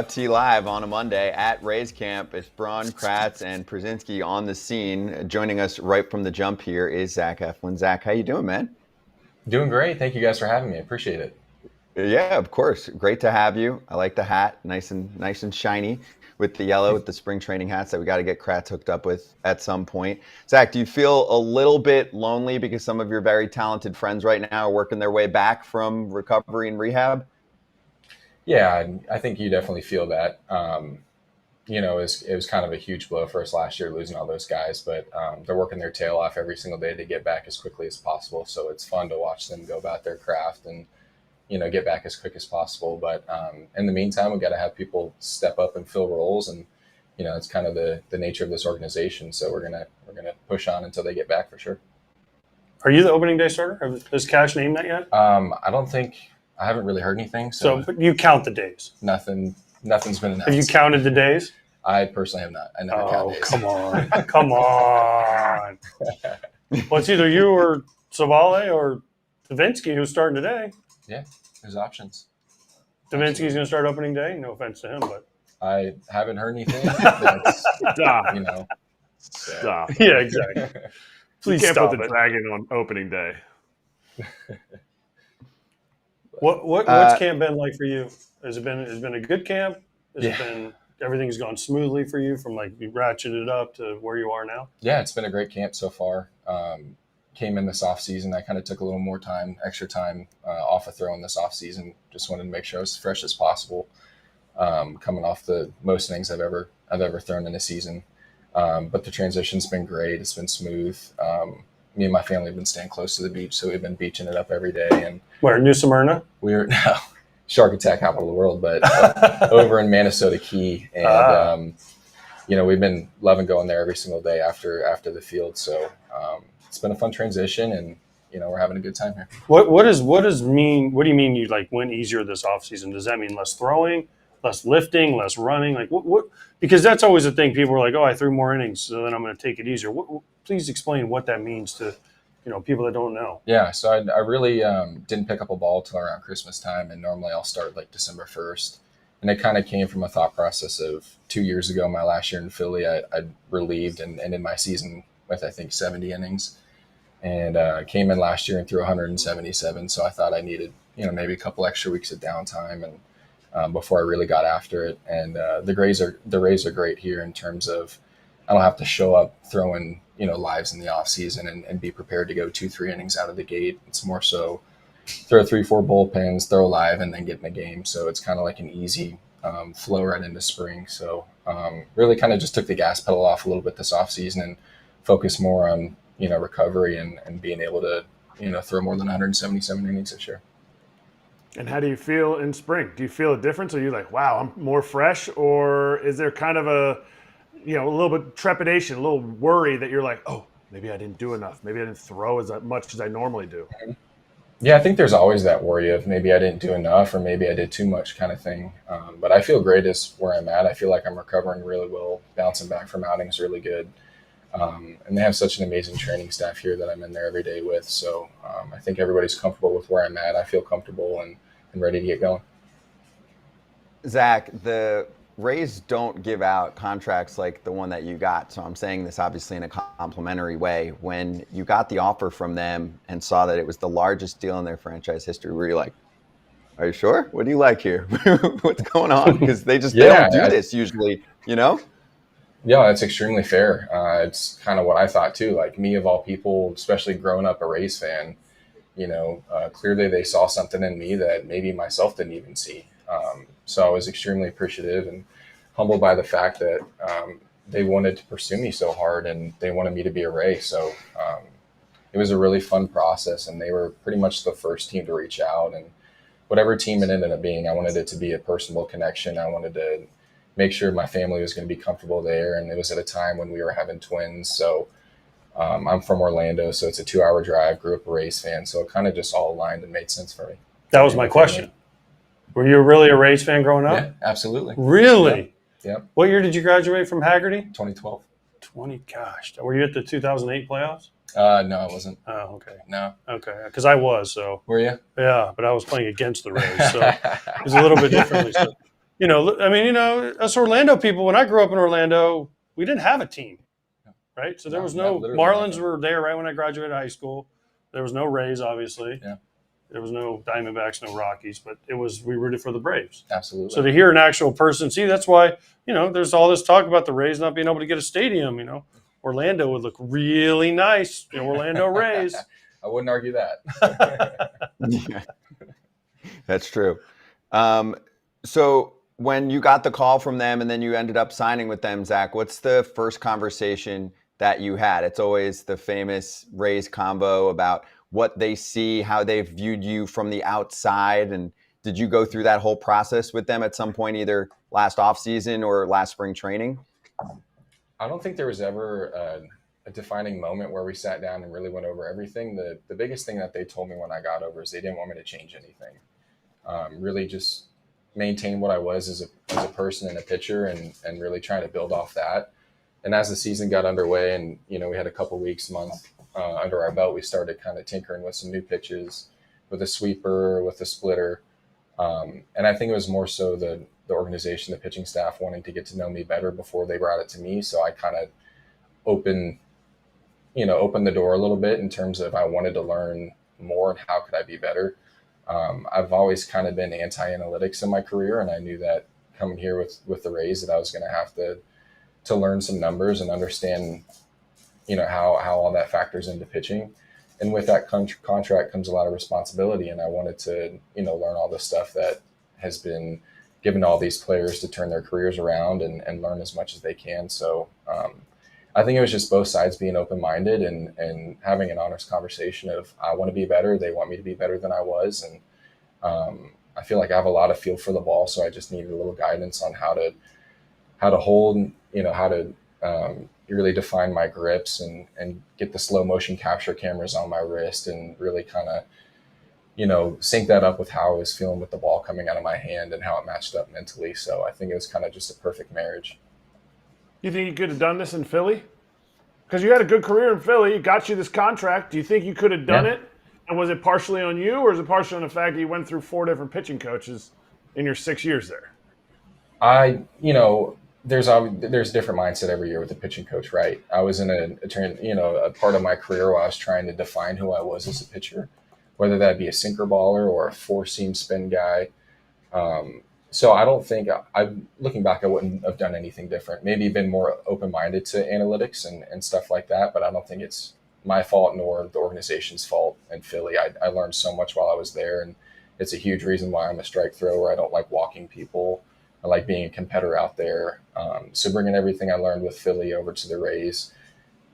FT Live on a Monday at Rays Camp. It's Braun, Kratz, and Pierzynski on the scene. Joining us right from the jump here is Zac Eflin. Zac, how you doing, man? Doing great. Thank you guys for having me. I appreciate it. Yeah, of course. Great to have you. I like the hat, nice and shiny with the yellow, with the spring training hats that we got to get Kratz hooked up with at some point. Zac, do you feel a little bit lonely because some of your very talented friends right now are working their way back from recovery and rehab? Yeah, I think you definitely feel that. It was kind of a huge blow for us last year losing all those guys, but they're working their tail off every single day to get back as quickly as possible. So it's fun to watch them go about their craft and get back as quick as possible. But in the meantime, we got to have people step up and fill roles, and it's kind of the nature of this organization. So we're gonna push on until they get back for sure. Are you the opening day starter? Has Cash named that yet? I haven't really heard anything. So but you count the days. Nothing's been announced. Have you counted the days? I personally have not. I never count days. Come on. Come on. Well, it's either you or Savale or Davinsky who's starting today. Yeah, there's options. Davinsky's going to start opening day. No offense to him, but I haven't heard anything. Stop. Stop. Yeah, exactly. Please you can't stop put the Dragon on opening day. What's camp been like for you? Has it been a good camp? Has it been everything's gone smoothly for you from like you ratcheted it up to where you are now? Yeah, it's been a great camp so far. Came in this off season. I kind of took a little more extra time off of throwing this off season. Just wanted to make sure I was as fresh as possible. Coming off the most innings I've ever thrown in a season. But the transition's been great. It's been smooth. Me and my family have been staying close to the beach, so we've been beaching it up every day. And where, New Smyrna? We're now shark attack capital of the world, but over in Manasota Key. And, we've been loving going there every single day after the field. So it's been a fun transition, and, we're having a good time here. What do you mean you like went easier this offseason? Does that mean less throwing, less lifting, less running? Like what? Because that's always a thing. People are like, oh, I threw more innings, so then I'm going to take it easier. Please explain what that means to, people that don't know. Yeah, so I really didn't pick up a ball till around Christmas time, and normally I'll start like December 1st. And it kind of came from a thought process of 2 years ago, my last year in Philly, I relieved and ended my season with, I think, 70 innings. And came in last year and threw 177. So I thought I needed, maybe a couple extra weeks of downtime and before I really got after it. And the Rays are great here in terms of I don't have to show up throwing, lives in the off season and be prepared to go 2-3 innings out of the gate. It's more so throw 3-4 bullpens, throw live, and then get in the game. So it's kind of like an easy flow right into spring. So really kind of just took the gas pedal off a little bit this off season and focused more on, recovery and being able to, throw more than 177 innings this year. And how do you feel in spring? Do you feel a difference? Are you like, wow, I'm more fresh? Or is there kind of a little bit trepidation, a little worry that you're like, oh, maybe I didn't do enough. Maybe I didn't throw as much as I normally do. Yeah, I think there's always that worry of maybe I didn't do enough or maybe I did too much kind of thing. But I feel great as where I'm at. I feel like I'm recovering really well, bouncing back from outings really good. And they have such an amazing training staff here that I'm in there every day with. So I think everybody's comfortable with where I'm at. I feel comfortable and ready to get going. Zac, the Rays don't give out contracts like the one that you got. So I'm saying this obviously in a complimentary way. When you got the offer from them and saw that it was the largest deal in their franchise history, were you like, are you sure? What do you like here? What's going on? Because they don't do this usually, Yeah, that's extremely fair. It's kind of what I thought too. Like me of all people, especially growing up a Rays fan, clearly they saw something in me that maybe myself didn't even see. So I was extremely appreciative and humbled by the fact that they wanted to pursue me so hard and they wanted me to be a Ray. So it was a really fun process, and they were pretty much the first team to reach out. And whatever team it ended up being, I wanted it to be a personal connection. I wanted to make sure my family was going to be comfortable there. And it was at a time when we were having twins. So I'm from Orlando, so it's a 2-hour drive, grew up a Rays fan. So it kind of just all aligned and made sense for me. That was my question. Were you really a Rays fan growing up? Yeah, absolutely. Really? Yeah. What year did you graduate from Haggerty? 2012. Gosh. Were you at the 2008 playoffs? No, I wasn't. Oh, okay. No. Okay, because I was, so. Were you? Yeah, but I was playing against the Rays, so it was a little bit differently. So Us Orlando people, when I grew up in Orlando, we didn't have a team, right? So there was no Marlins were there right when I graduated high school. There was no Rays, obviously. Yeah. There was no Diamondbacks, no Rockies, but we rooted for the Braves. Absolutely. So to hear an actual person, that's why, there's all this talk about the Rays not being able to get a stadium, Orlando would look really nice, Orlando Rays. I wouldn't argue that. Yeah. That's true. So when you got the call from them and then you ended up signing with them, Zac, what's the first conversation that you had? It's always the famous Rays combo about what they see, how they've viewed you from the outside. And did you go through that whole process with them at some point, either last offseason or last spring training? I don't think there was ever a defining moment where we sat down and really went over everything. The biggest thing that they told me when I got over is they didn't want me to change anything. Really just maintain what I was as a person and a pitcher and really trying to build off that. And as the season got underway and, we had a couple weeks, month under our belt, we started kind of tinkering with some new pitches, with a sweeper, with a splitter. And I think it was more so the organization, the pitching staff wanting to get to know me better before they brought it to me. So I kind of opened the door a little bit in terms of I wanted to learn more and how could I be better. I've always kind of been anti-analytics in my career, and I knew that coming here with the Rays that I was going to have to learn some numbers and understand, how all that factors into pitching. And with that contract comes a lot of responsibility, and I wanted to, learn all the stuff that has been given to all these players to turn their careers around and learn as much as they can. So I think it was just both sides being open-minded and having an honest conversation of I want to be better. They want me to be better than I was. And I feel like I have a lot of feel for the ball. So I just needed a little guidance on how to hold, how to really define my grips and get the slow motion capture cameras on my wrist and really kind of, sync that up with how I was feeling with the ball coming out of my hand and how it matched up mentally. So I think it was kind of just a perfect marriage. You think you could have done this in Philly? Because you had a good career in Philly. It got you this contract. Do you think you could have done it? And was it partially on you, or is it partially on the fact that you went through 4 different pitching coaches in your 6 years there? There's a different mindset every year with the pitching coach, right? I was in a part of my career where I was trying to define who I was as a pitcher, whether that be a sinker baller or a 4-seam spin guy. So I don't think looking back, I wouldn't have done anything different. Maybe been more open-minded to analytics and stuff like that, but I don't think it's my fault nor the organization's fault in Philly. I learned so much while I was there, and it's a huge reason why I'm a strike thrower. I don't like walking people. I like being a competitor out there. So bringing everything I learned with Philly over to the Rays,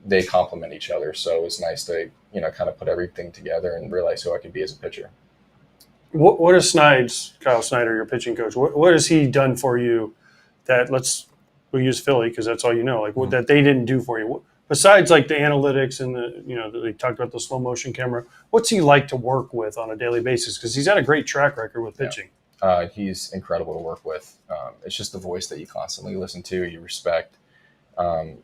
they complement each other. So it's nice to, kind of put everything together and realize who I could be as a pitcher. What is Kyle Snyder, your pitching coach? What has he done for you that we'll use Philly because that's all that they didn't do for you? Besides like the analytics and they talked about the slow motion camera, what's he like to work with on a daily basis? Because he's had a great track record with pitching. He's incredible to work with. It's just the voice that you constantly listen to, you respect.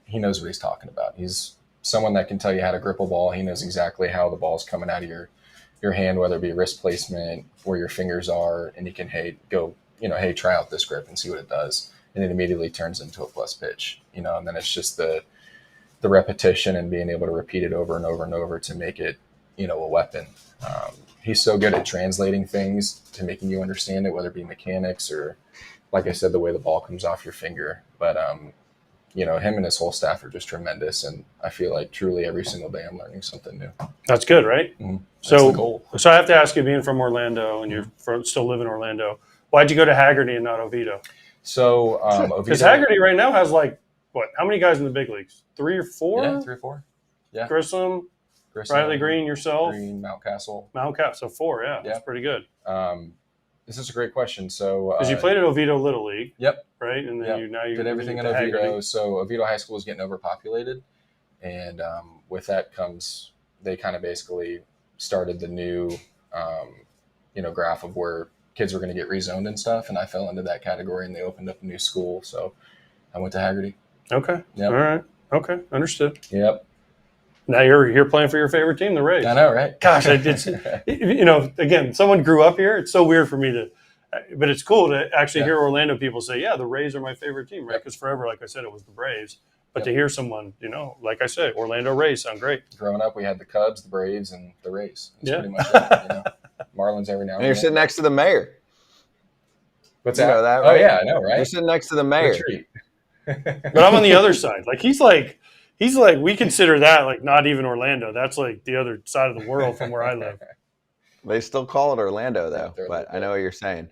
He knows what he's talking about. He's someone that can tell you how to grip a ball. He knows exactly how the ball's coming out of your hand, whether it be wrist placement, where your fingers are, and he can, try out this grip and see what it does. And it immediately turns into a plus pitch, and then it's just the repetition and being able to repeat it over and over and over to make it, a weapon. He's so good at translating things to making you understand it, whether it be mechanics or, like I said, the way the ball comes off your finger. But, him and his whole staff are just tremendous. And I feel like truly every single day I'm learning something new. That's good, right? Mm-hmm. That's the goal. So I have to ask you, being from Orlando and you're still live in Orlando, why'd you go to Haggerty and not Oviedo? So because Haggerty right now has how many guys in the big leagues? 3 or 4? Yeah, 3 or 4. Yeah. Grissom, Riley Green, yourself. Mountcastle. So 4, yeah. That's pretty good. This is a great question. So because you played at Oviedo Little League. Yep. Right? And then you did everything in Oviedo. Haggerty. So Oviedo High School was getting overpopulated. And with that comes, they kind of basically started the new, graph of where kids were going to get rezoned and stuff. And I fell into that category, and they opened up a new school. So I went to Haggerty. Okay. Yep. All right. Okay. Understood. Yep. Now you're playing for your favorite team, the Rays. I know, right? Gosh, again, someone grew up here. It's so weird for me to But it's cool to actually hear Orlando people say, yeah, the Rays are my favorite team, right? Because forever, like I said, it was the Braves. But to hear someone, like I said, Orlando Rays sound great. Growing up, we had the Cubs, the Braves, and the Rays. That's pretty much it. Marlins every now and then. You're sitting next to the mayor. What's You that? know that, Oh, right? yeah, I know, right? You're sitting next to the mayor. Treat. But I'm on the other side. Like he's like we consider that like not even Orlando. That's like the other side of the world from where I live. They still call it Orlando, though, Yeah, but I know what you're saying.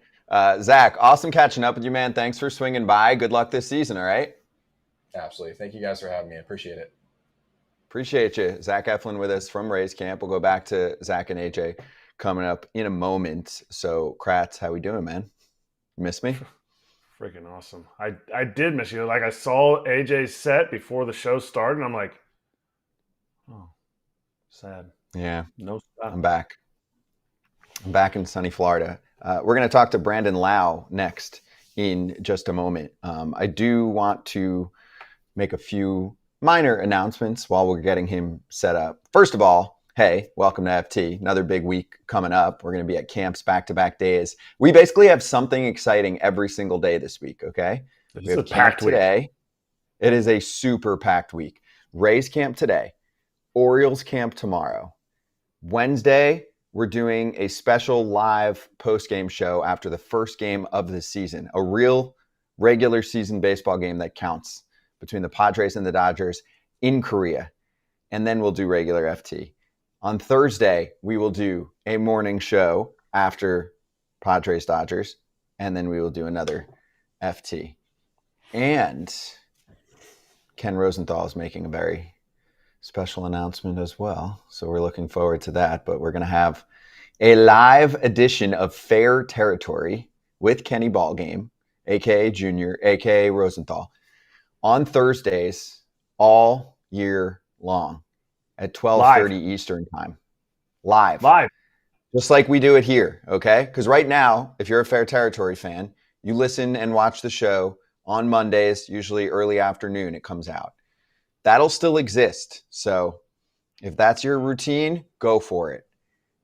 Zac, awesome catching up with you, man. Thanks for swinging by. Good luck this season, all right? Absolutely. Thank you guys for having me. I appreciate it. Appreciate you. Zac Eflin with us from Rays Camp. We'll go back to Zac and A.J. coming up in a moment. So, Kratz, how we doing, man? You miss me? Freaking awesome. I did miss you. Like I saw AJ's set before the show started, and I'm like, oh, sad. Yeah. No stop. I'm back. I'm back in sunny Florida. We're going to talk to Brandon Lowe next in just a moment. I do want to make a few minor announcements while we're getting him set up. First of all, hey, welcome to FT. Another big week coming up. We're going to be at camps back-to-back days. We basically have something exciting every single day this week, okay? We have camp today. It is a super packed week. Rays camp today. Orioles camp tomorrow. Wednesday, we're doing a special live post-game show after the first game of the season, a real regular season baseball game that counts between the Padres and the Dodgers in Korea. And then we'll do regular FT. On Thursday, we will do a morning show after Padres Dodgers, and then we will do another FT. And Ken Rosenthal is making a very special announcement as well. So we're looking forward to that. But we're going to have a live edition of Fair Territory with Kenny Ballgame, a.k.a. Junior, a.k.a. Rosenthal, on Thursdays all year long at 12:30 Eastern time. Live. Just like we do it here, okay? Because right now, if you're a Fair Territory fan, you listen and watch the show on Mondays, usually early afternoon it comes out. That'll still exist. So if that's your routine, go for it.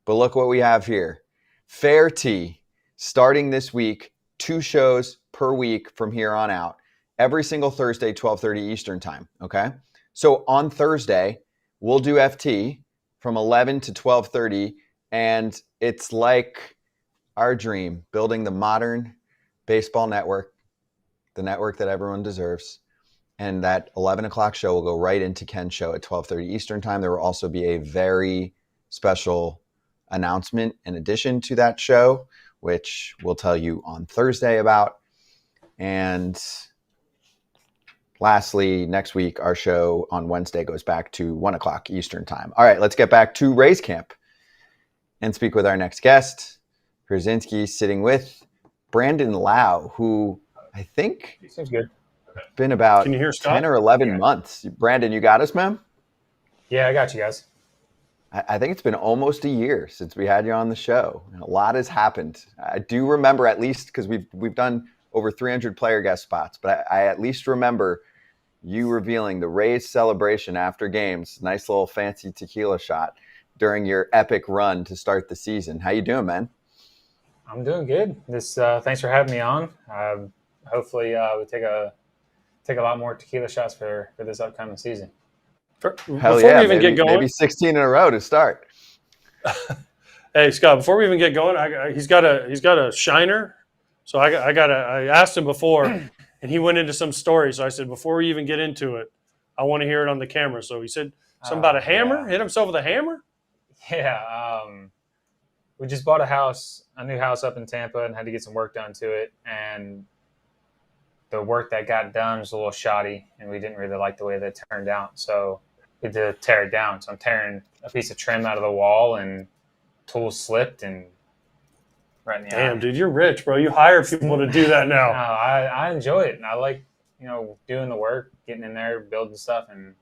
But look what we have here. Fair Tea, starting this week, 2 shows per week from here on out. Every single Thursday, 12:30 Eastern time, okay? So on Thursday, we'll do FT from 11 to 12:30, and it's like our dream, building the modern baseball network, the network that everyone deserves. And that 11 o'clock show will go right into Ken's show at 12:30 Eastern time. There will also be a very special announcement in addition to that show, which we'll tell you on Thursday about. And lastly, next week, our show on Wednesday goes back to 1 o'clock Eastern time. All right, let's get back to Rays Camp and speak with our next guest, Pierzynski, sitting with Brandon Lowe, who I think seems good. Been about Can you hear Scott? 10 or 11 months. Brandon, you got us, man? Yeah, I got you guys. I think it's been almost a year since we had you on the show. And a lot has happened. I do remember, at least because we've done over 300 player guest spots, but I at least remember you revealing the Rays celebration after games. Nice little fancy tequila shot during your epic run to start the season. How you doing, man? I'm doing good. Thanks for having me on. Hopefully, we take a lot more tequila shots for this upcoming season. Before we even get going, maybe 16 in a row to start. Hey Scott, before we even get going, he's got a shiner. So I asked him before, and he went into some story. So I said, before we even get into it, I want to hear it on the camera. So he said something about a hammer. Yeah. Hit himself with a hammer. Yeah, we just bought a new house up in Tampa, and had to get some work done to it. And the work that got done was a little shoddy, and we didn't really like the way that it turned out. So we had to tear it down. So I'm tearing a piece of trim out of the wall, and tools slipped and right in the eye. Damn, dude, you're rich, bro. You hire people to do that now. No, I enjoy it, and I like doing the work, getting in there, building stuff, and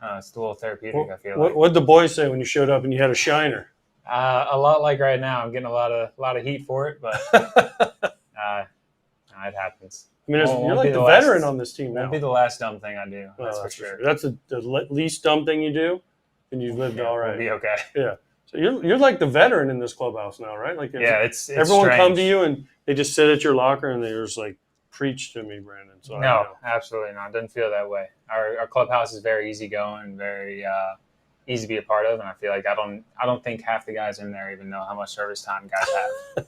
it's a little therapeutic. I feel like. What'd the boys say when you showed up and you had a shiner? A lot like right now. I'm getting a lot of heat for it, but it happens. I mean, you're like the veteran on this team now. Won't be the last dumb thing I do. That's for sure. That's the least dumb thing you do, and you've lived all right. We'll be okay. Yeah. So you're like the veteran in this clubhouse now, right? Like it's everyone strange. come to you and They just sit at your locker and they're just like, preach to me, Brandon. So No, absolutely not. It doesn't feel that way. Our clubhouse is very easygoing, very easy to be a part of, and I feel like I don't think half the guys in there even know how much service time guys have.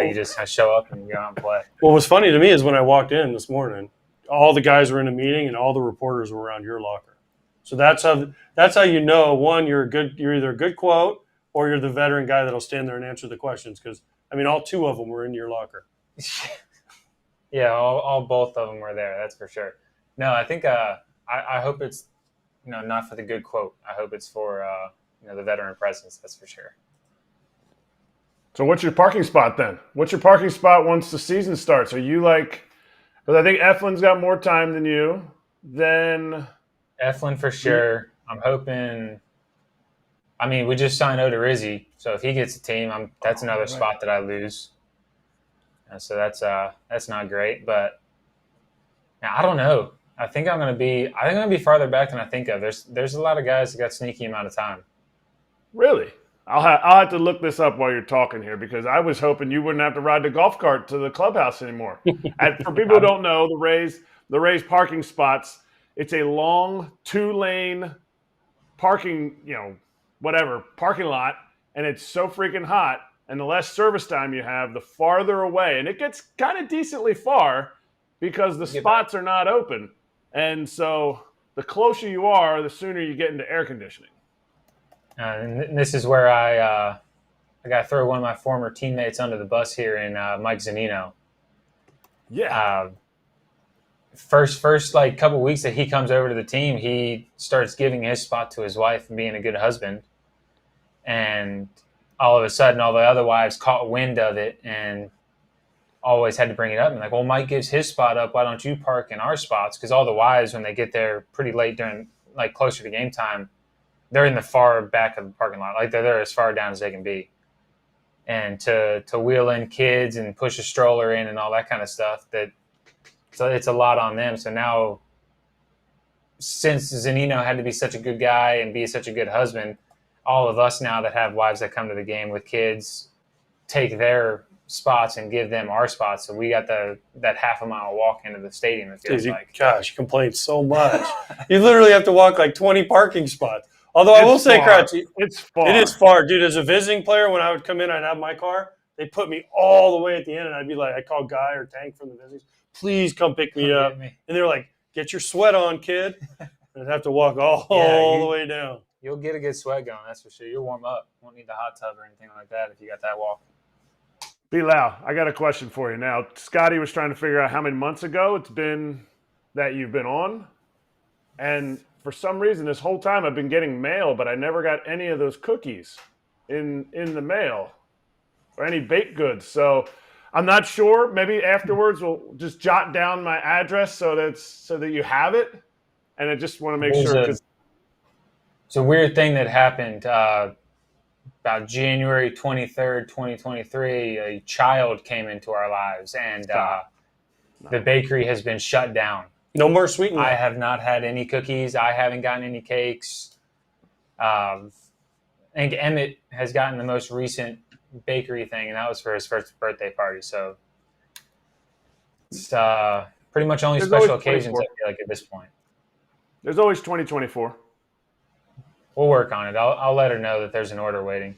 You just kind of show up and go out and play. What was funny to me is when I walked in this morning, all the guys were in a meeting and all the reporters were around your locker. So that's how you know, one, you're either a good quote or you're the veteran guy that'll stand there and answer the questions. Because I mean, all two of them were in your locker. Yeah, all both of them were there. That's for sure. No, I think I hope it's not for the good quote. I hope it's for the veteran presence. That's for sure. So what's your parking spot then? What's your parking spot once the season starts? Are you like, because I think Eflin's got more time than you. Then Eflin for sure. I'm hoping. I mean, we just signed Odorizzi, so if he gets a team, that's another spot that I lose. And so that's not great. But I don't know. I think I'm gonna be farther back than I think of. There's a lot of guys that got sneaky amount of time. Really? I'll have to look this up while you're talking here because I was hoping you wouldn't have to ride the golf cart to the clubhouse anymore. And for people who don't know, the Rays parking spots, it's a long 2-lane parking, parking lot, and it's so freaking hot. And the less service time you have, the farther away. And it gets kind of decently far because the spots are not open. And so the closer you are, the sooner you get into air conditioning. And this is where I got to throw one of my former teammates under the bus here in Mike Zunino. Yeah. First like couple weeks that he comes over to the team, he starts giving his spot to his wife and being a good husband. And all of a sudden, all the other wives caught wind of it and always had to bring it up. And like, well, Mike gives his spot up. Why don't you park in our spots? Because all the wives, when they get there pretty late during, like closer to game time, they're in the far back of the parking lot. Like they're as far down as they can be. And to wheel in kids and push a stroller in and all that kind of stuff, so it's a lot on them. So now, since Zunino had to be such a good guy and be such a good husband, all of us now that have wives that come to the game with kids take their spots and give them our spots. So we got that half a mile walk into the stadium, it feels like. Gosh, you complain so much. You literally have to walk like 20 parking spots. Although I will say, Kratz, it's far. It is far. Dude, as a visiting player, when I would come in, I'd have my car. They'd put me all the way at the end, and I'd be like, I call Guy or Tank from the visitors, please come pick me up. And they're like, get your sweat on, kid. And I'd have to walk all the way down. You'll get a good sweat going, that's for sure. You'll warm up. Won't need the hot tub or anything like that if you got that walk. Lau, I got a question for you now. Scotty was trying to figure out how many months ago it's been that you've been on. And for some reason, this whole time I've been getting mail, but I never got any of those cookies in the mail or any baked goods. So I'm not sure. Maybe afterwards we'll just jot down my address so that you have it. And I just want to make sure. It's a weird thing that happened about January 23rd, 2023. A child came into our lives, and the bakery has been shut down. No more sweetener. I have not had any cookies. I haven't gotten any cakes. I think Emmett has gotten the most recent bakery thing, and that was for his first birthday party. So it's pretty much only special occasions, I feel like, at this point. There's always 2024. We'll work on it. I'll let her know that there's an order waiting.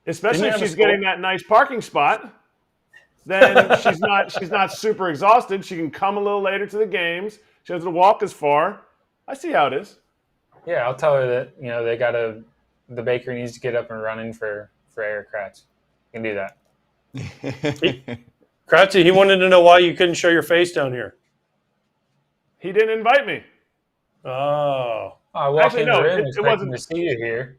Especially if she's getting that nice parking spot, then she's not super exhausted. She can come a little later to the games. She doesn't walk as far. I see how it is. Yeah, I'll tell her that the bakery needs to get up and running for Erik Kratz. You can do that. Kratzy, he wanted to know why you couldn't show your face down here. He didn't invite me. Oh. I walked in the room expecting to see you here.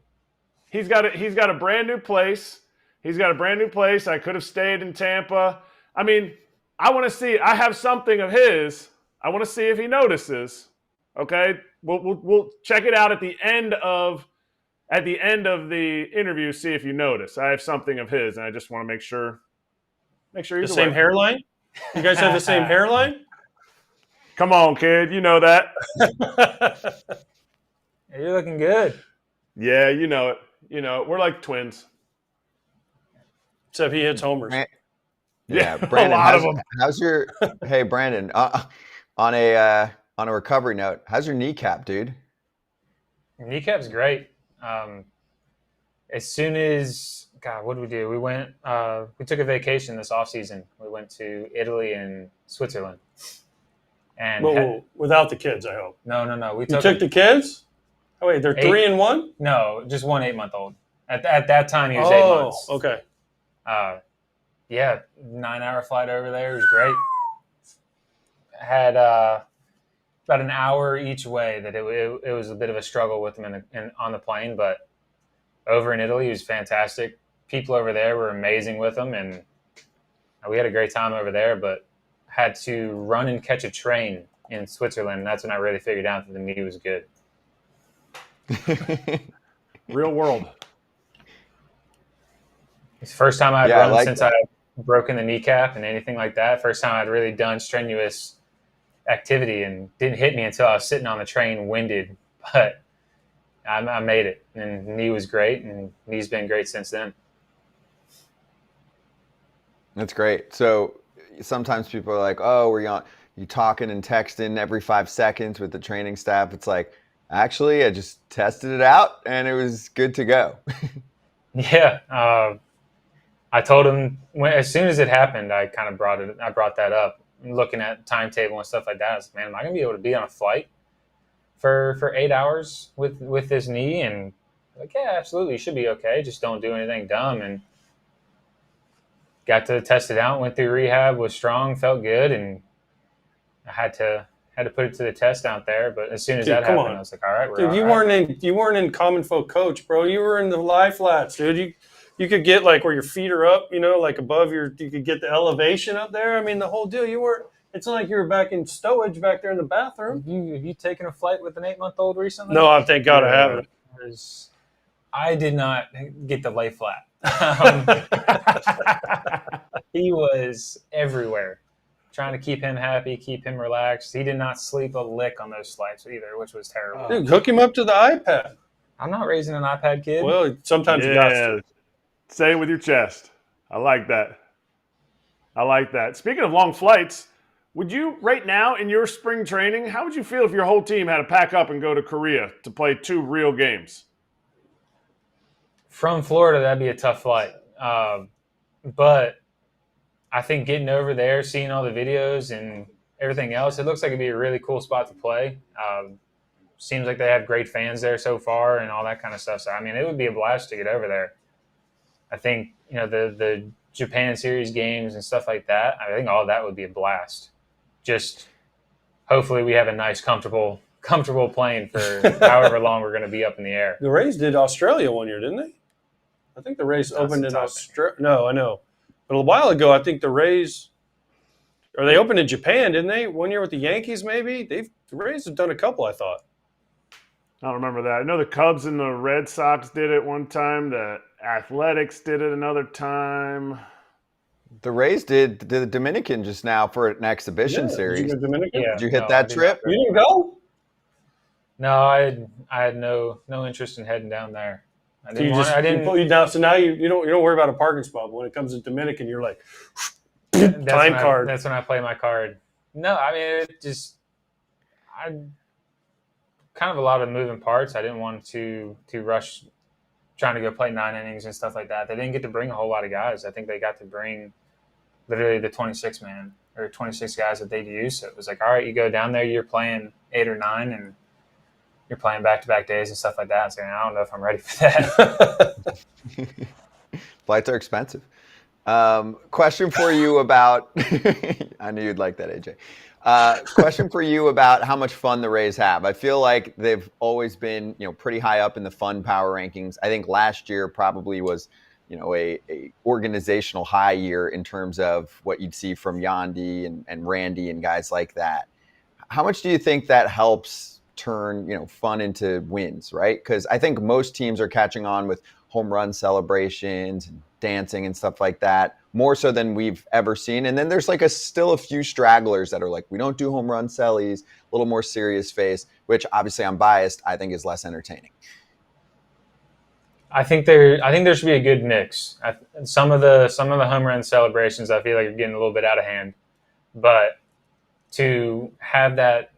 He's got a brand new place. I could have stayed in Tampa. I mean, I want to see. I have something of his. I want to see if he notices. Okay, we'll check it out at the end of the interview. See if you notice. I have something of his, and I just want to make sure he's the same hairline. You guys have the same hairline. Come on, kid. You know that. You're looking good. Yeah, you know it. We're like twins. Except he hits homers. Yeah, a Brandon, lot of them. how's your hey Brandon, on a recovery note, how's your kneecap, dude? Kneecap's great. As soon as God, what did we do? We took a vacation this off season. We went to Italy and Switzerland. And Whoa, without the kids, I hope. no. We You took the kids? Oh wait, they're 3 and 1? No, just one 8-month-old. At that time, he was 8 months. Oh, okay. Yeah, 9-hour flight over there. It was great. Had about an hour each way. That it was a bit of a struggle with him on the plane, but over in Italy, he was fantastic. People over there were amazing with him, and we had a great time over there. But had to run and catch a train in Switzerland. And that's when I really figured out that the knee was good. Real world. It's the first time I'd run since I broken the kneecap and anything like that. First time I'd really done strenuous activity, and didn't hit me until I was sitting on the train winded. But I made it, and knee was great, and knee's been great since then. That's great. So sometimes people are like, oh, you talking and texting every 5 seconds with the training staff. It's like, actually, I just tested it out and it was good to go. Yeah. I told him as soon as it happened, I brought that up, looking at timetable and stuff like that. I was like, man, am I going to be able to be on a flight for 8 hours with this knee? And like, yeah, absolutely. You should be okay. Just don't do anything dumb. And got to test it out, went through rehab, was strong, felt good. And I had to put it to the test out there. But as soon as that happened, I was like, all right, we're you weren't in Common Folk Coach, bro. You were in the lie flats, dude. You could get like where your feet are up, like above you could get the elevation up there. I mean, the whole deal. It's not like you were back in stowage back there in the bathroom. Have you taken a flight with an 8-month-old recently? No, thank God I haven't. I did not get the lay flat. He was everywhere, trying to keep him happy, keep him relaxed. He did not sleep a lick on those flights either, which was terrible. Dude, hook him up to the iPad. I'm not raising an iPad kid. Well, sometimes you got to. Say it with your chest. I like that. Speaking of long flights, would you, right now in your spring training, how would you feel if your whole team had to pack up and go to Korea to play 2 real games? From Florida, that'd be a tough flight. But I think getting over there, seeing all the videos and everything else, it looks like it'd be a really cool spot to play. Seems like they have great fans there so far and all that kind of stuff. So, I mean, it would be a blast to get over there. I think, the Japan series games and stuff like that, I think all that would be a blast. Just hopefully we have a nice, comfortable plane for however long we're going to be up in the air. The Rays did Australia one year, didn't they? I think the Rays opened in Australia. No, I know. But a while ago, I think the Rays opened in Japan, didn't they? 1 year with the Yankees, maybe? The Rays have done a couple, I thought. I don't remember that. I know the Cubs and the Red Sox did it one time. The Athletics did it another time. The Rays did the Dominican just now for an exhibition series. Did you go Dominican? Did you hit that trip? You didn't go? No, I had no interest in heading down there. I didn't. So now you don't worry about a parking spot. But when it comes to Dominican, you're like time card. That's when I play my card. No, I mean I kind of a lot of moving parts. I didn't want to rush trying to go play 9 innings and stuff like that. They didn't get to bring a whole lot of guys. I think they got to bring literally the 26 man or 26 guys that they'd use. So it was like, all right, you go down there, you're playing 8 or 9 and you're playing back-to-back days and stuff like that. So I don't know if I'm ready for that. Flights are expensive. Question for you about I knew you'd like that, AJ. Question for you about how much fun the Rays have. I feel like they've always been, pretty high up in the fun power rankings. I think last year probably was, a organizational high year in terms of what you'd see from Yandy and Randy and guys like that. How much do you think that helps turn, fun into wins, right? Because I think most teams are catching on with home run celebrations and dancing and stuff like that, more so than we've ever seen. And then there's still a few stragglers that are like, we don't do home run cellies, a little more serious face, which obviously I'm biased, I think is less entertaining. I think there should be a good mix. Some of the home run celebrations I feel like are getting a little bit out of hand, but to have that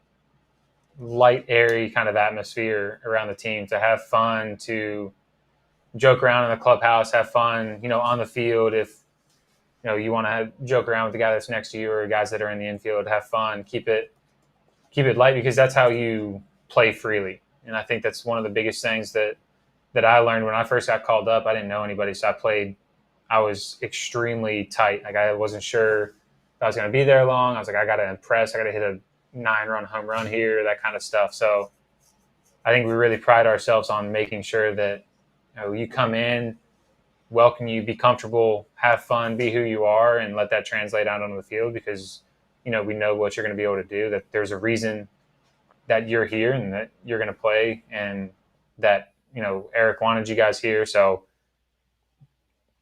light, airy kind of atmosphere around the team, to have fun, to joke around in the clubhouse, have fun, on the field. If you want to joke around with the guy that's next to you or guys that are in the infield, have fun, keep it light, because that's how you play freely. And I think that's one of the biggest things that I learned when I first got called up. I didn't know anybody, so I was extremely tight. Like, I wasn't sure if I was going to be there long. I was like, I got to impress. I got to hit a 9-run home run here, that kind of stuff. So I think we really pride ourselves on making sure that you come in, welcome you, be comfortable, have fun, be who you are, and let that translate out onto the field, because we know what you're going to be able to do, that there's a reason that you're here and that you're going to play, and that Erik wanted you guys here. So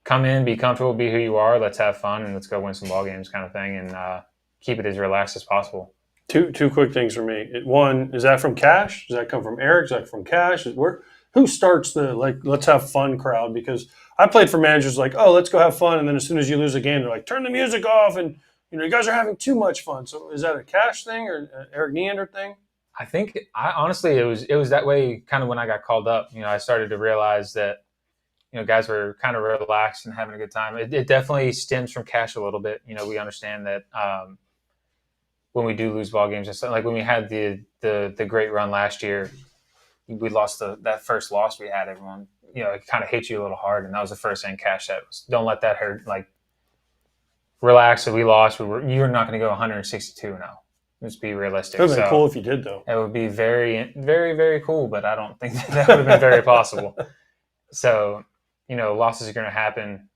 come in, be comfortable, be who you are, let's have fun, and let's go win some ball games, kind of thing, and keep it as relaxed as possible. Two quick things for me. One, is that from Cash? Does that come from Erik? Is that from Cash? Who starts the let's have fun crowd? Because I played for managers like, oh, let's go have fun, and then as soon as you lose a game, they're like, turn the music off, and you guys are having too much fun. So is that a Cash thing or an Erik Neander thing? I honestly, it was that way kind of when I got called up. I started to realize that guys were kind of relaxed and having a good time. It definitely stems from Cash a little bit. We understand that when we do lose ball games, and like when we had the great run last year, we lost that first loss we had. Everyone, it kind of hit you a little hard, and that was the first thing Cash said was, "Don't let that hurt. Like, relax. So we lost. You're not going to go 162-0. Let's be realistic." It would have been cool if you did, though. It would be very, very, very cool, but I don't think that would have been very possible. So, losses are going to happen.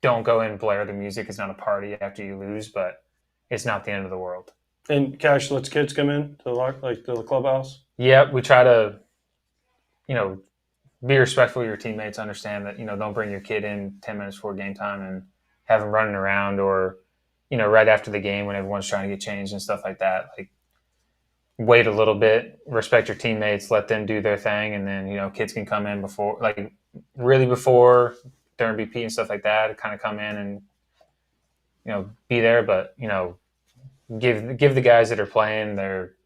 Don't go and blare the music. It's not a party after you lose, but it's not the end of the world. And Cash lets kids come in to the clubhouse? Yeah, we try to, be respectful of your teammates. Understand that, don't bring your kid in 10 minutes before game time and have them running around, or, right after the game when everyone's trying to get changed and stuff like that. Like, wait a little bit, respect your teammates, let them do their thing, and then, kids can come in before, during BP and stuff like that, kind of come in and, be there, but, give the guys that are playing their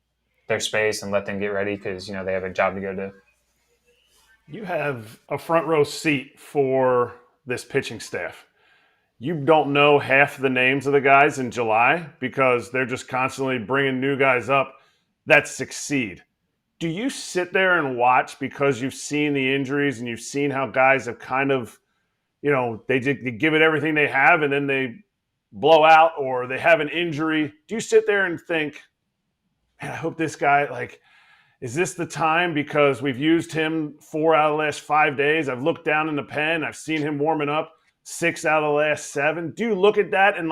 space and let them get ready, because, they have a job to go do. You have a front row seat for this pitching staff. You don't know half the names of the guys in July because they're just constantly bringing new guys up that succeed. Do you sit there and watch because you've seen the injuries and you've seen how guys have kind of, they give it everything they have and then they blow out or they have an injury? Do you sit there and think, man, I hope this guy, is this the time? Because we've used him 4 out of the last 5 days. I've looked down in the pen. I've seen him warming up 6 out of the last 7. Do you look at that and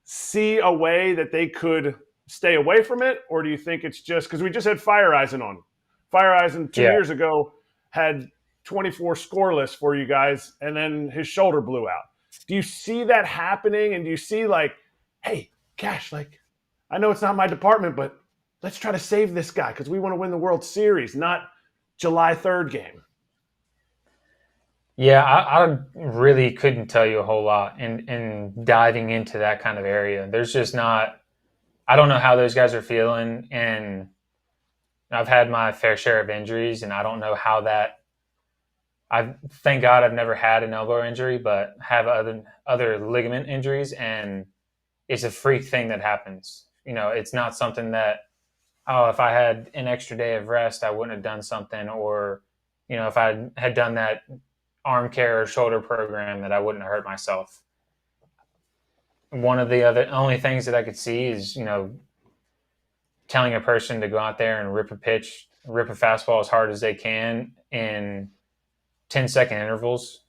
see a way that they could stay away from it? Or do you think it's just because we just had Fire Eisen on? Fire Eisen 2 years ago had 24 scoreless for you guys, and then his shoulder blew out. Do you see that happening? And do you see hey, Cash, I know it's not my department, but let's try to save this guy because we want to win the World Series, not July 3rd game. Yeah, I really couldn't tell you a whole lot in diving into that kind of area. There's just not – I don't know how those guys are feeling, and I've had my fair share of injuries, and I don't know how that – thank God I've never had an elbow injury, but have other ligament injuries, and it's a freak thing that happens. It's not something that, if I had an extra day of rest, I wouldn't have done something, or, if I had done that – arm care or shoulder program, that I wouldn't hurt myself. One of the only things that I could see is, telling a person to go out there and rip a fastball as hard as they can in 10-second intervals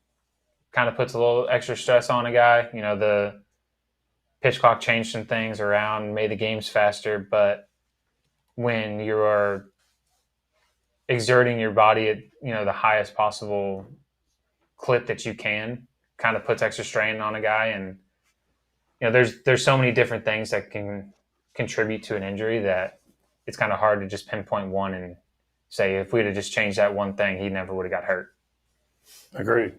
kind of puts a little extra stress on a guy. The pitch clock changed some things around, made the games faster, but when you are exerting your body at, the highest possible clip that you can, kind of puts extra strain on a guy. And there's so many different things that can contribute to an injury that it's kind of hard to just pinpoint one say if we'd have just changed that one thing, he never would have got hurt. Agreed.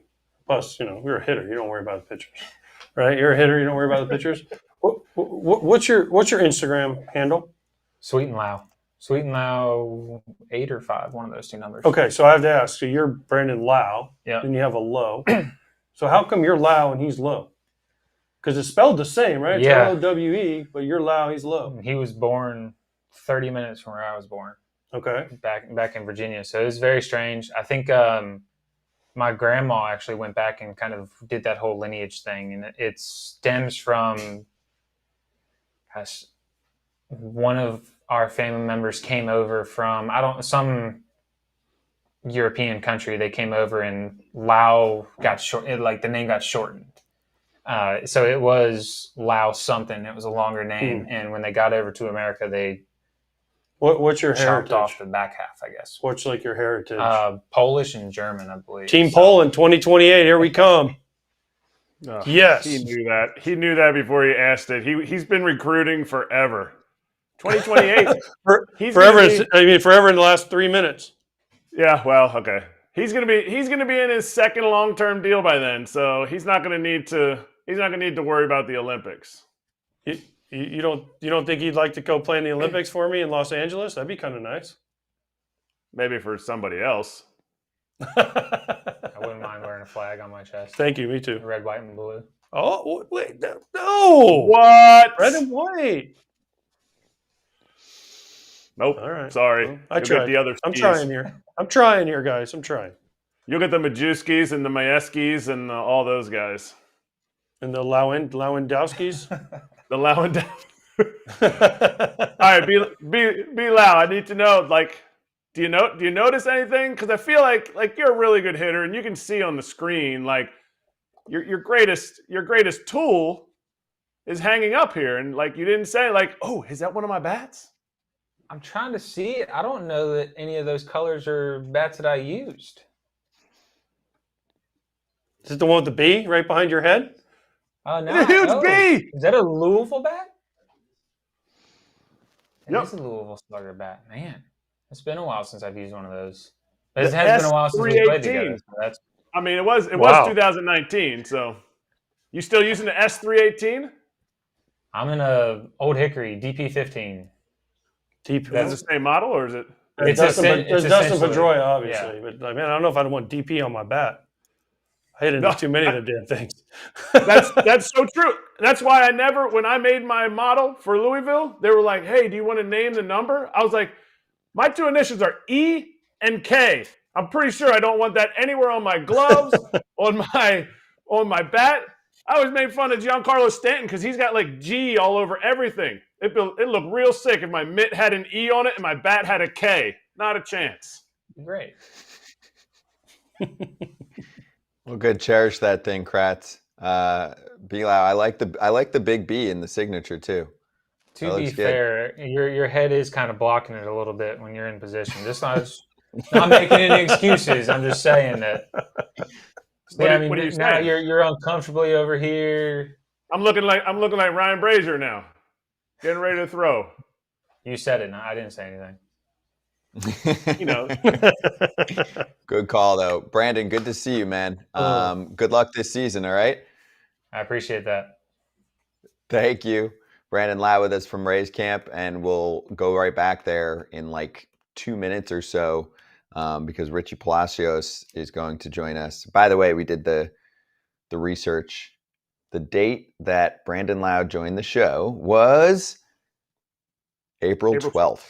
Plus, you're a hitter. You don't worry about the pitchers, right? You're a hitter. You don't worry about the pitchers. What's your Instagram handle? Sweet and Lowe. Sweet and Lowe 8 or 5, one of those two numbers. Okay, so I have to ask. So you're Brandon Lowe, Yeah. and you have a Lowe. So how come you're Lowe and he's Lowe? Because it's spelled the same, right? It's Yeah. Lowe, but you're Lowe, he's Lowe. He was born 30 minutes from where I was born. Okay. Back in Virginia. So it was very strange. I think my grandma actually went back and kind of did that whole lineage thing, and it stems from one of our family members came over from some European country. They came over and Lao got the name got shortened. So it was Lao something. It was a longer name, and when they got over to America, they what's your chopped heritage? off the back half, I guess. What's like your heritage? Polish and German, I believe. Team Poland 2028. Here we come. Oh, Yes. He knew that. He knew that before he asked it. He's been recruiting forever. 2028. Forever in the last 3 minutes. Yeah, well, okay. He's gonna be in his second long-term deal by then, so he's not gonna need to worry about the Olympics. You don't think he'd like to go play in the Olympics for me in Los Angeles? That'd be kind of nice. Maybe for somebody else. I wouldn't mind wearing a flag on my chest. Thank you. Me too. Red, white, and blue. Oh wait, no. What? Red and white. Nope. All right. Sorry. Well, I You'll tried. get the other I'm skis. trying here, guys. I'm trying. You'll get the Majewskis and the Majewskis and all those guys. And the Lewandowskis. The Lewandowski. All right, be loud. I need to know. Like, do you notice anything? Because I feel like you're a really good hitter, and you can see on the screen like your greatest tool is hanging up here, and like you didn't say like, oh, is that one of my bats? I'm trying to see it. I don't know that any of those colors are bats that I used. Is it the one with the B right behind your head? No. It's a huge B. Is that a Louisville bat? Yep. It's a Louisville Slugger bat. Man, it's been a while since I've used one of those. The It has been a while since we played S318. together. So that's I mean, it was Wow. 2019. So, you still using the S318? I'm in a Old Hickory DP15. Deep. Is it the same model or is it? It's Dustin Pedroia, Pedroia, obviously. But man, I don't know if I'd want DP on my bat. I hit into too many of the damn things. That's so true. That's why when I made my model for Louisville, they were like, "Hey, do you want to name the number?" I was like, "My two initials are E and K. I'm pretty sure I don't want that anywhere on my gloves, on my bat." I always made fun of Giancarlo Stanton because he's got like G all over everything. It looked real sick if my mitt had an E on it and my bat had a K. Not a chance. Great. Well, good. Cherish that thing, Kratz. Be loud. I like the big B in the signature too. To That be looks good. fair, your head is kind of blocking it a little bit when you're in position. Just not making any excuses. I'm just saying that. What Yeah, are you now saying? you're uncomfortably over here. I'm looking like Ryan Brazier now, getting ready to throw. You said it. I didn't say anything. You know, Good call though, Brandon. Good to see you, man. Good luck this season. All right. I appreciate that. Thank you, Brandon Lowe with us from Rays Camp, and we'll go right back there in like 2 minutes or so because Richie Palacios is going to join us. By the way, we did the research. The date that Brandon Lowe joined the show was April 12th.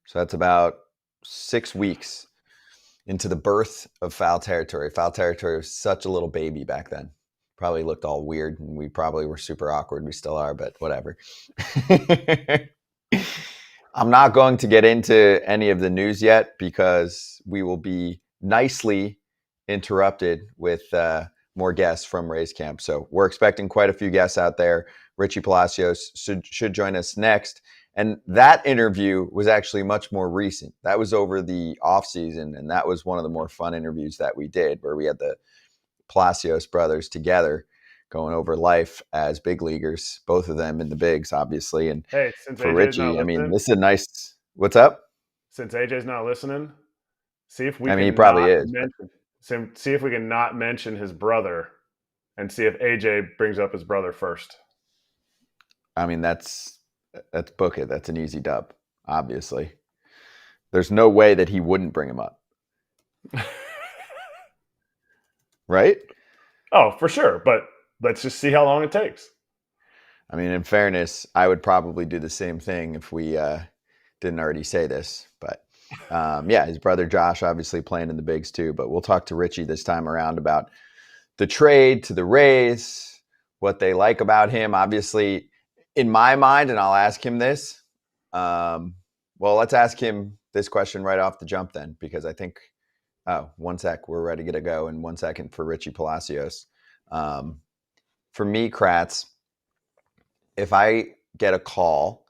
So that's about 6 weeks into the birth of Foul Territory. Foul Territory was such a little baby back then. Probably looked all weird, and we probably were super awkward. We still are, but whatever. I'm not going to get into any of the news yet because we will be nicely interrupted with more guests from Rays Camp. So we're expecting quite a few guests out there. Richie Palacios should join us next. And that interview was actually much more recent. That was over the off season, and that was one of the more fun interviews that we did, where we had the Palacios brothers together going over life as big leaguers, both of them in the bigs, obviously. And hey, since for AJ's Richie, not I mean, listening, this is a nice. What's up? since AJ's not listening, see if we I mean, he can probably not is. see if we can not mention his brother and see if AJ brings up his brother first. I mean, that's book it. That's an easy dub, obviously. There's no way that he wouldn't bring him up. Right? Oh, for sure. But let's just see how long it takes. I mean, in fairness, I would probably do the same thing if we didn't already say this. But yeah, his brother Josh obviously playing in the bigs too. But we'll talk to Richie this time around about the trade to the Rays, what they like about him. Obviously, in my mind, and I'll ask him this. Well, let's ask him this question right off the jump then, because I think, one sec, we're ready to go in 1 second for Richie Palacios. For me, Kratz, if I get a call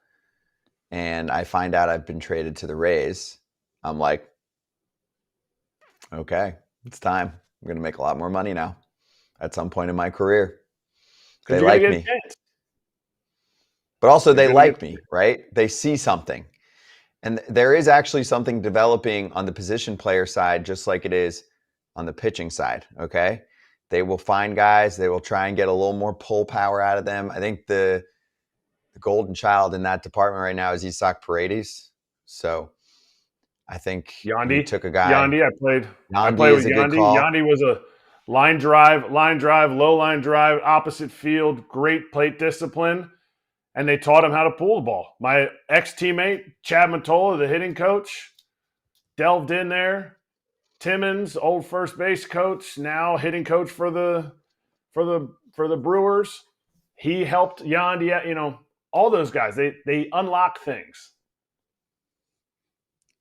and I find out I've been traded to the Rays, I'm like, okay, it's time. I'm going to make a lot more money now at some point in my career. They like me. But also they like me, right? They see something. And there is actually something developing on the position player side, just like it is on the pitching side, okay? They will find guys. They will try and get a little more pull power out of them. I think the golden child in that department right now is Isaac Paredes. So I think Yandy took a guy. Yandy, I played Yandy with is a good Yandy. call. Yandy was a line drive, low line drive, opposite field, great plate discipline. And they taught him how to pull the ball. My ex-teammate, Chad Mottola, the hitting coach, delved in there. Timmons, old first base coach, now hitting coach for the Brewers. He helped Yandy, all those guys. They unlock things.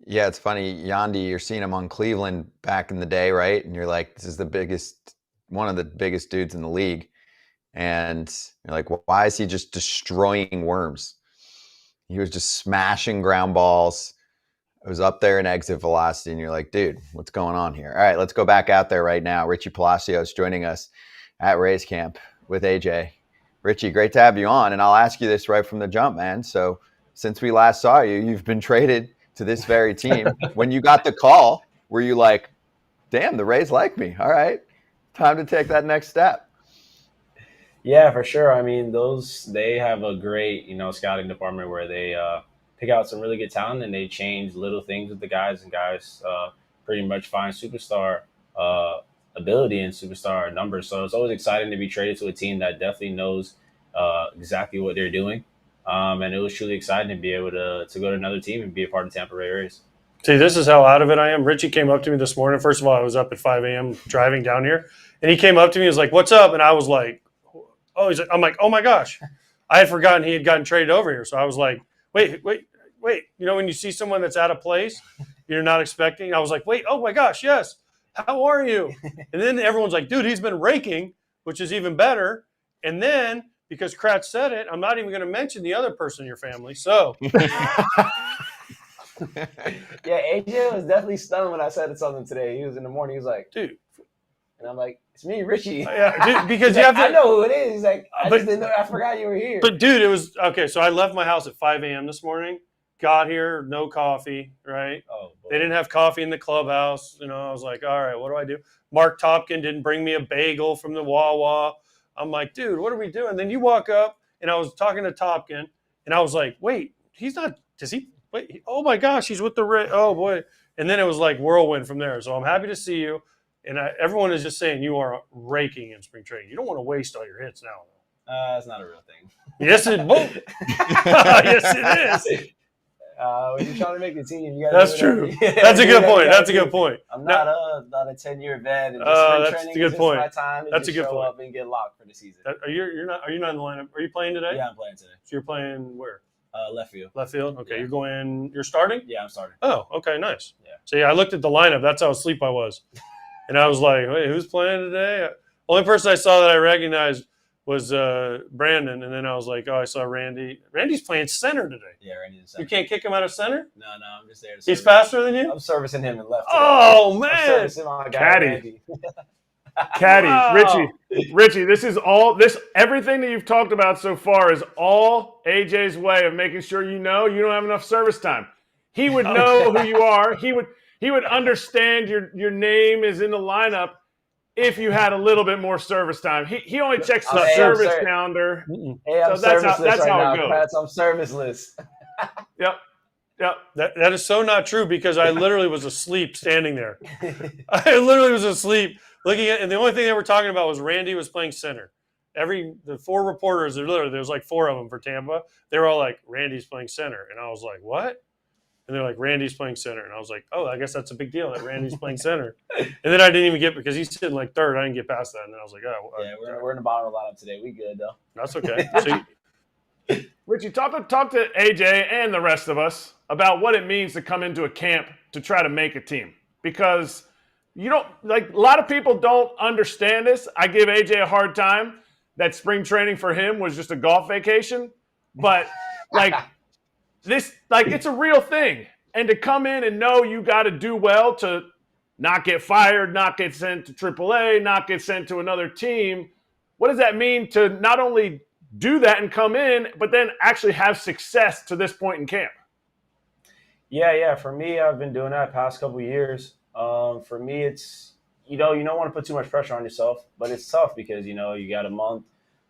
Yeah, it's funny. Yandy, you're seeing him on Cleveland back in the day, right? And you're like, this is one of the biggest dudes in the league. And you're like, well, why is he just destroying worms? He was just smashing ground balls. It was up there in exit velocity. And you're like, dude, what's going on here? All right, let's go back out there right now. Richie Palacios joining us at Rays Camp with AJ. Richie, great to have you on. And I'll ask you this right from the jump, man. So since we last saw you, you've been traded to this very team. When you got the call, were you like, damn, the Rays like me. All right, time to take that next step. Yeah, for sure. I mean, they have a great, scouting department where they pick out some really good talent and they change little things with the guys, and guys pretty much find superstar ability and superstar numbers. So it's always exciting to be traded to a team that definitely knows exactly what they're doing. And it was truly exciting to be able to go to another team and be a part of Tampa Bay Rays. See, this is how out of it I am. Richie came up to me this morning. First of all, I was up at 5 a.m. driving down here, and he came up to me and was like, "What's up?" And I was like, I'm like, oh my gosh, I had forgotten he had gotten traded over here. So I was like, wait. When you see someone that's out of place, you're not expecting. I was like, wait, oh my gosh, yes. How are you? And then everyone's like, dude, he's been raking, which is even better. And then because Kratz said it, I'm not even going to mention the other person in your family. So. Yeah, AJ was definitely stunned when I said something today. He was in the morning. He was like, dude. And I'm like, it's me, Richie. Yeah, dude, because you have to. I know who it is. He's like, I just didn't know. I forgot you were here. But dude, it was okay. So I left my house at 5 a.m. this morning. Got here, no coffee. Right? Oh, boy. They didn't have coffee in the clubhouse. I was like, all right, what do I do? Mark Topkin didn't bring me a bagel from the Wawa. I'm like, dude, what are we doing? Then you walk up, and I was talking to Topkin, and I was like, wait, he's not. Does he? Wait, oh my gosh, he's with the Rays. Oh boy. And then it was like whirlwind from there. So I'm happy to see you. And everyone is just saying you are raking in spring training. You don't want to waste all your hits now. That's not a real thing. Yes, it won't. Yes, it is. When you're trying to make the team, you got. That's true. That's a good point. That's a good point. I'm not a 10-year vet. And spring that's training a good is point. My time to That's just a good show point. up and get locked for the season. Are you not in the lineup? Are you playing today? Yeah, I'm playing today. So you're playing where? Left field. Left field. Okay, Yeah. You're starting? Yeah, I'm starting. Oh, okay, nice. Yeah. So I looked at the lineup. That's how asleep I was. And I was like, wait, who's playing today? Only person I saw that I recognized was Brandon. And then I was like, oh, I saw Randy. Randy's playing center today. Yeah, Randy's in center. You can't kick him out of center? No, I'm just there to He's service. faster than you? I'm servicing him in left. Oh, I'm man. servicing my guy, Caddy. Randy. Caddy, Wow. Richie, everything that you've talked about so far is all AJ's way of making sure you don't have enough service time. He would know who you are. He would understand your name is in the lineup if you had a little bit more service time. He only checks the service calendar. Hey, I'm So that's serviceless right how now, it goes. Kratz. I'm serviceless. Yep. That is so not true because I literally was asleep standing there. I literally was asleep looking at, and the only thing they were talking about was Randy was playing center. The 4 reporters, there was like 4 of them for Tampa. They were all like, Randy's playing center. And I was like, what? And they're like, Randy's playing center. And I was like, oh, I guess that's a big deal that Randy's playing center. And then I didn't even get, because he's sitting like third, I didn't get past that. And then I was like, oh. Yeah, we're in the bottom of the lineup today. We good, though. That's okay. So Richie, talk to AJ and the rest of us about what it means to come into a camp to try to make a team. Because you don't, like, a lot of people don't understand this. I give AJ a hard time that spring training for him was just a golf vacation. But, like, it's a real thing. And to come in and know you got to do well to not get fired, not get sent to AAA, not get sent to another team, what does that mean to not only do that and come in, but then actually have success to this point in camp? Yeah. For me, I've been doing that past couple of years. For me, it's, you don't want to put too much pressure on yourself, but it's tough because, you got a month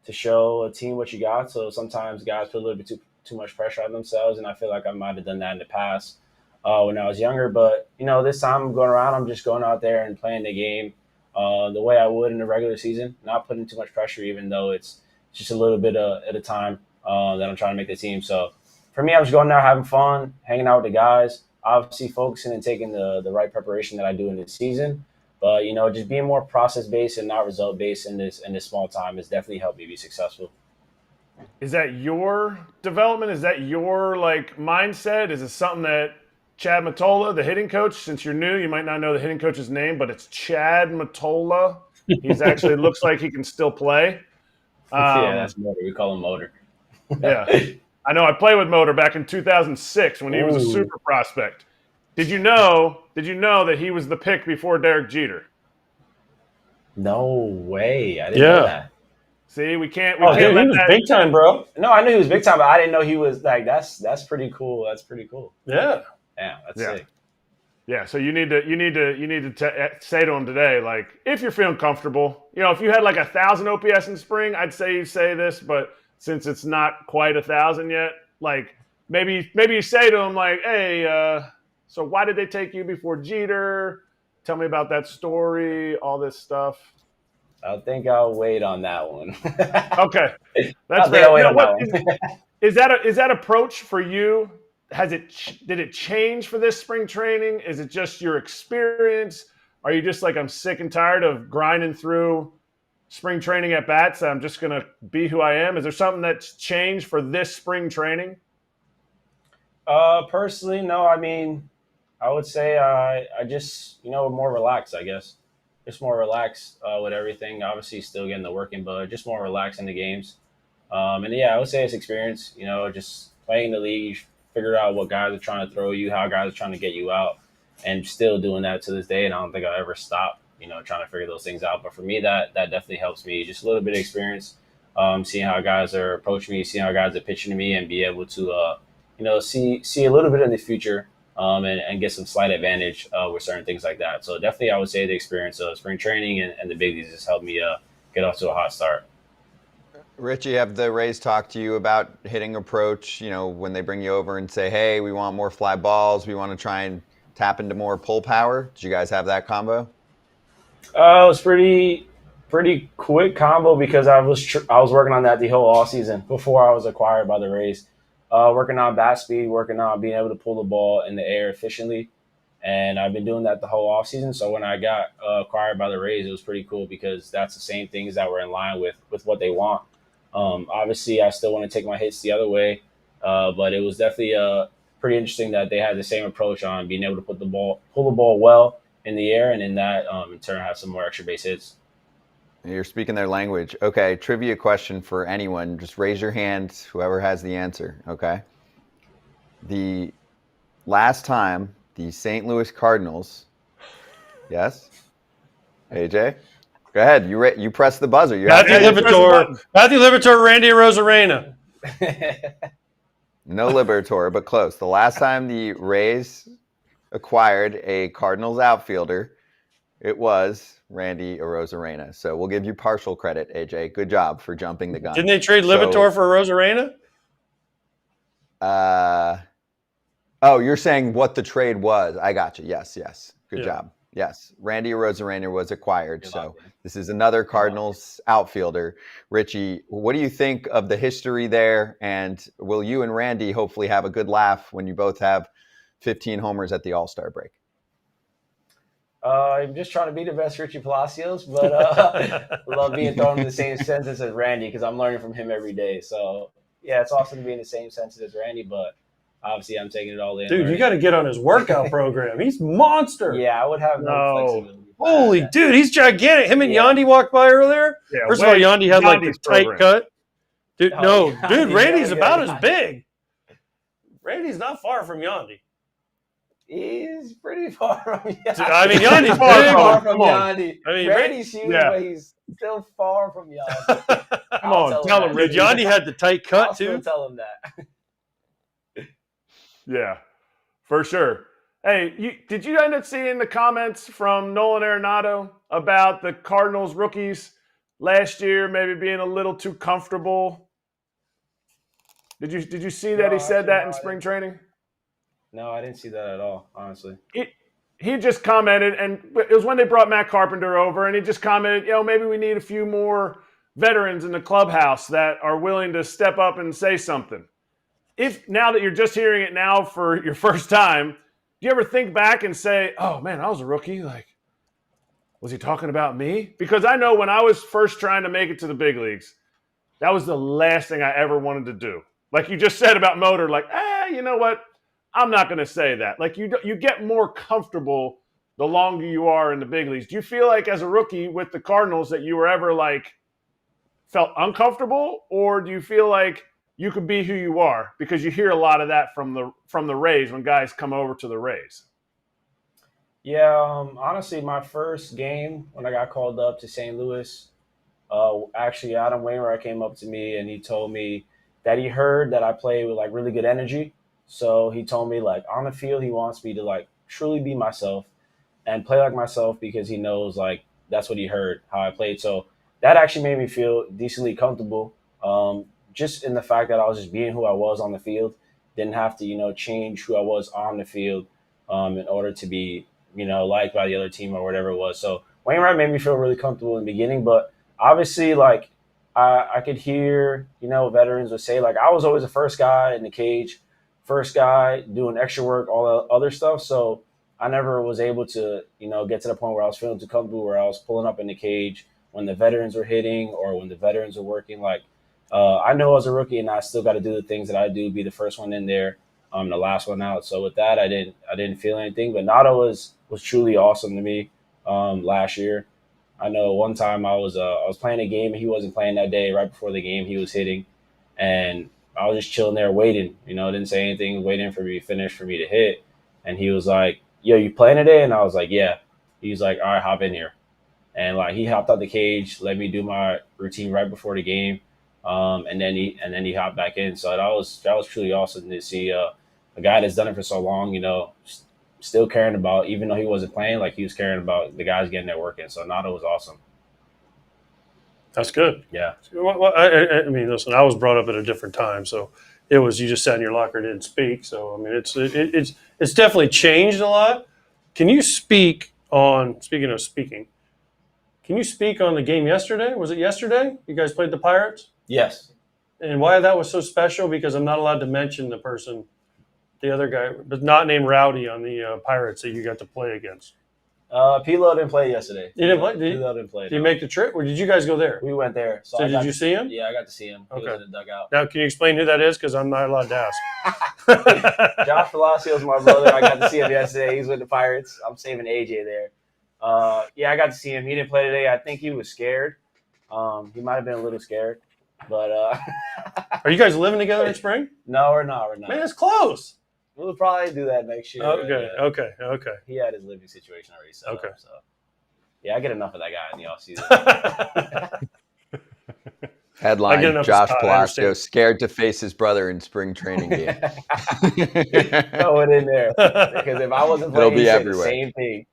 to show a team what you got. So sometimes guys put a little bit too much pressure on themselves, and I feel like I might have done that in the past when I was younger. But, this time I'm going around, I'm just going out there and playing the game the way I would in the regular season, not putting too much pressure, even though it's just a little bit at a time that I'm trying to make the team. So for me, I'm just going there having fun, hanging out with the guys, obviously focusing and taking the right preparation that I do in the season. But, just being more process-based and not result-based in this small time has definitely helped me be successful. Is that your development? Is that your, mindset? Is it something that Chad Mottola, the hitting coach, since you're new, you might not know the hitting coach's name, but it's Chad Mottola. He's actually looks like he can still play. Yeah, that's Motor. We call him Motor. Yeah. I know. I played with Motor back in 2006 when he was a super prospect. Did you know that he was the pick before Derek Jeter? No way. I didn't know that. See, we can't he was big time, bro. No, I knew he was big time, but I didn't know he was that's pretty cool. That's pretty cool. Yeah. Yeah, that's sick. Yeah, so you need to say to him today, if you're feeling comfortable, if you had 1,000 OPS in spring, I'd say you say this, but since it's not quite 1,000 yet, maybe you say to him hey, so why did they take you before Jeter? Tell me about that story, all this stuff. I think I'll wait on that one. Okay, that's fair. Is that approach for you? Did it change for this spring training? Is it just your experience? Are you just I'm sick and tired of grinding through spring training at bats? I'm just going to be who I am. Is there something that's changed for this spring training? Personally, no. I mean, I would say I just, more relaxed, I guess. Just more relaxed with everything. Obviously, still getting the work in, but just more relaxed in the games. And yeah, I would say it's experience. Just playing the league, you figure out what guys are trying to throw you, how guys are trying to get you out, and still doing that to this day. And I don't think I'll ever stop, trying to figure those things out. But for me, that definitely helps me. Just a little bit of experience, seeing how guys are approaching me, seeing how guys are pitching to me, and be able to, see a little bit in the future. And get some slight advantage with certain things like that. So definitely I would say the experience of spring training and the big leagues has helped me get off to a hot start. Richie, have the Rays talked to you about hitting approach, when they bring you over and say, hey, we want more fly balls, we want to try and tap into more pull power? Did you guys have that combo? It was pretty quick combo because I was working on that the whole off season before I was acquired by the Rays. Working on bat speed, working on being able to pull the ball in the air efficiently. And I've been doing that the whole offseason. So when I got acquired by the Rays, it was pretty cool because that's the same things that were in line with what they want. Obviously, I still want to take my hits the other way. But it was definitely pretty interesting that they had the same approach on being able to pull the ball well in the air, and in that, in turn, have some more extra base hits. You're speaking their language. Okay, trivia question for anyone. Just raise your hand, whoever has the answer, okay? The last time the St. Louis Cardinals, yes? AJ? Go ahead. You press the buzzer. Matthew Liberatore, Randy Arozarena. No Liberatore, but close. The last time the Rays acquired a Cardinals outfielder, it was Randy Arozarena. So we'll give you partial credit, AJ. Good job for jumping the gun. Didn't they trade Liberatore for Arozarena? Oh, you're saying what the trade was. I got you. Yes. Good Yeah. job. Yes. Randy Arozarena was acquired. So this is another Cardinals outfielder. Richie, what do you think of the history there? And will you and Randy hopefully have a good laugh when you both have 15 homers at the All-Star break? I'm just trying to be the best Richie Palacios, but love being thrown in the same sentence as Randy because I'm learning from him every day. So, yeah, it's awesome to be in the same sentence as Randy, but obviously I'm taking it all in. Dude, you got to get on his workout program. He's monster. Yeah, I would have no flexibility. Holy dude, he's gigantic. Him and Yandy walked by earlier. Yeah, First of all, Yandy had like the Yandy's tight program. cut. Dude, Oh, no, dude, Randy's yeah. about as big. Randy's not far from Yandy. He's pretty far from Yandy. I mean, Yandy's far big. from Yandy. I mean, Randy's huge, yeah. but he's still far from Yandy. Come on, tell him, Dude, Richie. Yandy had the tight I'll cut still too. tell him that. Yeah, for sure. Hey, did you end up seeing the comments from Nolan Arenado about the Cardinals rookies last year maybe being a little too comfortable? Did you see that No, he said actually, that no, in I spring training? No, I didn't see that at all, honestly. He just commented, and it was when they brought Matt Carpenter over, and he just commented, maybe we need a few more veterans in the clubhouse that are willing to step up and say something. If now that you're just hearing it now for your first time, do you ever think back and say, oh man, I was a rookie? Like, was he talking about me? Because I know when I was first trying to make it to the big leagues, that was the last thing I ever wanted to do. Like you just said about Motor, like, you know what? I'm not going to say that. Like you get more comfortable the longer you are in the big leagues. Do you feel like as a rookie with the Cardinals that you were ever like felt uncomfortable, or do you feel like you could be who you are? Because you hear a lot of that from the Rays when guys come over to the Rays. Yeah, honestly, my first game when I got called up to St. Louis, actually Adam Wainwright came up to me and he told me that he heard that I played with like really good energy. So he told me like on the field he wants me to like truly be myself and play like myself because he knows like that's what he heard how I played. So that actually made me feel decently comfortable. Just in the fact that I was just being who I was on the field, didn't have to change who I was on the field in order to be liked by the other team or whatever it was. So Wainwright made me feel really comfortable in the beginning, but obviously like I could hear veterans would say like I was always the first guy in the cage. First guy doing extra work, all the other stuff. So I never was able to, get to the point where I was feeling too comfortable, where I was pulling up in the cage when the veterans were hitting or when the veterans were working. Like I know as a rookie, and I still got to do the things that I do, be the first one in there, the last one out. So with that, I didn't feel anything. But Nato was truly awesome to me last year. I know one time I was playing a game and he wasn't playing that day. Right before the game, he was hitting, and I was just chilling there waiting, didn't say anything, waiting for me to finish for me to hit. And he was like, yo, you playing today? And I was like, yeah. He's like, all right, hop in here. And like he hopped out the cage, let me do my routine right before the game. And then he hopped back in. So that was truly awesome to see a guy that's done it for so long, still caring about, even though he wasn't playing, like he was caring about the guys getting their work in. So Nato was awesome. That's good. Yeah. Well, I mean, listen, I was brought up at a different time, so it was you just sat in your locker and didn't speak. So I mean, it's definitely changed a lot. Can you speak on? Speaking of speaking, can you speak on the game yesterday? Was it yesterday? You guys played the Pirates? Yes. And why that was so special? Because I'm not allowed to mention the person, the other guy, but not named Rowdy on the Pirates that you got to play against. P-Lo didn't play yesterday. You didn't play? P-Lo didn't play. Did you make the trip, or did you guys go there? We went there. So did you see him? Yeah, I got to see him. He Okay. was in the dugout. Now, can you explain who that is? Because I'm not allowed to ask. Josh Palacios, my brother. I got to see him yesterday. He's with the Pirates. I'm saving A.J. there. Yeah, I got to see him. He didn't play today. I think he was scared. He might have been a little scared. But Are you guys living together in spring? no, we're not. We're not. Man, it's close. We'll probably do that next year. Okay, okay. He had his living situation already set Okay. up. So, yeah, I get enough of that guy in the offseason. Headline: enough of Josh Scott, I understand. Palacios scared to face his brother in spring training game. Throw it in there because if I wasn't It'll playing, be he'd say everywhere. the same thing.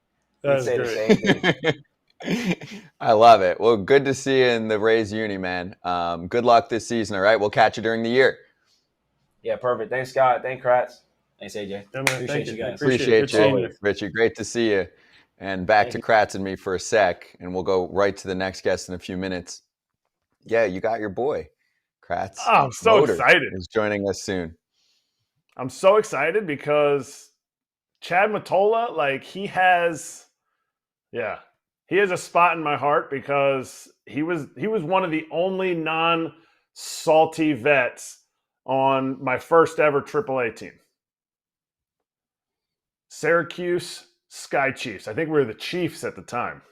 He'd That's say great. the same thing. I love it. Well, good to see you in the Rays uni, man. Good luck this season. All right, we'll catch you during the year. Yeah, perfect. Thanks, Scott. Thanks, Kratz. Thanks, AJ. Yeah, man, Appreciate thank you you. I guys. appreciate it. Appreciate Good seeing you, you. Richie. Great to see you. And back Thank to you. Kratz and me for a sec, and we'll go right to the next guest in a few minutes. Yeah, you got your boy, Kratz. Oh, I'm so Motor excited. is joining us soon. I'm so excited because Chad Mottola, like he has a spot in my heart because he was one of the only non-salty vets on my first ever AAA team. Syracuse Sky Chiefs. I think we were the Chiefs at the time.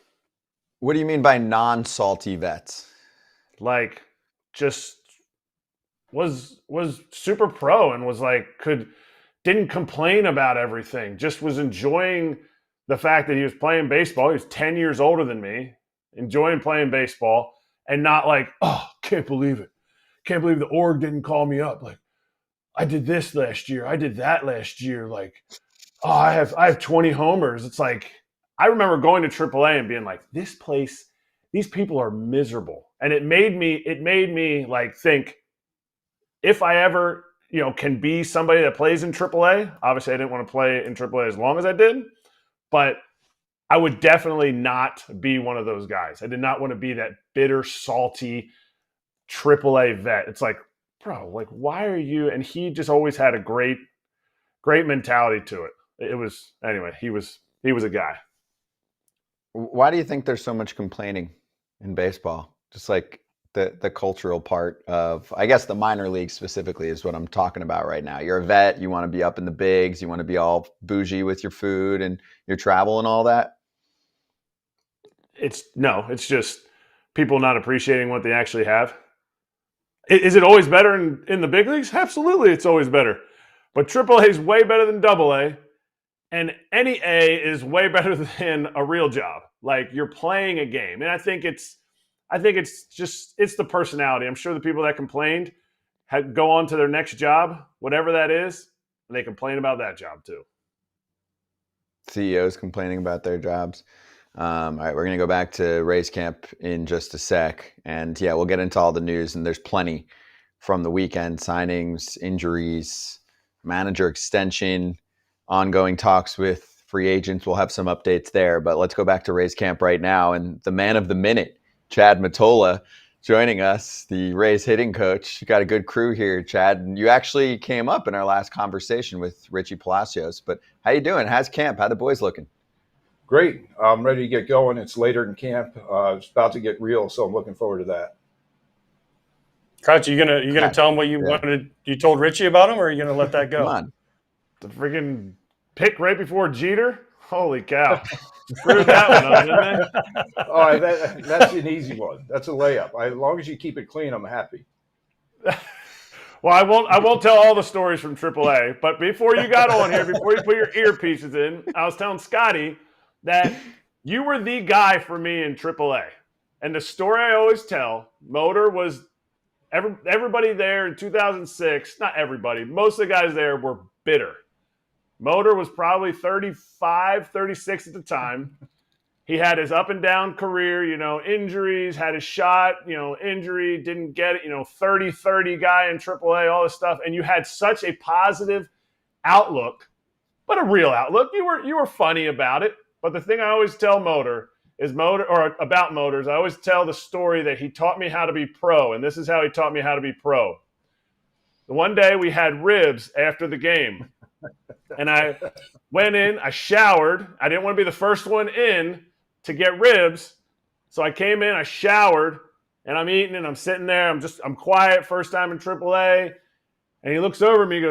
What do you mean by non-salty vets? Like, just was super pro and was like didn't complain about everything. Just was enjoying the fact that he was playing baseball. He was 10 years older than me, enjoying playing baseball, and not like, oh, can't believe it. Can't believe the org didn't call me up. Like, I did this last year. I did that last year. Like, oh, I have 20 homers. It's like, I remember going to AAA and being like, this place, these people are miserable. And it made me like think, if I ever, can be somebody that plays in AAA, obviously I didn't want to play in AAA as long as I did, but I would definitely not be one of those guys. I did not want to be that bitter, salty AAA vet. It's like, bro, like, why are you? And he just always had a great mentality to it. It was, anyway, he was a guy. Why do you think there's so much complaining in baseball? Just like the cultural part of, I guess, the minor leagues specifically is what I'm talking about right now. You're a vet, you want to be up in the bigs, you want to be all bougie with your food and your travel and all that. It's just people not appreciating what they actually have. Is it always better in the big leagues? Absolutely, it's always better. But AAA is way better than AA, and any A is way better than a real job. Like, you're playing a game, and I think it's the personality. I'm sure the people that complained go on to their next job, whatever that is, and they complain about that job too. CEOs complaining about their jobs. All right, we're going to go back to Rays camp in just a sec. And yeah, we'll get into all the news. And there's plenty from the weekend: signings, injuries, manager extension, ongoing talks with free agents. We'll have some updates there. But let's go back to Rays camp right now. And the man of the minute, Chad Mottola, joining us, the Rays hitting coach. You got a good crew here, Chad. And you actually came up in our last conversation with Richie Palacios. But how you doing? How's camp? How the boys looking? Great. I'm ready to get going. It's later in camp. It's about to get real, so I'm looking forward to that. Kratz, you gonna tell him what you wanted? You told Richie about him, or are you gonna let that go? Come on. The freaking pick right before Jeter. Holy cow! Screwed that one up, didn't they? Oh, that's an easy one. That's a layup. As long as you keep it clean, I'm happy. Well, I won't tell all the stories from AAA, but before you got on here, before you put your earpieces in, I was telling Scotty that you were the guy for me in AAA. And the story I always tell, Motor was everybody there in 2006, not everybody, most of the guys there were bitter. Motor was probably 35, 36 at the time. He had his up and down career, injuries, had his shot, injury, didn't get it, 30-30 guy in AAA, all this stuff. And you had such a positive outlook, but a real outlook. You were funny about it. But the thing I always tell about Motors, I always tell the story that he taught me how to be pro. And this is how he taught me how to be pro. The one day we had ribs after the game. And I went in, I showered. I didn't want to be the first one in to get ribs. So I came in, I showered, and I'm eating and I'm sitting there. I'm quiet, first time in AAA. And he looks over at me,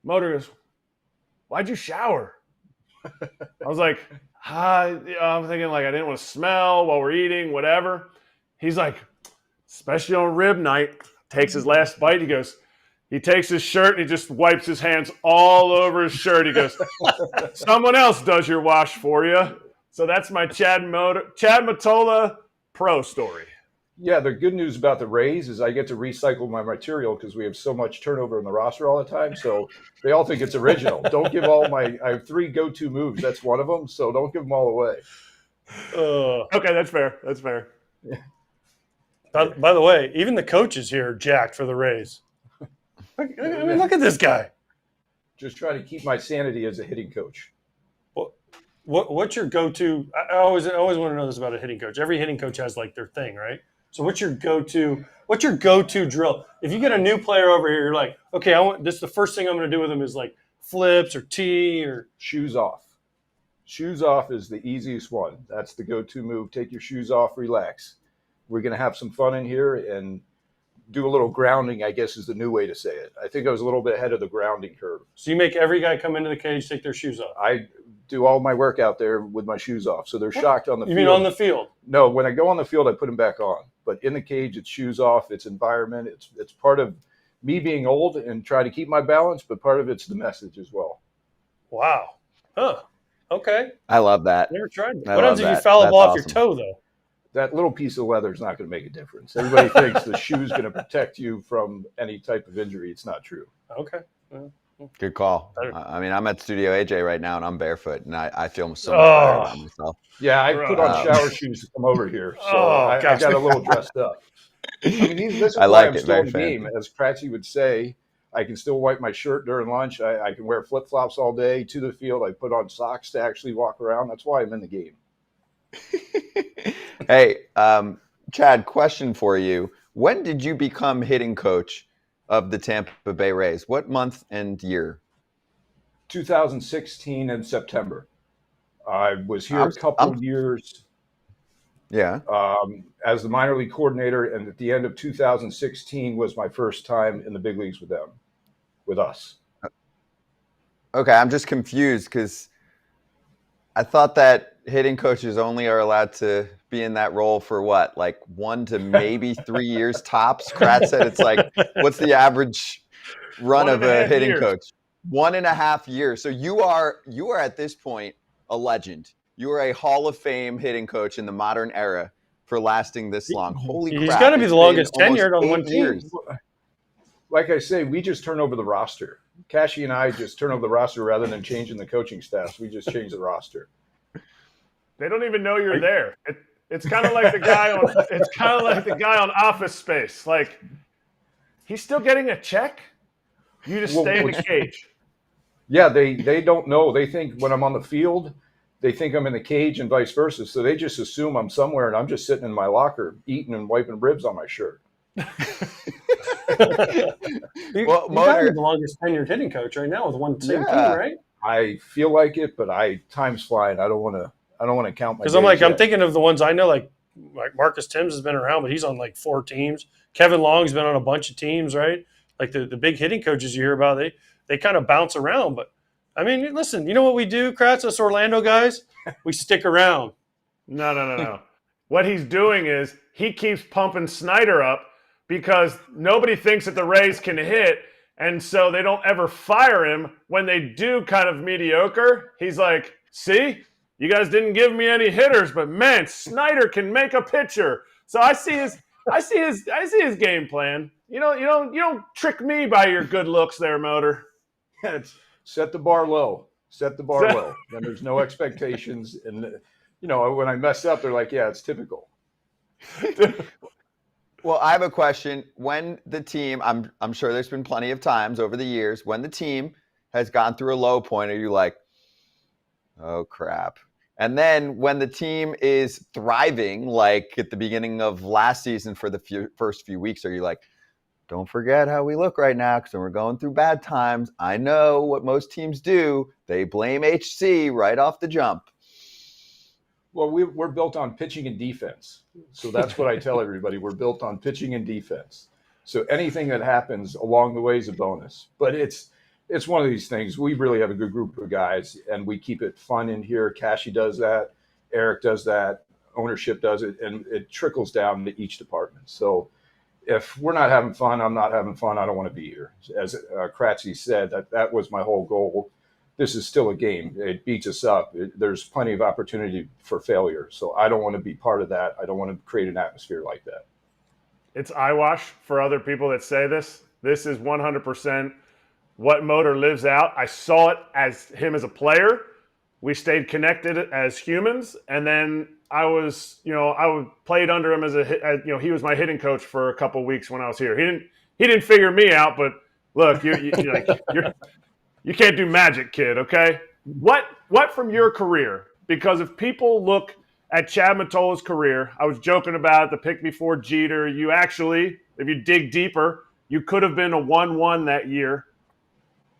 Motor goes, why'd you shower? I was like, I'm thinking like I didn't want to smell while we're eating, whatever. He's like, especially on rib night, takes his last bite. He takes his shirt and he just wipes his hands all over his shirt. He goes, someone else does your wash for you. So that's my Chad Mottola pro story. Yeah, the good news about the Rays is I get to recycle my material because we have so much turnover in the roster all the time. So they all think it's original. Don't give I have 3 go-to moves. That's one of them. So don't give them all away. Okay, that's fair. That's fair. By the way, even the coaches here are jacked for the Rays. I mean, look at this guy. Just try to keep my sanity as a hitting coach. What's your go-to? I always want to know this about a hitting coach. Every hitting coach has like their thing, right? So what's your go-to? What's your go-to drill? If you get a new player over here, you're like, okay, I want this. The first thing I'm going to do with them is like flips or tee or Shoes off. Shoes off is the easiest one. That's the go-to move. Take your shoes off, relax. We're going to have some fun in here and do a little grounding, I guess is the new way to say it. I think I was a little bit ahead of the grounding curve. So you make every guy come into the cage take their shoes off. I do all my work out there with my shoes off. So they're shocked on the field. You mean on the field? No, when I go on the field, I put them back on. But in the cage, it's shoes off. It's environment. It's part of me being old and try to keep my balance, but part of it's the message as well. Wow. Huh. Okay. I love that. Never tried it. I What love happens if you that. foul the That's ball off your awesome. toe, though? That little piece of leather is not going to make a difference. Everybody thinks the shoe is going to protect you from any type of injury. It's not true. Okay. Good call. Better. I mean, I'm at Studio AJ right now, and I'm barefoot, and I feel so much better about myself. Yeah, I put on shower shoes to come over here, so I got a little dressed up. I mean, this is I why like I'm it. still in Very the game. As Kratzy would say, I can still wipe my shirt during lunch. I can wear flip-flops all day to the field. I put on socks to actually walk around. That's why I'm in the game. Hey, Chad, question for you. When did you become hitting coach of the Tampa Bay Rays? What month and year? 2016 in September. I was here a couple of years Yeah. as the minor league coordinator, and at the end of 2016 was my first time in the big leagues with us. Okay, I'm just confused because I thought that hitting coaches only are allowed to be in that role for what, like 1 to maybe 3 years tops? Kratz said it's like, what's the average run of a hitting coach? 1.5 years. So you are at this point a legend. You are a Hall of Fame hitting coach in the modern era for lasting this long. Holy crap. He's got to be the longest tenured on one team. Like I say, we just turn over the roster. Cashy and I just turn over the roster rather than changing the coaching staffs. We just change the roster. They don't even know you're there. It's kind of like the guy on. It's kind of like the guy on Office Space. Like, he's still getting a check. You just stay in the cage. Yeah, they don't know. They think when I'm on the field, they think I'm in the cage and vice versa. So they just assume I'm somewhere and I'm just sitting in my locker eating and wiping ribs on my shirt. Well, Motor, the longest tenured hitting coach right now with one team, right? I feel like it, but time's flying. I don't want to count my. Because I'm thinking of the ones I know, like Marcus Timms has been around, but he's on like 4 teams. Kevin Long's been on a bunch of teams, right? Like the big hitting coaches you hear about, they kind of bounce around. But I mean, listen, you know what we do, Kratz, us Orlando guys? We stick around. No. What he's doing is he keeps pumping Snyder up because nobody thinks that the Rays can hit, and so they don't ever fire him. When they do kind of mediocre, he's like, see, you guys didn't give me any hitters, but man, Snyder can make a pitcher. So I see his game plan. You don't trick me by your good looks there, Motor. Set the bar low. Set the bar low. Then there's no expectations. And, when I mess up, they're like, yeah, it's typical. Well, I have a question. When the team, I'm sure there's been plenty of times over the years, when the team has gone through a low point, are you like, oh, crap? And then when the team is thriving, like at the beginning of last season for the first few weeks, are you like, don't forget how we look right now because when we're going through bad times, I know what most teams do. They blame HC right off the jump. Well, we're built on pitching and defense. So that's what I tell everybody. We're built on pitching and defense. So anything that happens along the way is a bonus. But it's one of these things. We really have a good group of guys, and we keep it fun in here. Cashy does that. Erik does that. Ownership does it. And it trickles down to each department. So if we're not having fun, I'm not having fun, I don't want to be here. As Kratzy said, that was my whole goal. This is still a game. It beats us up. There's plenty of opportunity for failure. So I don't want to be part of that. I don't want to create an atmosphere like that. it's eyewash for other people that say this. This is 100% what Motor lives out. I saw it as him as a player. We stayed connected as humans, and then I played under him he was my hitting coach for a couple weeks when I was here. He didn't figure me out, but look, you can't do magic, kid. Okay, what from your career? Because if people look at Chad Mottola's career, I was joking about the pick before Jeter. You actually, if you dig deeper, you could have been a 1-1 that year.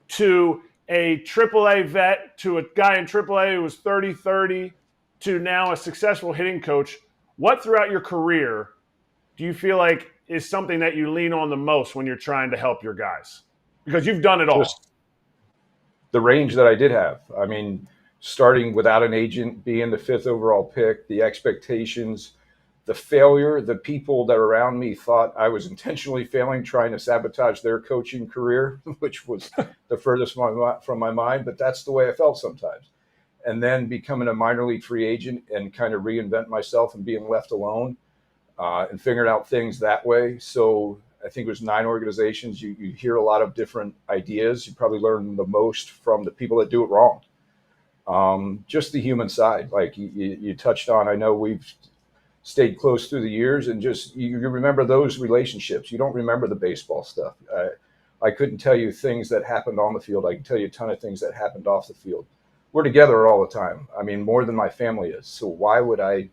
To a AAA vet, to a guy in AAA who was 30-30, to now a successful hitting coach. What throughout your career do you feel like is something that you lean on the most when you're trying to help your guys? Because you've done it all. Just the range that I did have. I mean, starting without an agent, being the 5th overall pick, the expectations, the failure, the people that around me thought I was intentionally failing, trying to sabotage their coaching career, which was the furthest from my mind. But that's the way I felt sometimes. And then becoming a minor league free agent and kind of reinvent myself and being left alone and figuring out things that way. So I think it was 9 organizations. You hear a lot of different ideas. You probably learn the most from the people that do it wrong. Just the human side, like you touched on. I know we've stayed close through the years, and just you remember those relationships. You don't remember the baseball stuff. I couldn't tell you things that happened on the field. I can tell you a ton of things that happened off the field. We're together all the time. I mean, more than my family is. So why would I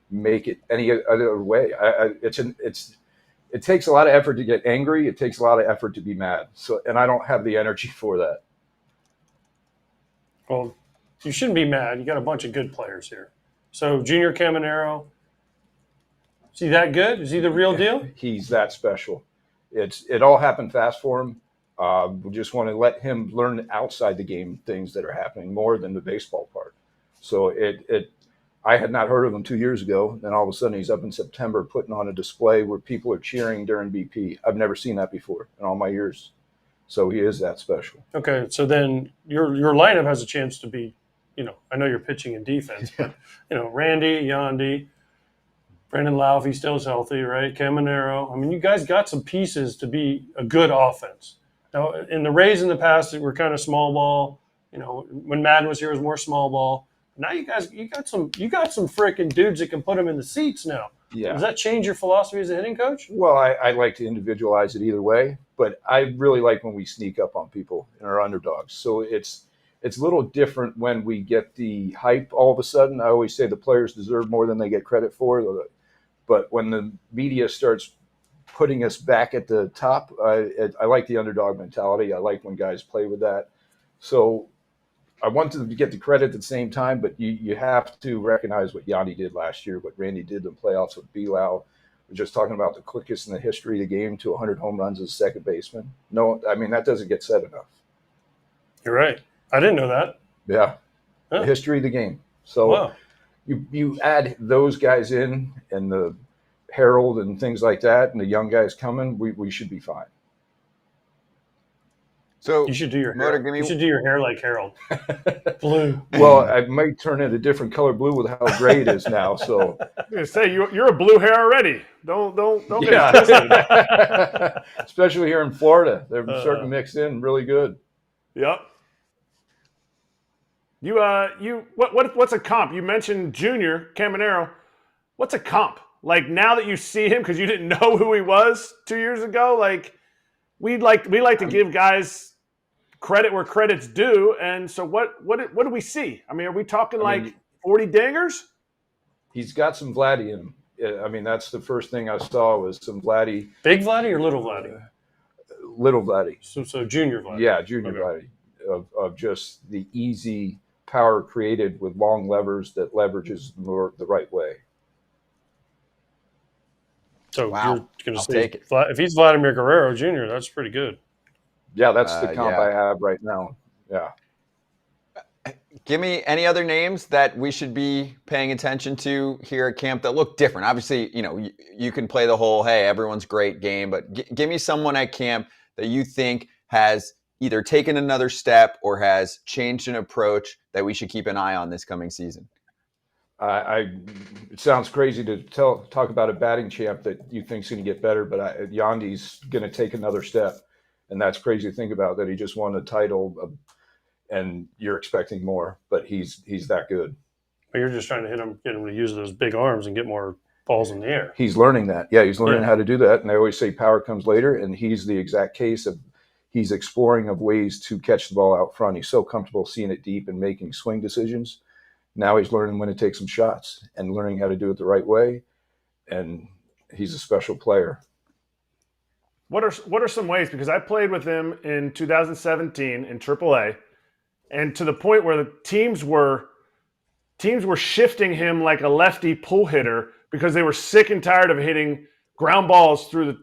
make it any other way? It takes a lot of effort to get angry. It takes a lot of effort to be mad. So, and I don't have the energy for that. Well, you shouldn't be mad. You got a bunch of good players here. So Junior Caminero, is he that good? Is he the real deal? He's that special. It all happened fast for him. We just want to let him learn outside the game things that are happening more than the baseball part. So I had not heard of him 2 years ago. Then all of a sudden he's up in September putting on a display where people are cheering during BP. I've never seen that before in all my years. So he is that special. Okay, so then your lineup has a chance to be, I know you're pitching and defense, but Randy, Yandy, Brandon Lowe, if he still is healthy, right? Caminero. I mean, you guys got some pieces to be a good offense. Now, in the Rays in the past, we're kind of small ball. When Madden was here, it was more small ball. Now you got some freaking dudes that can put them in the seats now. Yeah. Does that change your philosophy as a hitting coach? Well, I like to individualize it either way, but I really like when we sneak up on people and are underdogs. So it's a little different when we get the hype all of a sudden. I always say the players deserve more than they get credit for. But when the media starts putting us back at the top, I like the underdog mentality. I like when guys play with that. So I want them to get the credit at the same time, but you have to recognize what Yandy did last year, what Randy did in the playoffs with Bilal. We're just talking about the quickest in the history of the game to 100 home runs as a second baseman. No, I mean, that doesn't get said enough. You're right. I didn't know that. Yeah. Huh. The history of the game. So Wow. you add those guys in and the Harold and things like that and the young guys coming, we should be fine. So You should do your Motor, hair. give me- You should do your hair like Harold. Blue. Well, I might turn it a different color blue with how gray it is now. So I'm gonna say you're a blue hair already. Don't get yeah. twisted. Especially here in Florida, they're starting to mix in really good. Yep. What's a comp? You mentioned Junior Caminero. What's a comp? Like now that you see him because you didn't know who he was 2 years ago, like we like to give guys credit where credit's due. And so what do we see? I mean, are we talking 40 dingers? He's got some Vladdy in him. I mean, that's the first thing I saw was some Vladdy. Big Vladdy or little Vladdy? Little Vladdy. So junior Vladdy. Yeah, junior Vladdy. Of just the easy power created with long levers that leverages the right way. So Wow. you're going to I'll say take it. if he's Vladimir Guerrero Jr., that's pretty good. Yeah, that's the comp yeah. I have right now. Yeah. Give me any other names that we should be paying attention to here at camp that look different. Obviously, you can play the whole, hey, everyone's great game, but give me someone at camp that you think has either taken another step or has changed an approach that we should keep an eye on this coming season. It sounds crazy to talk about a batting champ that you think's going to get better, but Yandy's going to take another step, and that's crazy to think about. That he just won a title, and you're expecting more, but he's that good. But you're just trying to get him to use those big arms and get more balls in the air. He's learning that. Yeah, he's learning how to do that, and I always say power comes later, and he's the exact case of he's exploring of ways to catch the ball out front. He's so comfortable seeing it deep and making swing decisions. Now he's learning when to take some shots and learning how to do it the right way, and he's a special player. What are some ways? Because I played with him in 2017 in AAA, and to the point where the teams were shifting him like a lefty pull hitter because they were sick and tired of hitting ground balls through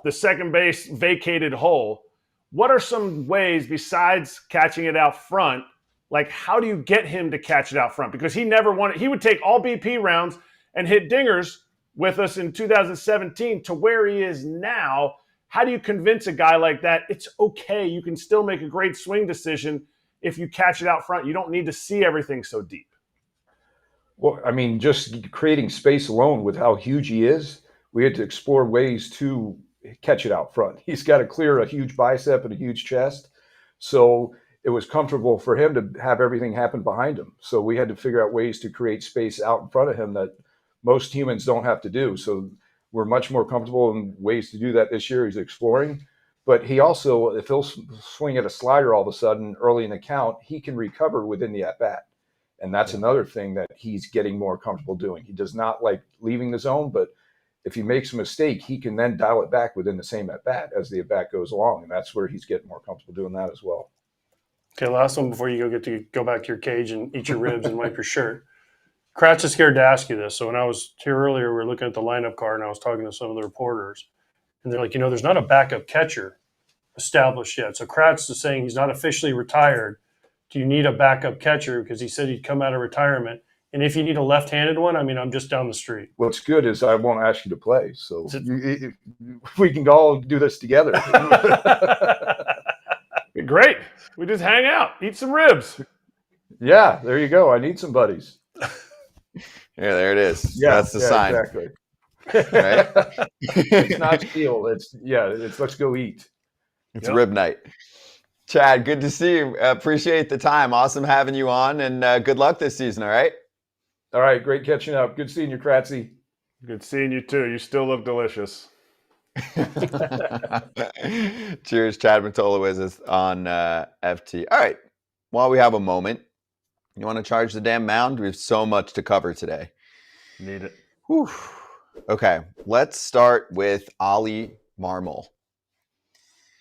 the second base vacated hole. What are some ways besides catching it out front? Like, how do you get him to catch it out front? Because he never wanted. He would take all BP rounds and hit dingers with us in 2017 to where he is now. How do you convince a guy like that it's okay? You can still make a great swing decision if you catch it out front. You don't need to see everything so deep. Well, I mean, just creating space alone with how huge he is, we had to explore ways to catch it out front. He's got to clear a huge bicep and a huge chest. So it was comfortable for him to have everything happen behind him. So we had to figure out ways to create space out in front of him that most humans don't have to do. So we're much more comfortable in ways to do that this year. He's exploring. But he also, if he'll swing at a slider all of a sudden early in the count, he can recover within the at-bat. And that's another thing that he's getting more comfortable doing. He does not like leaving the zone, but if he makes a mistake, he can then dial it back within the same at-bat as the at-bat goes along. And that's where he's getting more comfortable doing that as well. Okay, last one before you go back to your cage and eat your ribs and wipe your shirt. Kratz is scared to ask you this. So when I was here earlier, we were looking at the lineup card, and I was talking to some of the reporters. And they're like, there's not a backup catcher established yet. So Kratz is saying he's not officially retired. Do you need a backup catcher? Because he said he'd come out of retirement. And if you need a left-handed one, I'm just down the street. What's good is I won't ask you to play. So we can all do this together. Great. We just hang out, eat some ribs. Yeah, there you go. I need some buddies. Yeah, there it is. Yeah, that's the sign. Exactly. Right? It's not steel. It's let's go eat. It's rib night. Chad, good to see you. Appreciate the time. Awesome having you on, and good luck this season. All right. All right. Great catching up. Good seeing you, Kratzy. Good seeing you too. You still look delicious. Cheers. Chad Mottola with us on FT. All right. While we have a moment, you want to charge the damn mound? We have so much to cover today. Need it. Whew. Okay. Let's start with Oli Marmol.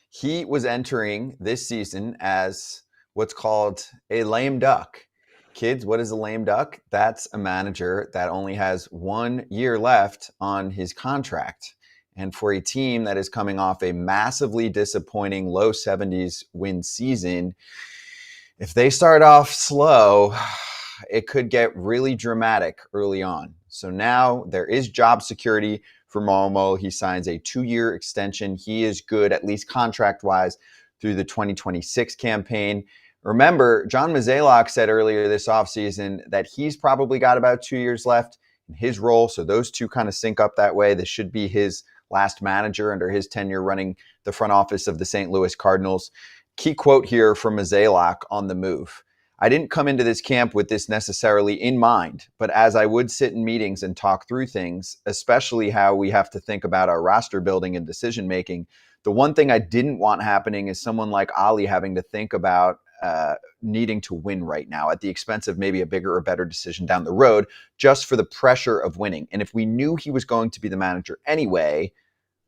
He was entering this season as what's called a lame duck. Kids, what is a lame duck? That's a manager that only has 1 year left on his contract. And for a team that is coming off a massively disappointing low 70s win season, if they start off slow, it could get really dramatic early on. So now there is job security for Marmol. He signs a 2-year extension. He is good, at least contract-wise, through the 2026 campaign. Remember, John Mozeliak said earlier this offseason that he's probably got about 2 years left in his role. So those two kind of sync up that way. This should be his last manager under his tenure running the front office of the St. Louis Cardinals. Key quote here from Mozeliak on the move. I didn't come into this camp with this necessarily in mind, but as I would sit in meetings and talk through things, especially how we have to think about our roster building and decision making, the one thing I didn't want happening is someone like Oli having to think about needing to win right now at the expense of maybe a bigger or better decision down the road, just for the pressure of winning. And if we knew he was going to be the manager anyway,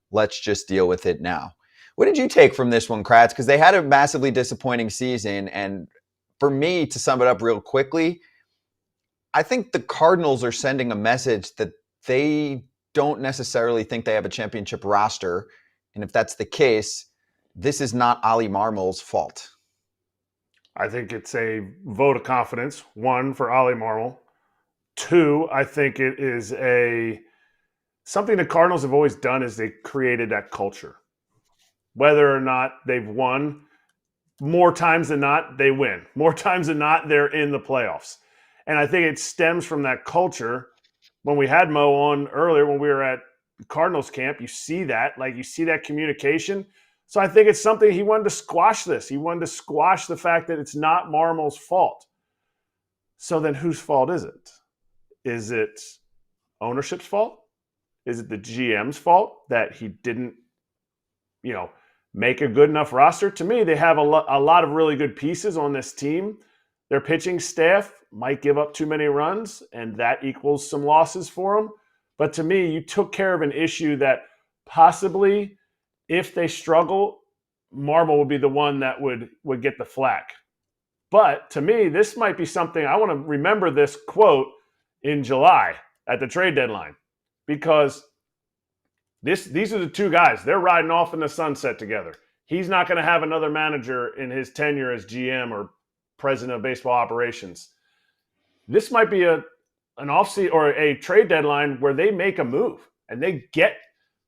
let's just deal with it now. What did you take from this one, Kratz? Because they had a massively disappointing season. And for me, to sum it up real quickly, I think the Cardinals are sending a message that they don't necessarily think they have a championship roster. And if that's the case, this is not Oli Marmol's fault. I think it's a vote of confidence, 1, for Oli Marmol. 2, I think it is something the Cardinals have always done is they created that culture. Whether or not they've won, more times than not, they win. More times than not, they're in the playoffs. And I think it stems from that culture. When we had Mo on earlier, when we were at Cardinals camp, you see that, like you see that communication. So I think it's something he wanted to squash this. He wanted to squash the fact that it's not Marmol's fault. So then whose fault is it? Is it ownership's fault? Is it the GM's fault that he didn't, make a good enough roster? To me, they have a lot of really good pieces on this team. Their pitching staff might give up too many runs, and that equals some losses for them. But to me, you took care of an issue that possibly, if they struggle, Marmol would be the one that would get the flack. But to me, this might be something I want to remember this quote in July at the trade deadline, because these are the two guys. They're riding off in the sunset together. He's not going to have another manager in his tenure as GM or president of baseball operations. This might be an offseason or a trade deadline where they make a move and they get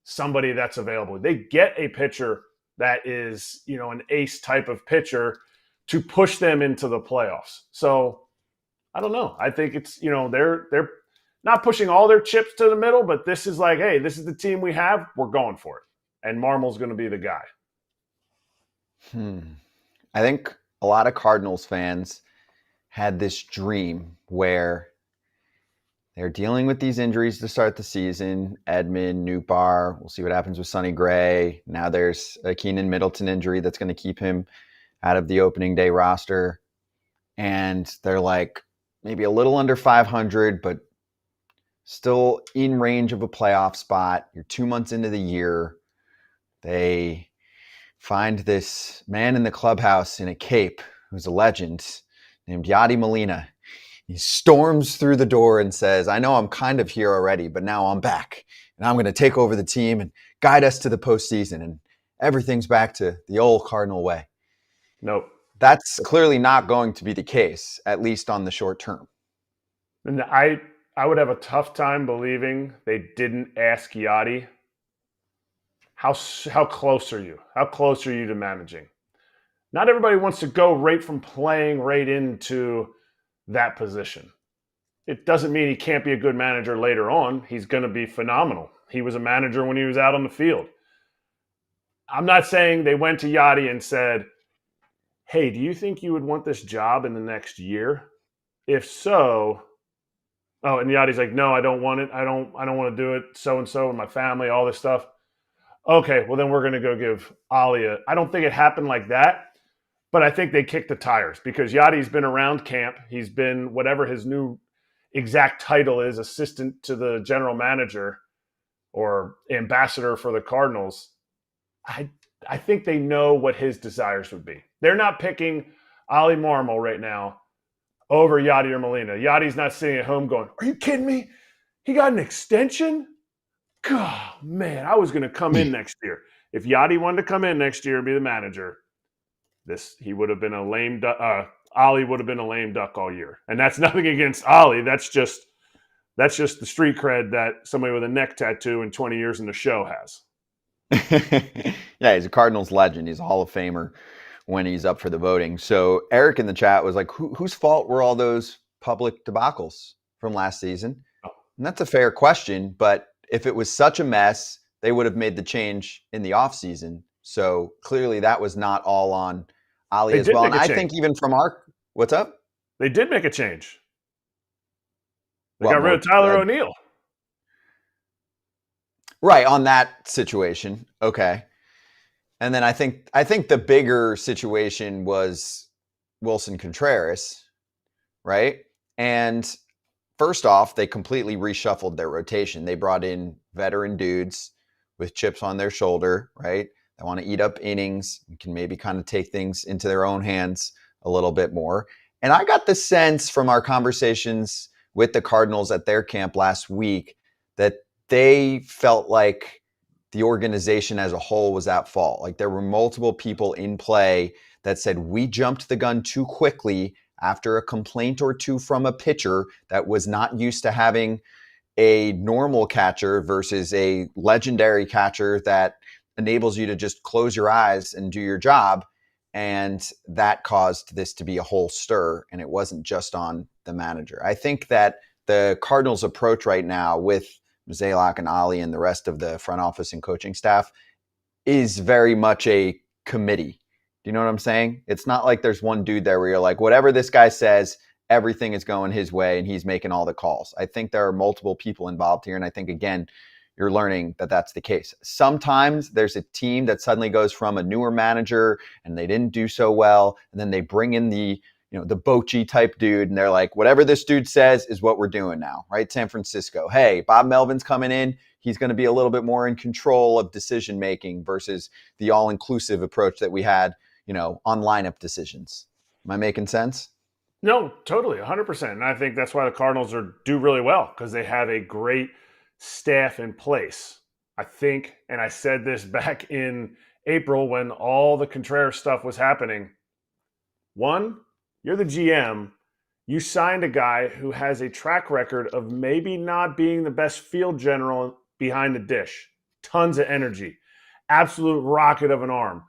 somebody that's available. They get a pitcher that is, an ace type of pitcher to push them into the playoffs. So I don't know. I think it's, they're not pushing all their chips to the middle, but this is like, hey, this is the team we have. We're going for it. And Marmol's going to be the guy. I think a lot of Cardinals fans had this dream where they're dealing with these injuries to start the season. Edman, Nootbaar, we'll see what happens with Sonny Gray. Now there's a Keenan Middleton injury that's going to keep him out of the opening day roster. And they're like maybe a little under 500, but still in range of a playoff spot. You're 2 months into the year. They find this man in the clubhouse in a cape who's a legend named Yadi Molina. He storms through the door and says, I know I'm kind of here already, but now I'm back. And I'm going to take over the team and guide us to the postseason. And everything's back to the old Cardinal way. Nope. That's clearly not going to be the case, at least on the short term. And I would have a tough time believing they didn't ask Yadi, how close are you? How close are you to managing? Not everybody wants to go right from playing right into that position. It doesn't mean he can't be a good manager later on. He's going to be phenomenal. He was a manager when he was out on the field. I'm not saying they went to Yadi and said, hey, do you think you would want this job in the next year? If so, and Yadi's like, no, I don't want it. I don't want to do it. So-and-so and my family, all this stuff. Okay, well, then we're going to go give Oli I don't think it happened like that, but I think they kicked the tires because Yadi's been around camp. He's been whatever his new exact title is, assistant to the general manager or ambassador for the Cardinals. I think they know what his desires would be. They're not picking Oli Marmol right now over Yadi or Molina. Yadi's not sitting at home going, are you kidding me? He got an extension? God, man, I was going to come in next year. If Yadi wanted to come in next year and be the manager, he would have been a lame duck. Oli would have been a lame duck all year. And that's nothing against Oli. That's just the street cred that somebody with a neck tattoo and 20 years in the show has. Yeah, he's a Cardinals legend. He's a Hall of Famer when he's up for the voting. So Erik in the chat was like, whose fault were all those public debacles from last season? And that's a fair question, but if it was such a mess, they would have made the change in the offseason. So clearly that was not all on Oli as well. And I think even from what's up? They did make a change. They got rid of Tyler O'Neill. Right, on that situation. Okay. And then I think the bigger situation was Wilson Contreras, right? And first off, they completely reshuffled their rotation. They brought in veteran dudes with chips on their shoulder, right? They want to eat up innings and can maybe kind of take things into their own hands a little bit more. And I got the sense from our conversations with the Cardinals at their camp last week that they felt like the organization as a whole was at fault. Like there were multiple people in play that said, we jumped the gun too quickly after a complaint or two from a pitcher that was not used to having a normal catcher versus a legendary catcher that enables you to just close your eyes and do your job. And that caused this to be a whole stir, and it wasn't just on the manager. I think that the Cardinals' approach right now with Mozeliak and Oli and the rest of the front office and coaching staff is very much a committee. Do you know what I'm saying? It's not like there's one dude there where you're like, whatever this guy says, everything is going his way and he's making all the calls. I think there are multiple people involved here. And I think, again, you're learning that that's the case. Sometimes there's a team that suddenly goes from a newer manager and they didn't do so well. And then they bring in the Bochy type dude and they're like, whatever this dude says is what we're doing now, right? San Francisco. Hey, Bob Melvin's coming in. He's going to be a little bit more in control of decision making versus the all-inclusive approach that we had, on lineup decisions. Am I making sense? No, totally, 100%. And I think that's why the Cardinals do really well, because they have a great staff in place. I think, and I said this back in April when all the Contreras stuff was happening. One, you're the GM. You signed a guy who has a track record of maybe not being the best field general behind the dish. Tons of energy. Absolute rocket of an arm.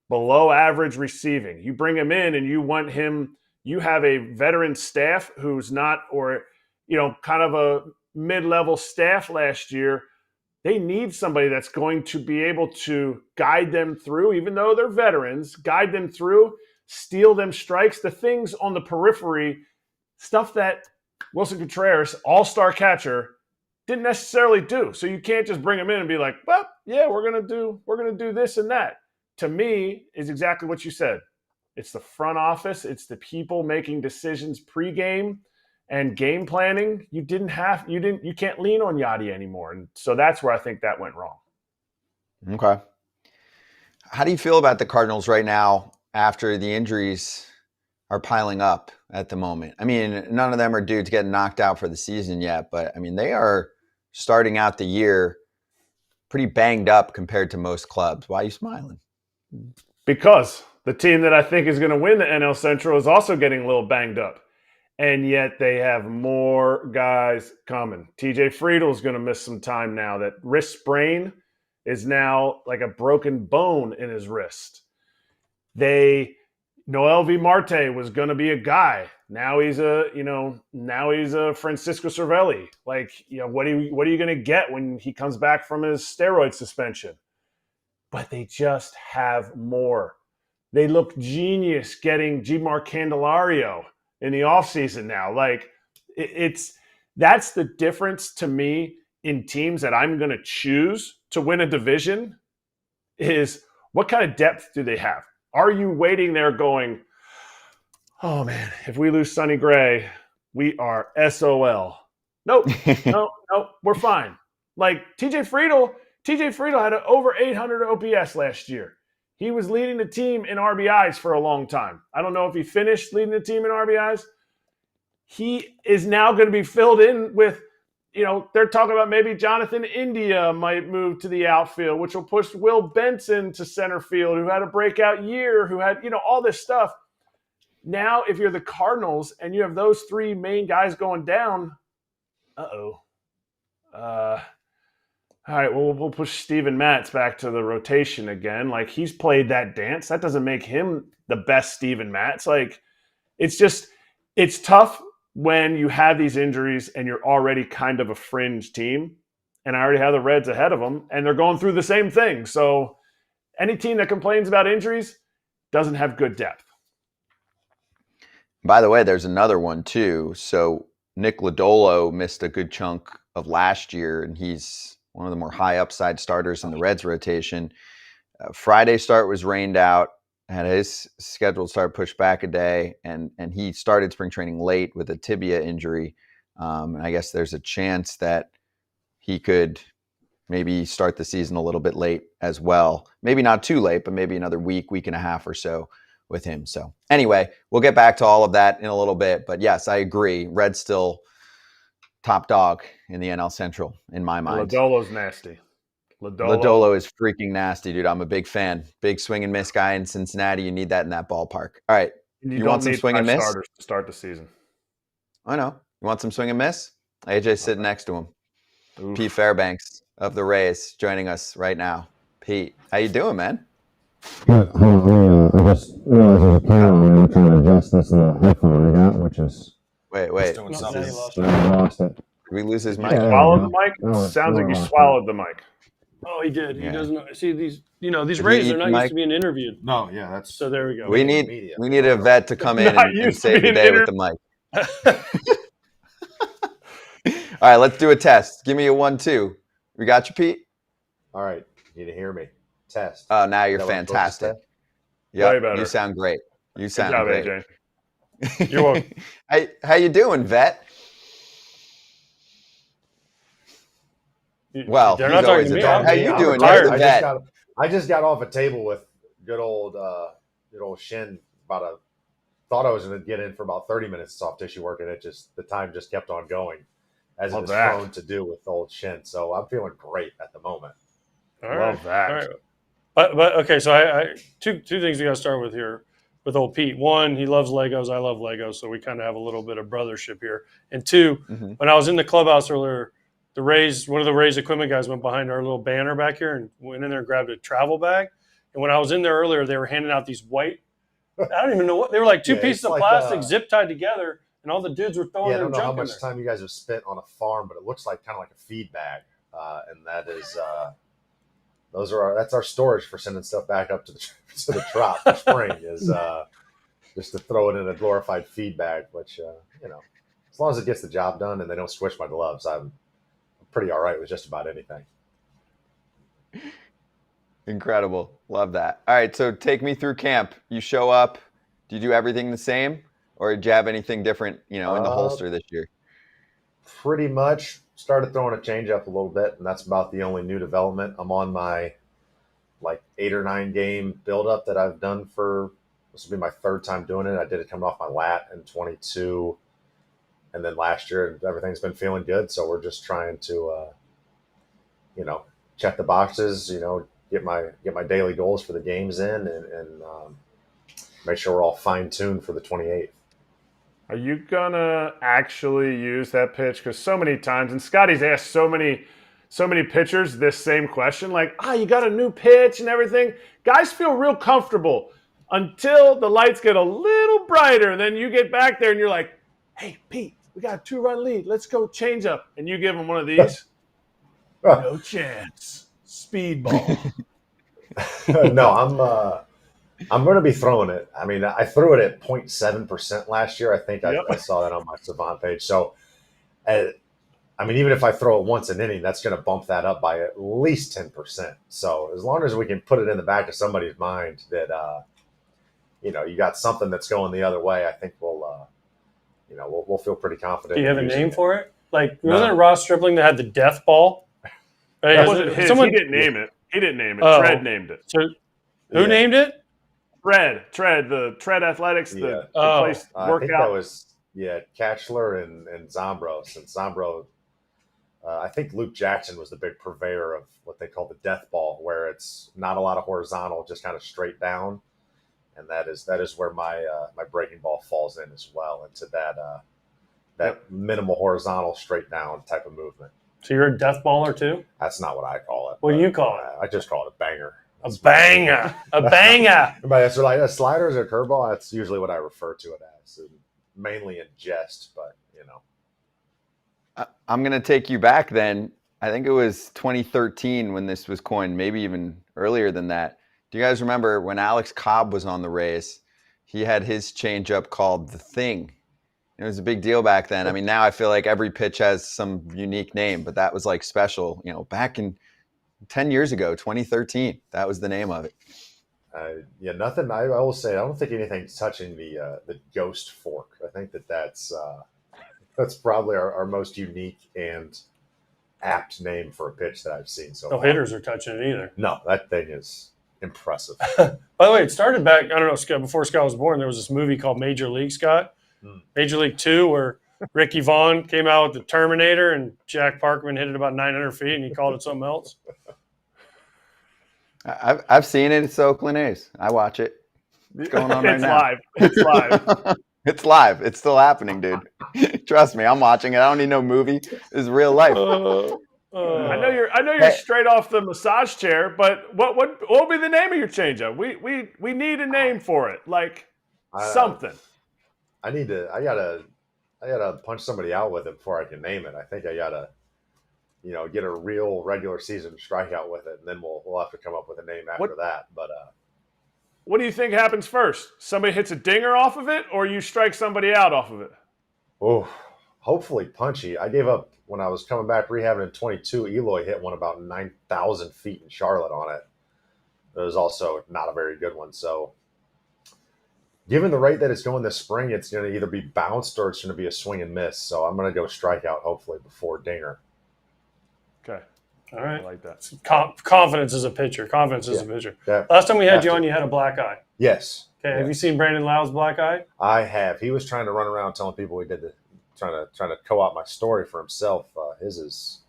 Below average receiving. You bring him in and you want him, you have a veteran staff who's not, or, kind of a mid-level staff last year. They need somebody that's going to be able to guide them through, even though they're veterans, guide them through, steal them strikes, the things on the periphery, stuff that Wilson Contreras, all-star catcher, didn't necessarily do. So you can't just bring him in and be like, well, yeah, we're gonna do this and that. To me, is exactly what you said. It's the front office. It's the people making decisions pregame and game planning. You can't lean on Yadi anymore. And so that's where I think that went wrong. Okay. How do you feel about the Cardinals right now after the injuries are piling up at the moment? I mean, none of them are dudes getting knocked out for the season yet, but I mean, they are starting out the year pretty banged up compared to most clubs. Why are you smiling? Because the team that I think is going to win the NL Central is also getting a little banged up. And yet they have more guys coming. TJ Friedl is going to miss some time now. That wrist sprain is now like a broken bone in his wrist. Noel V. Marte was going to be a guy. Now he's a Francisco Cervelli. Like, what are you going to get when he comes back from his steroid suspension? But they just have more. They look genius getting Gmar Candelario in the offseason now. Like, that's the difference to me in teams that I'm going to choose to win a division is what kind of depth do they have? Are you waiting there going, oh, man, if we lose Sonny Gray, we are SOL. Nope, no, we're fine. Like, TJ Friedl had an over 800 OPS last year. He was leading the team in RBIs for a long time. I don't know if he finished leading the team in RBIs. He is now going to be filled in with, they're talking about maybe Jonathan India might move to the outfield, which will push Will Benson to center field, who had a breakout year, who had, all this stuff. Now, if you're the Cardinals and you have those three main guys going down, all right, well, we'll push Steven Matz back to the rotation again. Like, he's played that dance. That doesn't make him the best Steven Matz. Like, it's tough when you have these injuries and you're already kind of a fringe team. And I already have the Reds ahead of them, and they're going through the same thing. So any team that complains about injuries doesn't have good depth. By the way, there's another one too. So Nick Lodolo missed a good chunk of last year, and he's one of the more high upside starters in the Reds rotation. Friday start was rained out, had his scheduled start pushed back a day, and he started spring training late with a tibia injury. And I guess there's a chance that he could maybe start the season a little bit late as well. Maybe not too late, but maybe another week and a half or so with him. So anyway, we'll get back to all of that in a little bit. But yes, I agree. Reds still top dog in the NL Central in my mind. Lodolo's nasty. Lodolo is freaking nasty, dude. I'm a big fan. Big swing and miss guy in Cincinnati. You need that in that ballpark. All right. You want some swing and miss? Starters to start the season. I know. You want some swing and miss? AJ's sitting next to him. Oof. Pete Fairbanks of the Rays joining us right now. Pete, how you doing, man? Good. just realized there's a camera on me. I'm trying to adjust this little headphone I got, which is Wait. doing No, something. now you lost I lost it. Did we lose his mic? Yeah, there we Swallow go. the mic? No, it's Sounds like you lost. swallowed the mic. Oh, he did. He Yeah. doesn't see these. You know, these Did he Rays eat are not the used mic? to being interviewed. No, yeah, that's So there we go. We need a vet to come in Not and used to save the being day with the mic. All right, let's do a test. Give me a 1-2. We got you, Pete? all right. You need to hear me. Test. Oh, now you're Is that what I'm supposed to fantastic. say? Yeah, Way better. you sound great. You Good sound job, great. AJ. You're welcome. How you doing, vet? Well, they're he's not talking always to a me. vet. How you I'm doing? retired. You're the vet. I just got off a table with good old Shin. Thought I was going to get in for about 30 minutes of soft tissue work, and the time just kept on going, as it Love is that. prone to do with old Shin. So I'm feeling great at the moment. All Love right. that. All right. But okay, so I two things we got to start with here with old Pete. One, he loves Legos. I love Legos, so we kind of have a little bit of brothership here. And two, when I was in the clubhouse earlier, one of the Rays equipment guys went behind our little banner back here and went in there and grabbed a travel bag. And when I was in there earlier, they were handing out these white, I don't even know what, they were like two Yeah, pieces it's of like, plastic zip tied together, and all the dudes were throwing I their don't know how junk in much there. time you guys have spent on a farm, but it looks like kind of like a feed bag, and that is that's our storage for sending stuff back up to the trop for spring is just to throw it in a glorified feed bag, which as long as it gets the job done and they don't squish my gloves, I'm pretty all right with just about anything. Incredible. Love that. All right, so take me through camp. You show up. Do you do everything the same, or did you have anything different, in the holster this year? Pretty much started throwing a changeup a little bit, and that's about the only new development. I'm on my 8 or 9 game buildup that I've done for this will be my third time doing it. I did it coming off my lat in 22, and then last year everything's been feeling good. So we're just trying to, check the boxes, get my daily goals for the games in, and make sure we're all fine tuned for the 28th. Are you gonna actually use that pitch? Because so many times, and Scotty's asked so many pitchers this same question, like, you got a new pitch and everything. Guys feel real comfortable until the lights get a little brighter, and then you get back there and you're like, hey, Pete, we got a 2-run lead. Let's go change up. And you give them one of these. No chance. Speedball. No, I'm going to be throwing it. I mean, I threw it at 0.7% last year. I think I saw that on my Savant page. So, even if I throw it once an inning, that's going to bump that up by at least 10%. So as long as we can put it in the back of somebody's mind that, you got something that's going the other way, I think we'll feel pretty confident. Do you have a using name it. for it? Wasn't it Ross Stripling that had the death ball? Right? That wasn't his. He didn't name it. Oh. Tread named it. So who named it? Tread, the Tread Athletics, the place I think that workout. was Katchler and Zombros. And Zombro, I think Luke Jackson was the big purveyor of what they call the death ball, where it's not a lot of horizontal, just kind of straight down. And that is where my breaking ball falls in as well, into that minimal horizontal straight down type of movement. So you're a death baller too? That's not what I call it. What do you call it? I just call it a banger. A banger. A banger. But it's like a sliders or curveball. That's usually what I refer to it as, mainly in jest. But I'm going to take you back then. I think it was 2013 when this was coined, maybe even earlier than that. Do you guys remember when Alex Cobb was on the Rays? He had his changeup called the Thing. It was a big deal back then. I mean, now I feel like every pitch has some unique name, but that was special. Back in 10 years ago, 2013, that was the name of it. Nothing. I will say, I don't think anything's touching the Ghost Fork. I think that's probably our most unique and apt name for a pitch that I've seen so No far. hitters are touching it either. No, that thing is impressive. By the way, it started back, I don't know, Scott, before Scott was born, there was this movie called Major League, Scott. Major League 2, where Ricky Vaughn came out with the Terminator and Jack Parkman hit it about 900 feet and he called it something else. I've seen it. It's the Oakland A's. I watch it. It's going on right now. It's live. It's live. It's still happening, dude. Trust me, I'm watching it. I don't need no movie. It's real life. I know you're Hey. straight off the massage chair, but what will be the name of your changeup? We need a name for it, like something. I gotta punch somebody out with it before I can name it. I think I gotta, get a real regular season strikeout with it, and then we'll have to come up with a name after that. But what do you think happens first? Somebody hits a dinger off of it, or you strike somebody out off of it? oh, hopefully punchy. I gave up when I was coming back rehabbing in 22. Eloy hit one about 9,000 feet in Charlotte on it. It was also not a very good one. So, given the rate that it's going this spring, it's going to either be bounced or it's going to be a swing and miss. So I'm going to go strikeout hopefully before dinger. Okay. All right. I like that. Confidence as a pitcher. Confidence as a pitcher. Yeah. Last time we had Have you to. on, you had a black eye. Yes. Okay. Yeah. Have you seen Brandon Lau's black eye? I have. He was trying to run around telling people he did trying to co-op my story for himself. His is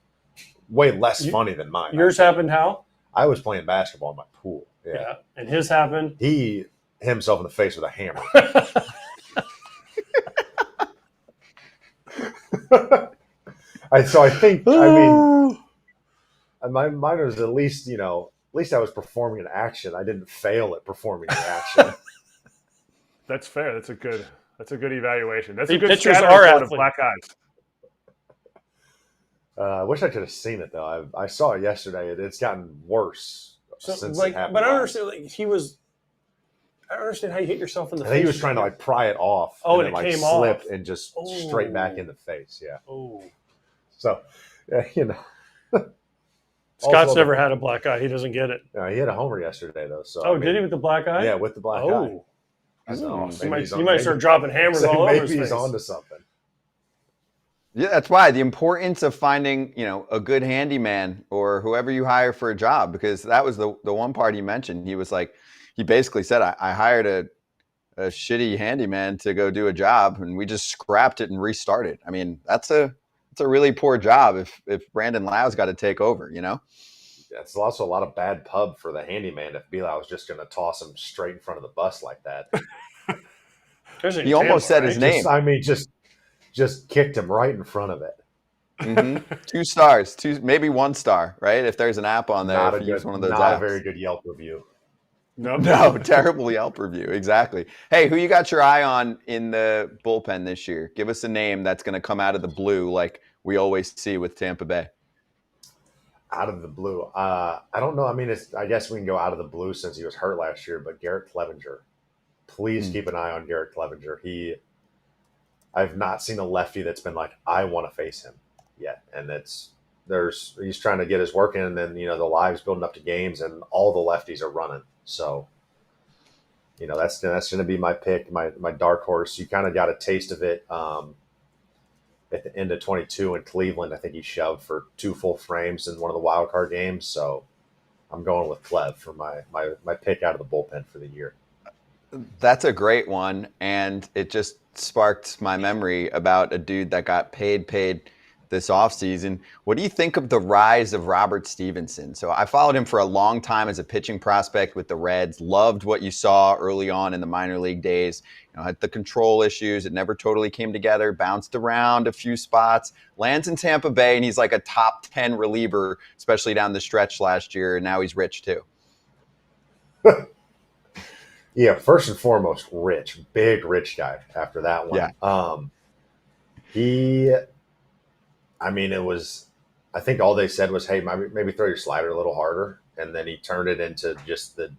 way less funny than mine. Yours happened how? I was playing basketball in my pool. Yeah. And his happened. He hit himself in the face with a hammer. I think mine was at least I was performing an action. I didn't fail at performing the action. That's fair. That's a good evaluation. That's The a good pitchers scatter are report of athletes. black eyes. I wish I could have seen it though. I saw it yesterday. It's gotten worse since it happened. But I don't understand. I don't understand how you hit yourself in the I face. think he was trying to pry it off. Oh, and and it it came slipped off. and just straight back in the face. Yeah. Oh. So, Scott's Also, never had a black eye. He doesn't get it. he hit a homer yesterday though. So Oh, did he with the black eye? Yeah, with the black eye. Oh. So You maybe might start dropping hammers all over his maybe face. he's onto something. Yeah, that's why the importance of finding, a good handyman or whoever you hire for a job, because that was the one part he mentioned. He was like, he basically said, I hired a shitty handyman to go do a job, and we just scrapped it and restarted. I mean, that's a really poor job if Brandon Lau's got to take over, It's also a lot of bad pub for the handyman if Bilal was just going to toss him straight in front of the bus like that. He almost said his name. Just kicked him right in front of it. Mm-hmm. 2 stars, maybe 1 star, right? If there's an app on there, if you use one of those not apps. a very good Yelp review. No, terrible Yelp review. Exactly. Hey, who you got your eye on in the bullpen this year? Give us a name that's going to come out of the blue like we always see with Tampa Bay. Out of the blue. I don't know. I mean, I guess we can go out of the blue since he was hurt last year, but Garrett Clevenger. Please keep an eye on Garrett Clevenger. I've not seen a lefty that's been like, I want to face him yet. And he's trying to get his work in, and then, the live's building up to games, and all the lefties are running. So, that's going to be my pick, my dark horse. You kind of got a taste of it at the end of 22 in Cleveland. I think he shoved for 2 full frames in one of the wild card games. So I'm going with Clev for my pick out of the bullpen for the year. That's a great one, and it just sparked my memory about a dude that got paid this offseason. What do you think of the rise of Robert Stevenson? So I followed him for a long time as a pitching prospect with the Reds, loved what you saw early on in the minor league days. Had the control issues. It never totally came together, bounced around a few spots, lands in Tampa Bay, and he's like a top 10 reliever, especially down the stretch last year, and now he's rich too. Yeah, first and foremost, big rich guy after that one. Yeah. I think all they said was, hey, maybe throw your slider a little harder. And then he turned it into just the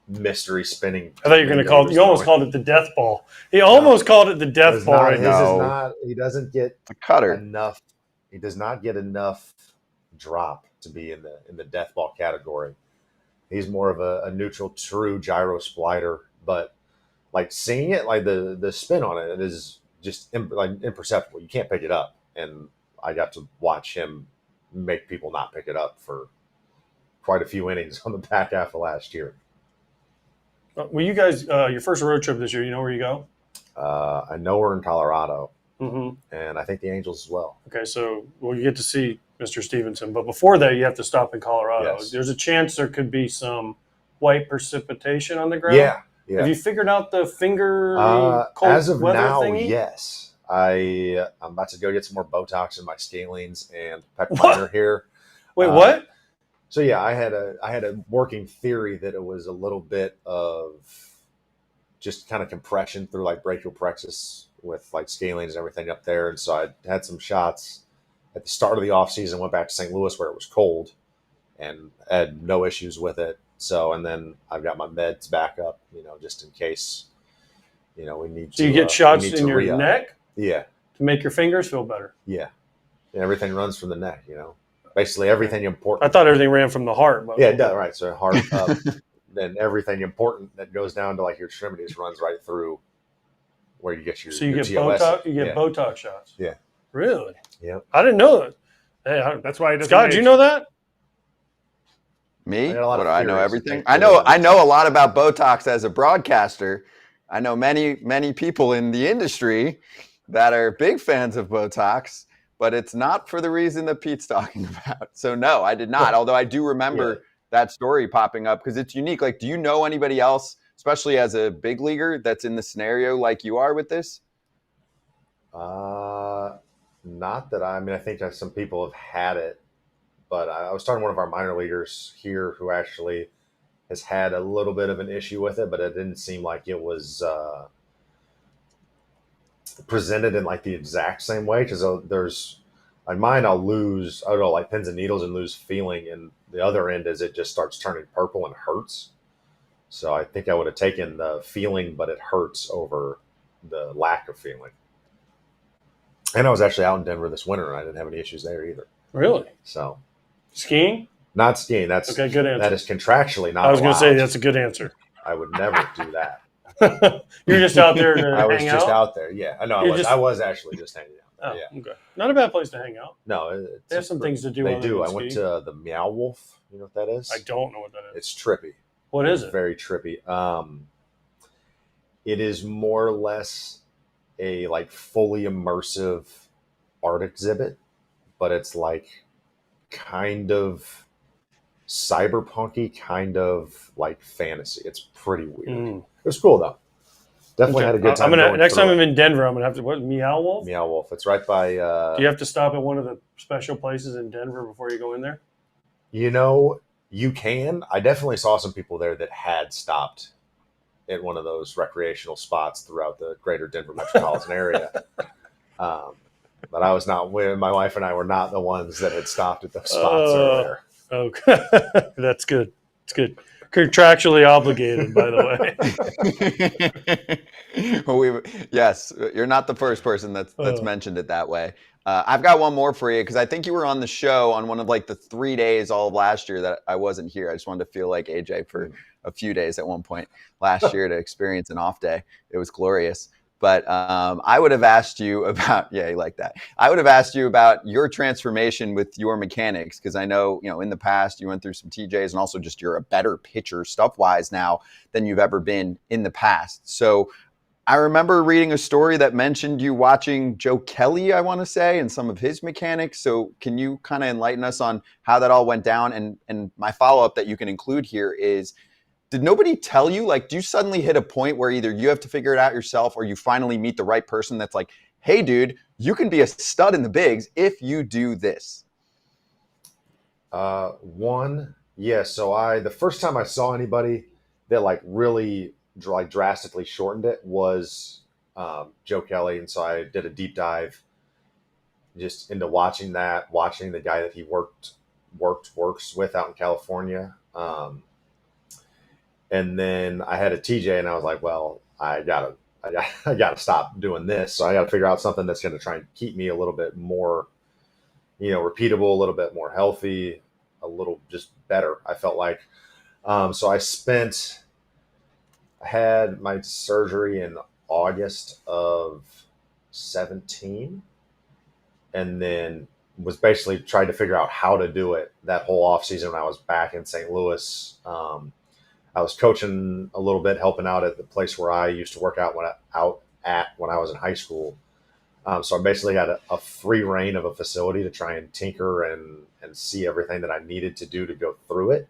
mystery spinning. I thought you were going to call it, you almost called it the death ball. He almost called it the death ball right now. He doesn't get a cutter enough. He does not get enough drop to be in the death ball category. He's more of a neutral, true gyro splitter, but like seeing it, like the spin on it is just imperceptible. You can't pick it up. And I got to watch him make people not pick it up for quite a few innings on the back half of last year. Well, you guys, your first road trip this year, you know where you go? I know we're in Colorado, Mm-hmm. and I think the Angels as well. Okay, so you get to see Mr. Stevenson, but before that, you have to stop in Colorado. Yes. There's a chance there could be some white precipitation on the ground. Yeah. Have you figured out the finger cold as of weather now, thingy? yes. I'm about to go get some more Botox in my scalenes and pec minor here. Wait, what? So yeah, I had a working theory that it was a little bit of just kind of compression through like brachial plexus with like scalenes and everything up there. And so I had some shots at the start of the off season, went back to St. Louis where it was cold and had no issues with it. So, and then I've got my meds back up, just in case, we need to. So you get shots in your neck? Yeah. To make your fingers feel better? Yeah. And everything runs from the neck, Basically everything important. I thought everything ran from the heart. Yeah, it does, right. So heart up. Then everything important that goes down to like your extremities runs right through where you get your. So you get TOS. Botox. You get Botox shots. Yeah. Really? Yeah. I didn't know that. Hey, That's why he doesn't. Scott, do you know that? Me? I got a lot What of do I know theories. everything? I know a lot about Botox as a broadcaster. I know many people in the industry that are big fans of Botox, but it's not for the reason that Pete's talking about. So no, I did not. Although I do remember that story popping up because it's unique. Like, do you know anybody else, especially as a big leaguer, that's in the scenario like you are with this? Not that I think that some people have had it, but I was talking to one of our minor leaguers here who actually has had a little bit of an issue with it, but it didn't seem like it was presented in like the exact same way. Because there's on mine, I'll go like pins and needles and lose feeling, and the other end is it just starts turning purple and hurts. So I think I would have taken the feeling, but it hurts over the lack of feeling. And I was actually out in Denver this winter, and I didn't have any issues there either. Really? So skiing? Not skiing. That's okay. Good answer. That is contractually not. I was going to say allowed. that's a good answer. I would never do that. You're just out there to hang out? I was just out there. Yeah, I know. I was actually just hanging out. Oh, yeah. Okay. Not a bad place to hang out. No, they have some things to do. They do. I went to the Meow Wolf. You know what that is? I don't know what that is. It's trippy. What is it? Very trippy. It is more or less a like fully immersive art exhibit, but it's like kind of cyberpunky, kind of like fantasy. It's pretty weird. It was cool though. Definitely had a good time. Next time I'm in Denver, I'm gonna have to. What, Meow Wolf? Meow Wolf. It's right by. Do you have to stop at one of the special places in Denver before you go in there? You can. I definitely saw some people there that had stopped at one of those recreational spots throughout the greater Denver metropolitan area. But I was not. My wife and I were not the ones that had stopped at those spots earlier. Okay, that's good. It's good. Contractually obligated, by the way. Well, yes, you're not the first person that's mentioned it that way. I've got one more for you because I think you were on the show on one of like the 3 days all of last year that I wasn't here. I just wanted to feel like AJ for a few days at one point last year to experience an off day. It was glorious. But I would have asked you about, you like that. I would have asked you about your transformation with your mechanics because I know, in the past you went through some TJs and also just you're a better pitcher stuff-wise now than you've ever been in the past. So I remember reading a story that mentioned you watching Joe Kelly, I want to say, and some of his mechanics. So can you kind of enlighten us on how that all went down? And my follow-up that you can include here is, did nobody tell you, like, do you suddenly hit a point where either you have to figure it out yourself or you finally meet the right person that's like, hey, dude, you can be a stud in the bigs if you do this? So the first time I saw anybody that like really like drastically shortened it was Joe Kelly. And so I did a deep dive just into watching the guy that he works with out in California. And then I had a TJ and I was like, well, I gotta stop doing this. So I gotta figure out something that's going to try and keep me a little bit more, repeatable, a little bit more healthy, a little just better. I felt like, so I had my surgery in August of 2017 and then was basically trying to figure out how to do it that whole off season when I was back in St. Louis. I was coaching a little bit, helping out at the place where I used to work out when I was in high school. So I basically had a free reign of a facility to try and tinker and see everything that I needed to do to go through it.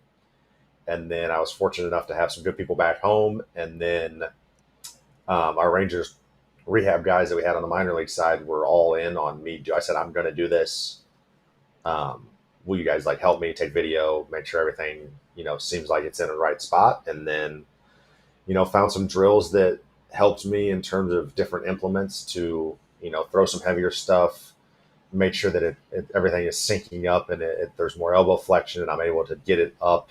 And then I was fortunate enough to have some good people back home. And then our Rangers rehab guys that we had on the minor league side were all in on me. I said, I'm going to do this. Will you guys like help me take video, make sure everything, seems like it's in the right spot? And then, found some drills that helped me in terms of different implements to, throw some heavier stuff, make sure that everything is syncing up and there's more elbow flexion and I'm able to get it up,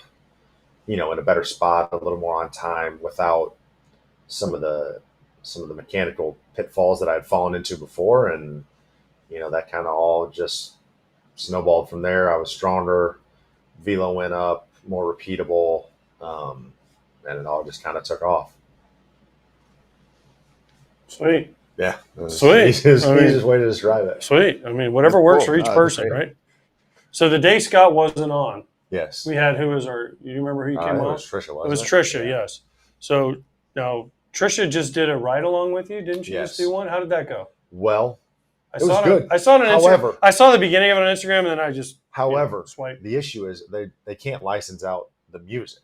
in a better spot, a little more on time without some of the mechanical pitfalls that I had fallen into before. And, that kind of all just snowballed from there. I was stronger, velo went up, more repeatable, and it all just kind of took off. Sweet. Yeah. Sweet. Easiest way to describe it. Sweet. I mean, whatever works for each person, right? So the day Scott wasn't on, Yes. we had you remember who you came It on? was Trisha, wasn't It was Trisha, yes. So now Trisha just did a ride along with you, didn't you? Yes. Just do one? How did that go? Well, I it was saw good. I saw it on Instagram. However- I saw the beginning of it on Instagram, and then I just however, swipe. the issue is they can't license out the music.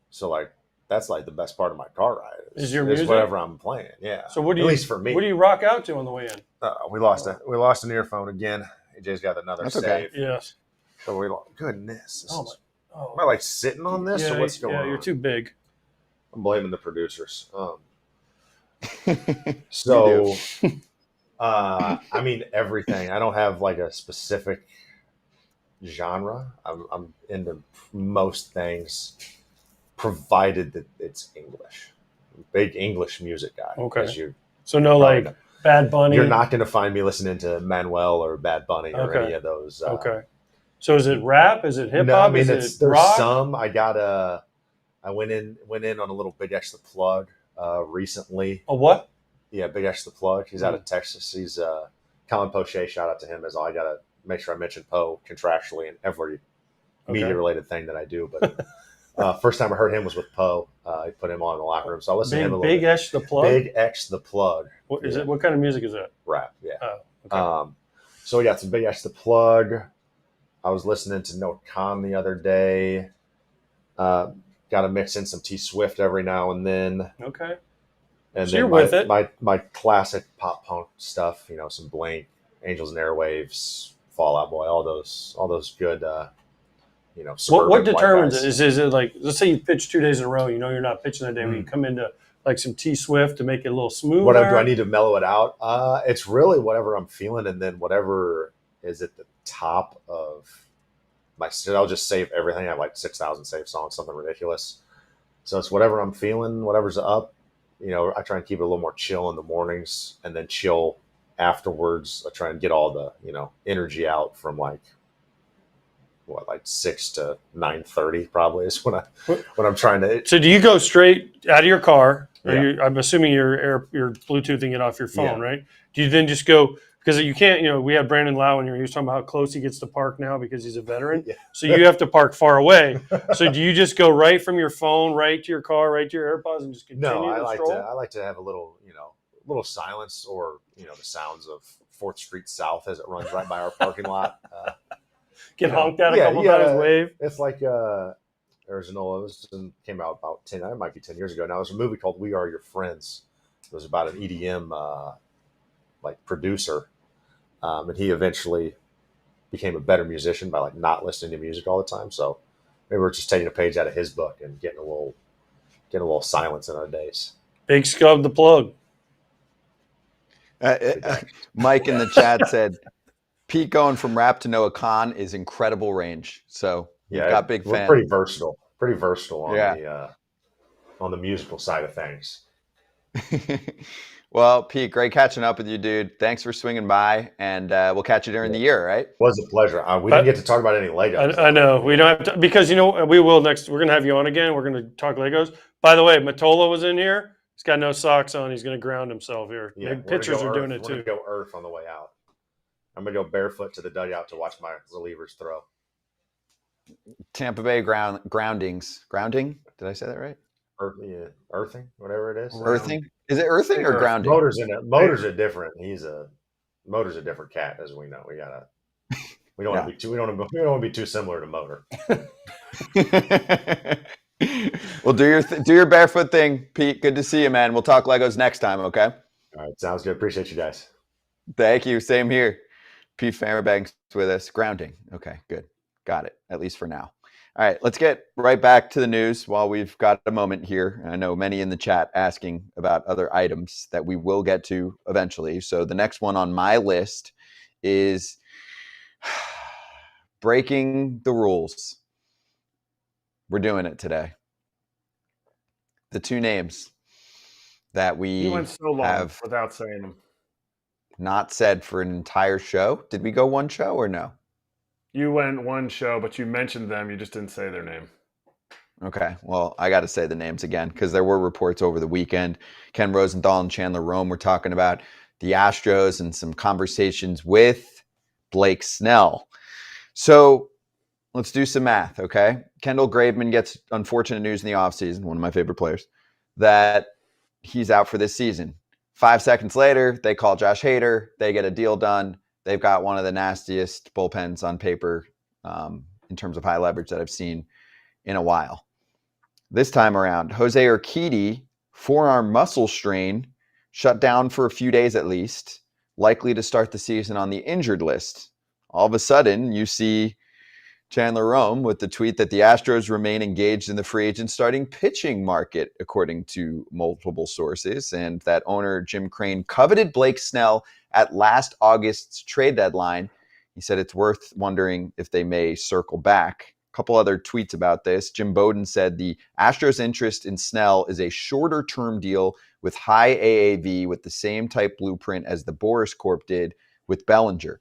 So like that's like the best part of my car ride Is your music? whatever I'm playing. Yeah. So what do At you? least for me. What do you rock out to on the way in? We lost an earphone again. AJ's got another That's save. okay. Yes. So goodness. Oh Am I like sitting on this or what's going on? Yeah, you're too big. I'm blaming the producers. So, I mean, everything. I don't have like a specific genre. I'm into most things, provided that it's English. Big English music guy. Okay. As you So no probably like know. Bad Bunny. You're not going to find me listening to Manuel or Bad Bunny or Okay. any of those. Okay. So is it rap? Is it hip No, hop? I mean, Is there's it rock? some. I went in on a little Big X the Plug recently. A what? Yeah, Big X the Plug. He's out of Texas. He's Colin Poche. Shout out to him. As all. I got to make sure I mention Poe contractually in every media related thing that I do. But first time I heard him was with Poe. I put him on in the locker room, so I listened to him a little Big bit. X the Plug. Big X the Plug. What is it? What kind of music is that? Rap. Yeah. Oh, okay. So we got some Big X the Plug. I was listening to No Con the other day. Got to mix in some T Swift every now and then. Okay. And So then you're with it. my classic pop punk stuff, some Blink, Angels and Airwaves, Fall Out Boy, all those good, What suburban white determines guys. it? Is it like, let's say you pitch 2 days in a row, you're not pitching that day, but you come into like some T Swift to make it a little smoother? What do I need to mellow it out? It's really whatever I'm feeling, and then whatever is at the top of my. I'll just save everything. I have like 6,000 saved songs, something ridiculous. So it's whatever I'm feeling, whatever's up. I try and keep it a little more chill in the mornings, and then chill afterwards. I try and get all the energy out from like 6 to 9:30 probably is when I'm trying to. So do you go straight out of your car? Or Yeah. I'm assuming you're Bluetoothing it off your phone, Yeah. right? Do you then just go, because you can't, we had Brandon Lowe in here. He was talking about how close he gets to park now because he's a veteran. Yeah. So you have to park far away. So do you just go right from your phone, right to your car, right to your AirPods, and just continue No, to stroll? I like to have a little silence, or the sounds of 4th Street South as it runs right by our parking lot. Get honked at a yeah, couple yeah. times, wave. It's like Arizona came out about 10. It might be 10 years ago now. It was a movie called We Are Your Friends. It was about an EDM producer, and he eventually became a better musician by not listening to music all the time. So maybe we're just taking a page out of his book and getting a little silence in our days. Big Scub the Plug. Mike in the chat said, Pete going from rap to Noah Khan is incredible range. So you've got big we're fans. pretty versatile on Yeah. on the musical side of things. Well, Pete, great catching up with you, dude. Thanks for swinging by, and we'll catch you during the year, right? It was a pleasure. We didn't get to talk about any Legos. I know. We don't have to, because we will next. We're going to have you on again. We're going to talk Legos. By the way, Mottola was in here. He's got no socks on. He's going to ground himself here. Yeah, Maybe pitchers are doing it We're too. gonna go earth on the way out. I'm gonna go barefoot to the dugout to watch my relievers throw. Tampa Bay groundings. Grounding? Did I say that right? Earthing, whatever it is. Earthing? Is it earthing or grounding? Motors in it. Motors are different. Motor's a different cat, as we know. We don't want to be too. We don't want to be too similar to Motor. Well, do your barefoot thing, Pete. Good to see you, man. We'll talk Legos next time, okay? All right, sounds good. Appreciate you guys. Thank you. Same here. Pete Fairbanks with us. Grounding. Okay, good. Got it, at least for now. All right, let's get right back to the news while we've got a moment here. I know many in the chat asking about other items that we will get to eventually. So the next one on my list is breaking the rules. We're doing it today. The two names that we You went so long have without saying them. not said for an entire show. Did we go one show or no? You went one show, but you mentioned them. You just didn't say their name. Okay, well, I got to say the names again because there were reports over the weekend. Ken Rosenthal and Chandler Rome were talking about the Astros and some conversations with Blake Snell. So let's do some math, okay? Kendall Graveman gets unfortunate news in the offseason, one of my favorite players, that he's out for this season. 5 seconds later, they call Josh Hader. They get a deal done. They've got one of the nastiest bullpens on paper in terms of high leverage that I've seen in a while. This time around, Jose Urquidy, forearm muscle strain, shut down for a few days at least, likely to start the season on the injured list. All of a sudden, you see Chandler Rome with the tweet that the Astros remain engaged in the free agent starting pitching market, according to multiple sources, and that owner Jim Crane coveted Blake Snell at last August's trade deadline. He said it's worth wondering if they may circle back. A couple other tweets about this. Jim Bowden said the Astros' interest in Snell is a shorter-term deal with high AAV with the same type blueprint as the Boris Corp did with Bellinger.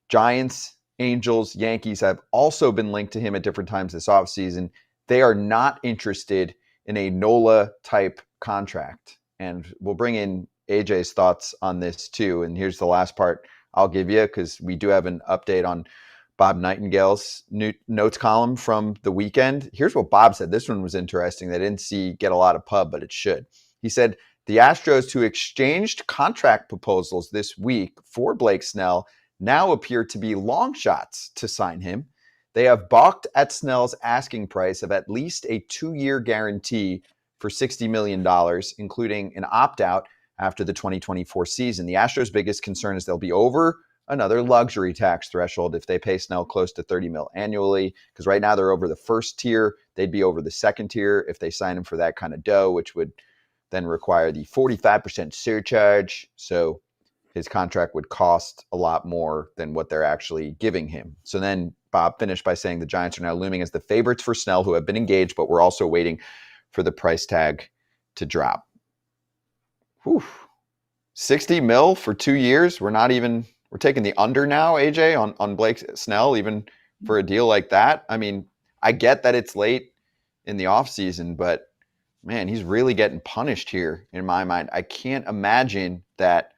Giants, Angels, Yankees have also been linked to him at different times this offseason. They are not interested in a NOLA-type contract. And we'll bring in AJ's thoughts on this too. And here's the last part I'll give you because we do have an update on Bob Nightingale's notes column from the weekend. Here's what Bob said. This one was interesting. They didn't get a lot of pub, but it should. He said, the Astros, who exchanged contract proposals this week for Blake Snell, now appear to be long shots to sign him. They have balked at Snell's asking price of at least a 2-year guarantee for $60 million, including an opt-out after the 2024 season. The Astros' biggest concern is they'll be over another luxury tax threshold if they pay Snell close to $30 million annually, because right now they're over the first tier. They'd be over the second tier if they sign him for that kind of dough, which would then require the 45% surcharge. So his contract would cost a lot more than what they're actually giving him. So then Bob finished by saying the Giants are now looming as the favorites for Snell, who have been engaged, but we're also waiting for the price tag to drop. Whew. 60 mil for 2 years. We're taking the under now, AJ, on Blake Snell, even for a deal like that. I mean, I get that it's late in the offseason, but man, he's really getting punished here in my mind. I can't imagine that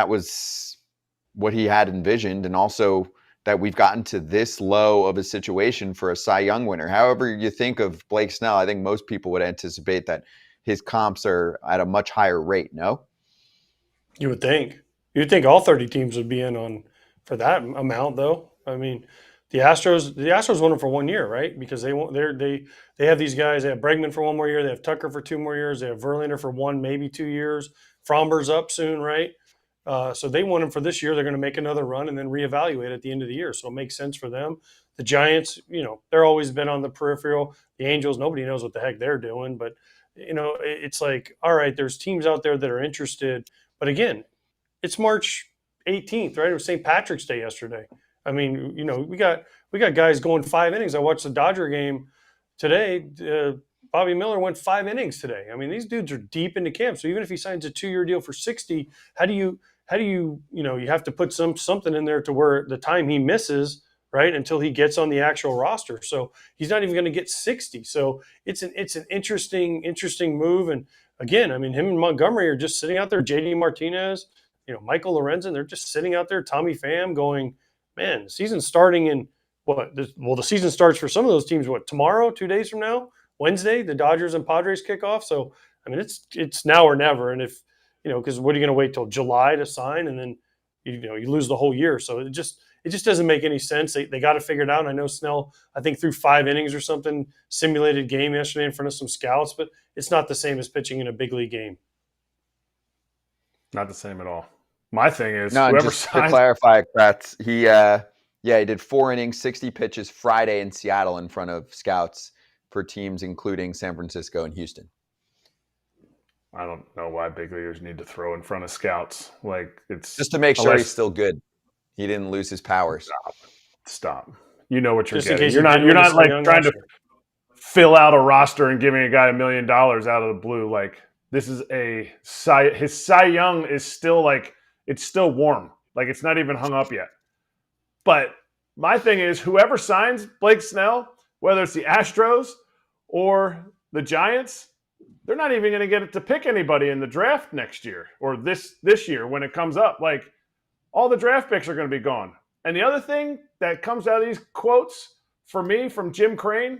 was what he had envisioned, and also that we've gotten to this low of a situation for a Cy Young winner. However you think of Blake Snell, I think most people would anticipate that his comps are at a much higher rate, no? You would think. You'd think all 30 teams would be in on for that amount, though. I mean, the Astros want him for 1 year, right? Because they have these guys. They have Bregman for 1 more year. They have Tucker for 2 more years. They have Verlander for 1, maybe 2 years. Fromber's up soon, right? So they want him for this year. They're going to make another run and then reevaluate at the end of the year. So it makes sense for them. The Giants, they're always been on the peripheral. The Angels, nobody knows what the heck they're doing. But, it's like, all right, there's teams out there that are interested. But again, it's March 18th, right? It was St. Patrick's Day yesterday. I mean, we got guys going 5 innings. I watched the Dodger game today. Bobby Miller went 5 innings today. I mean, these dudes are deep into camp. So even if he signs a 2-year deal for 60, how do you you have to put something in there to where the time he misses, right, until he gets on the actual roster. So he's not even going to get 60. So it's an interesting move. And again, I mean, him and Montgomery are just sitting out there. JD Martinez, Michael Lorenzen, they're just sitting out there. Tommy Pham going, man, the season's starting in the season starts for some of those teams, tomorrow, 2 days from now, Wednesday, the Dodgers and Padres kick off. So, I mean, it's now or never. And if, because what are you going to wait till July to sign? And then, you lose the whole year. So it just doesn't make any sense. They got to figure it out. And I know Snell, I think threw 5 innings or something, simulated game yesterday in front of some scouts, but it's not the same as pitching in a big league game. Not the same at all. My thing is, No, and whoever just to signs. clarify, Kratz, he did 4 innings, 60 pitches Friday in Seattle in front of scouts for teams including San Francisco and Houston. I don't know why big leaguers need to throw in front of scouts. Like, it's Just to make sure unless- he's still good. He didn't lose his powers. Stop. You know what you're Just in getting. case You're he not. did You're win the not Cy like Young trying last to year. fill out a roster and giving a guy $1 million out of the blue. Like, this is his Cy Young is still like, it's still warm. Like, it's not even hung up yet. But my thing is, whoever signs Blake Snell, whether it's the Astros or the Giants, they're not even going to get it to pick anybody in the draft next year or this year when it comes up. Like, all the draft picks are going to be gone. And the other thing that comes out of these quotes for me from Jim Crane's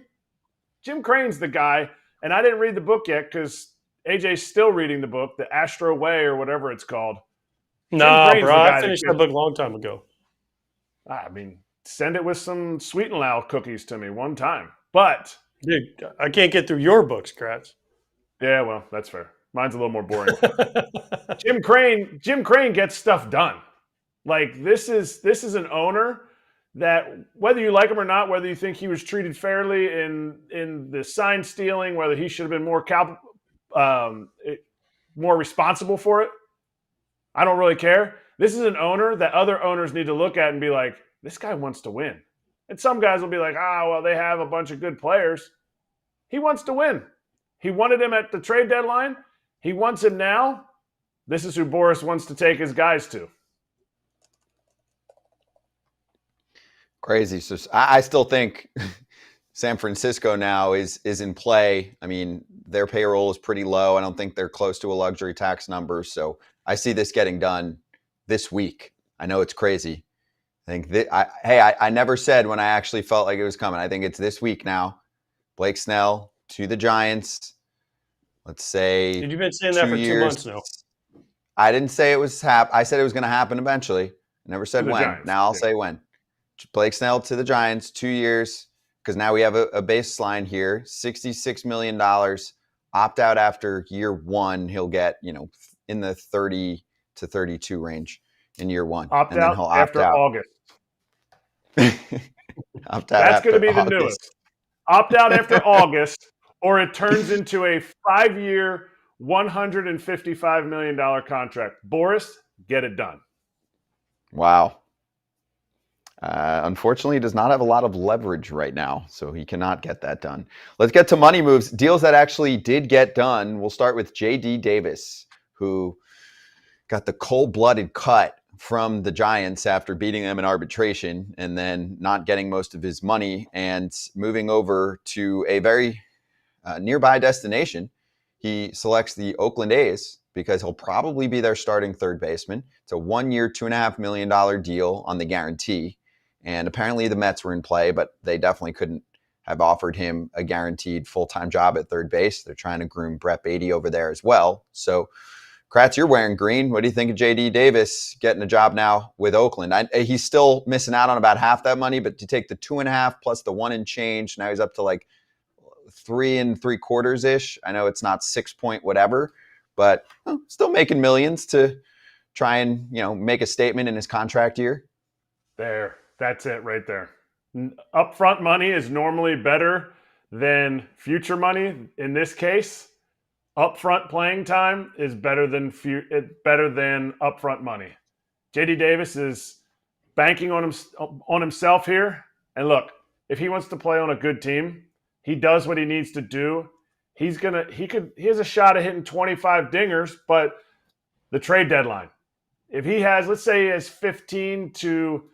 the guy, and I didn't read the book yet because AJ's still reading the book, The Astro Way or whatever it's called. Nah, Crane's bro, the guy I finished that that book a long time ago. I mean, send it with some Sweet and Loud cookies to me one time. But Dude, I can't get through your books, Kratz. yeah, well, that's fair. Mine's a little more boring. Jim Crane gets stuff done. Like, this is an owner that, whether you like him or not, whether you think he was treated fairly in the sign stealing, whether he should have been more responsible for it, I don't really care. This is an owner that other owners need to look at and be like, this guy wants to win. And some guys will be like, well, they have a bunch of good players. He wants to win. He wanted him at the trade deadline. He wants him now. This is who Boris wants to take his guys to. Crazy. So I still think San Francisco now is in play. I mean, their payroll is pretty low. I don't think they're close to a luxury tax number. So I see this getting done this week. I know it's crazy. I think I never said when I actually felt like it was coming. I think it's this week now. Blake Snell to the Giants. Let's say Dude, you've been saying that for 2 months now. I didn't say it was I said it was going to happen eventually. I never said when. Giants. Now I'll say when. Blake Snell to the Giants, 2 years, because now we have a baseline here, $66 million. Opt out after year 1, he'll get, in the 30 to 32 range in year 1. Opt and then out he'll after August. Opt out That's going to be the August. newest. Opt out after August, or it turns into a 5-year, $155 million contract. Boris, get it done. Wow. Unfortunately, he does not have a lot of leverage right now, so he cannot get that done. Let's get to money moves. Deals that actually did get done. We'll start with J.D. Davis, who got the cold-blooded cut from the Giants after beating them in arbitration and then not getting most of his money and moving over to a very nearby destination. He selects the Oakland A's because he'll probably be their starting third baseman. It's a 1-year, $2.5 million deal on the guarantee. And apparently the Mets were in play, but they definitely couldn't have offered him a guaranteed full-time job at third base. They're trying to groom Brett Beatty over there as well. So, Kratz, you're wearing green. What do you think of J.D. Davis getting a job now with Oakland? He's still missing out on about half that money, but to take the 2.5 plus the 1 and change, now he's up to like 3 3/4-ish. I know it's not 6 point whatever, but still making millions to try and make a statement in his contract year. There. That's it right there. Upfront money is normally better than future money. In this case, upfront playing time is better than upfront money. JD Davis is banking on himself here. And look, if he wants to play on a good team, he does what he needs to do. He has a shot at hitting 25 dingers, but the trade deadline. If he has, let's say he has 15 to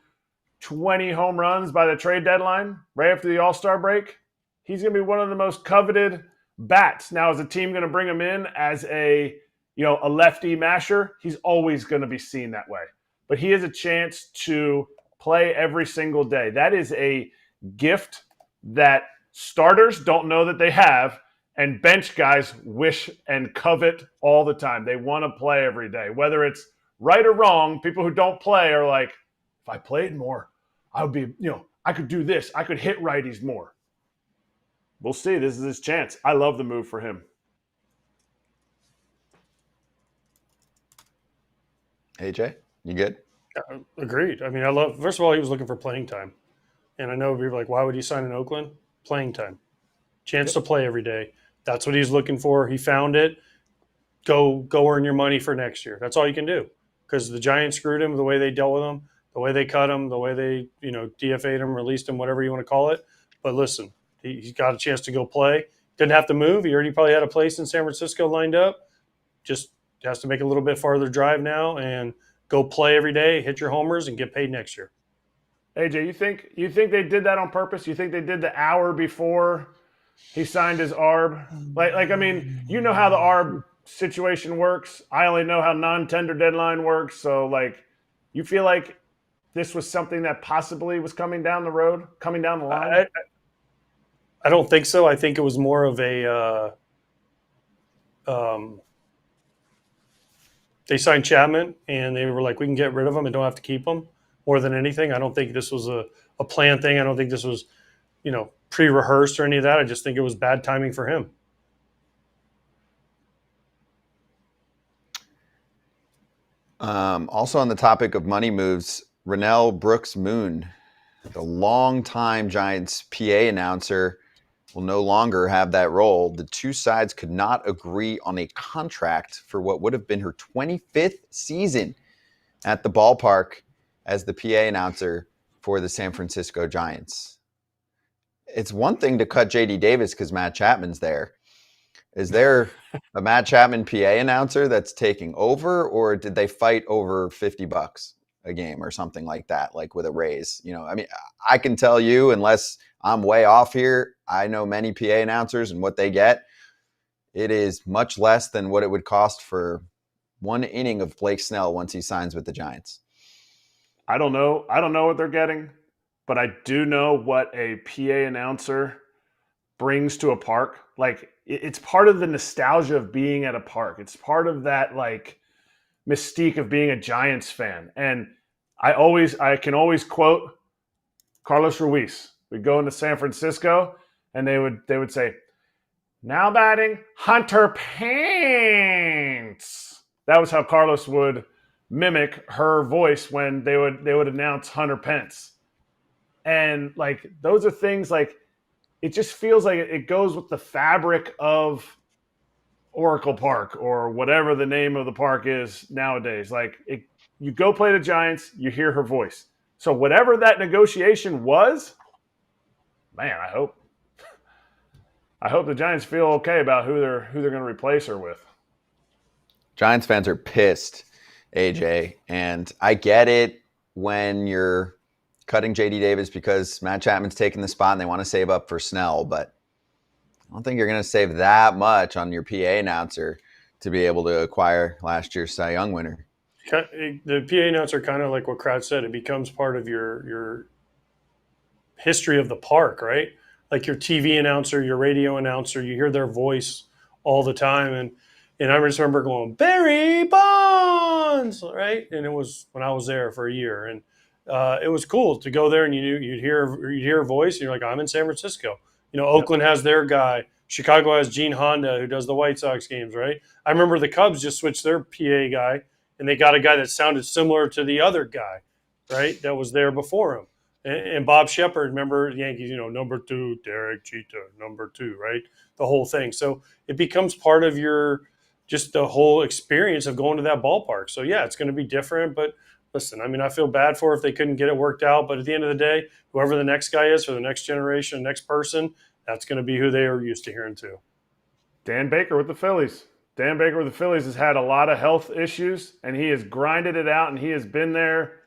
20 home runs by the trade deadline, right after the All-Star break, he's going to be one of the most coveted bats. Now, is the team going to bring him in as a lefty masher? He's always going to be seen that way. But he has a chance to play every single day. That is a gift that starters don't know that they have, and bench guys wish and covet all the time. They want to play every day. Whether it's right or wrong, people who don't play are like, if I played more, I would be, I could do this. I could hit righties more. We'll see. This is his chance. I love the move for him. AJ, you good? Agreed. I mean, first of all, he was looking for playing time. And I know people are like, why would he sign in Oakland? Playing time. Chance to play every day. That's what he's looking for. He found it. Go earn your money for next year. That's all you can do. Because the Giants screwed him the way they dealt with him, the way they cut him, the way they, DFA'd him, released him, whatever you want to call it. But listen, he's got a chance to go play. Didn't have to move. He already probably had a place in San Francisco lined up. Just has to make a little bit farther drive now and go play every day, hit your homers, and get paid next year. AJ, you think they did that on purpose? You think they did the hour before he signed his ARB? I mean, you know how the ARB situation works. I only know how non-tender deadline works. So, you feel like this was something that possibly was coming down the road, coming down the line? I don't think so. I think it was more of a they signed Chapman, and they were like, we can get rid of him and don't have to keep him. More than anything, I don't think this was a planned thing. I don't think this was, pre-rehearsed or any of that. I just think it was bad timing for him. Also on the topic of money moves, Rennell Brooks Moon, the longtime Giants PA announcer, will no longer have that role. The two sides could not agree on a contract for what would have been her 25th season at the ballpark as the PA announcer for the San Francisco Giants. It's one thing to cut JD Davis because Matt Chapman's there. Is there a Matt Chapman PA announcer that's taking over, or did they fight over $50 a game or something like that, like with a raise? I mean, I can tell you, unless I'm way off here, I know many PA announcers and what they get. It is much less than what it would cost for one inning of Blake Snell once he signs with the Giants. I don't know what they're getting, but I do know what a PA announcer brings to a park. It's part of the nostalgia of being at a park. It's part of that mystique of being a Giants fan. And I can always quote Carlos Ruiz. We'd go into San Francisco and they would say, now batting Hunter Pence. That was how Carlos would mimic her voice when they would announce Hunter Pence. And those are things it just feels like it goes with the fabric of Oracle Park or whatever the name of the park is nowadays. You go play the Giants, you hear her voice. So whatever that negotiation was, man, I hope the Giants feel okay about who they're going to replace her with. Giants fans are pissed, AJ, and I get it when you're cutting JD Davis because Matt Chapman's taking the spot and they want to save up for Snell, but I don't think you're going to save that much on your PA announcer to be able to acquire last year's Cy Young winner. The PA announcer, kind of like what Kratz said, it becomes part of your history of the park, right? Like your TV announcer, your radio announcer, you hear their voice all the time. And I just remember going, Barry Bonds, right? And it was when I was there for a year. And it was cool to go there and you'd hear a voice and you're like, I'm in San Francisco. Oakland has their guy. Chicago has Gene Honda, who does the White Sox games, right? I remember the Cubs just switched their PA guy, and they got a guy that sounded similar to the other guy, right, that was there before him. And Bob Shepard, remember the Yankees, number 2, Derek Jeter, number 2, right? The whole thing. So it becomes part of just the whole experience of going to that ballpark. So, yeah, it's going to be different, but listen, I mean, I feel bad for if they couldn't get it worked out, but at the end of the day, whoever the next guy is for the next generation, next person, that's going to be who they are used to hearing to. Dan Baker with the Phillies. Dan Baker with the Phillies has had a lot of health issues, and he has grinded it out, and he has been there.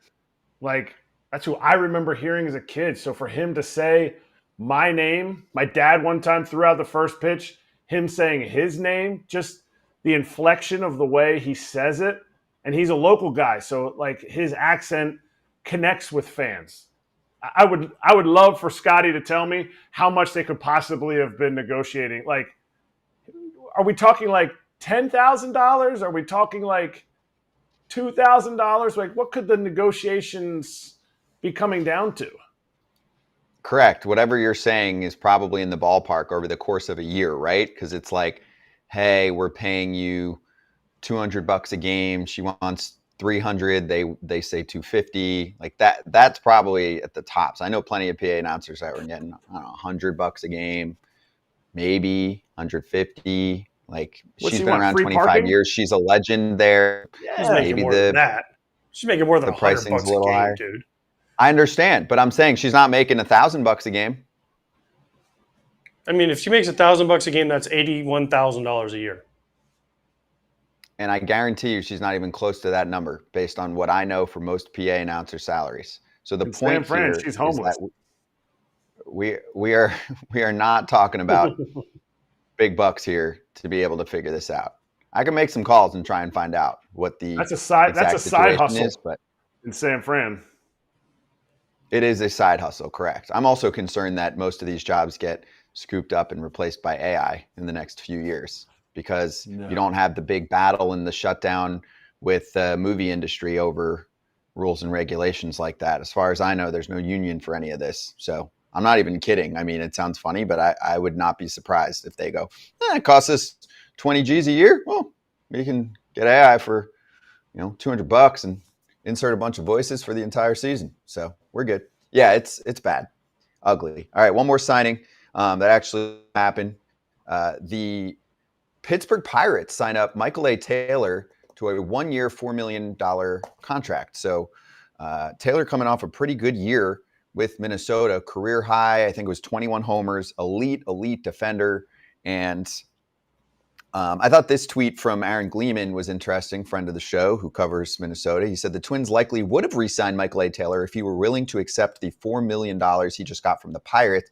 That's who I remember hearing as a kid. So for him to say my name, my dad one time threw out the first pitch, him saying his name, just the inflection of the way he says it, and he's a local guy, so his accent connects with fans. I would love for Scotty to tell me how much they could possibly have been negotiating. Are we talking $10,000? Are we talking $2,000? What could the negotiations be coming down to? Correct. Whatever you're saying is probably in the ballpark over the course of a year, right? Because it's hey, we're paying you $200 a game. She wants 300. They say 250. Like that. That's probably at the tops. I know plenty of PA announcers that were getting, I don't know, $100 a game, maybe 150. Like What's she's he been want, around free 25 parking? years. She's a legend there. She's making Maybe more than that. She's making more than the pricing's $100 a little a game, higher. dude. I understand, but I'm saying she's not making $1,000 a game. I mean, if she makes $1,000 a game, that's $81,000 a year. And I guarantee you she's not even close to that number based on what I know for most PA announcer salaries. So the In San point Fran, here she's is homeless. that we are not talking about big bucks here to be able to figure this out. I can make some calls and try and find out what the That's a side situation hustle is, but in San Fran. it is a side hustle, correct. I'm also concerned that most of these jobs get scooped up and replaced by AI in the next few years because you don't have the big battle and the shutdown with the movie industry over rules and regulations like that. As far as I know, there's no union for any of this. So I'm not even kidding. I mean, it sounds funny, but I would not be surprised if they go, it costs us 20 G's a year. Well, we can get AI for, $200 and insert a bunch of voices for the entire season. So we're good. Yeah, it's bad. Ugly. All right, one more signing that actually happened. The Pittsburgh Pirates sign up Michael A. Taylor to a 1-year, $4 million contract. So Taylor coming off a pretty good year with Minnesota, career high, I think it was 21 homers, elite defender. And I thought this tweet from Aaron Gleeman was interesting, friend of the show who covers Minnesota. He said the Twins likely would have re-signed Michael A. Taylor if he were willing to accept the $4 million he just got from the Pirates,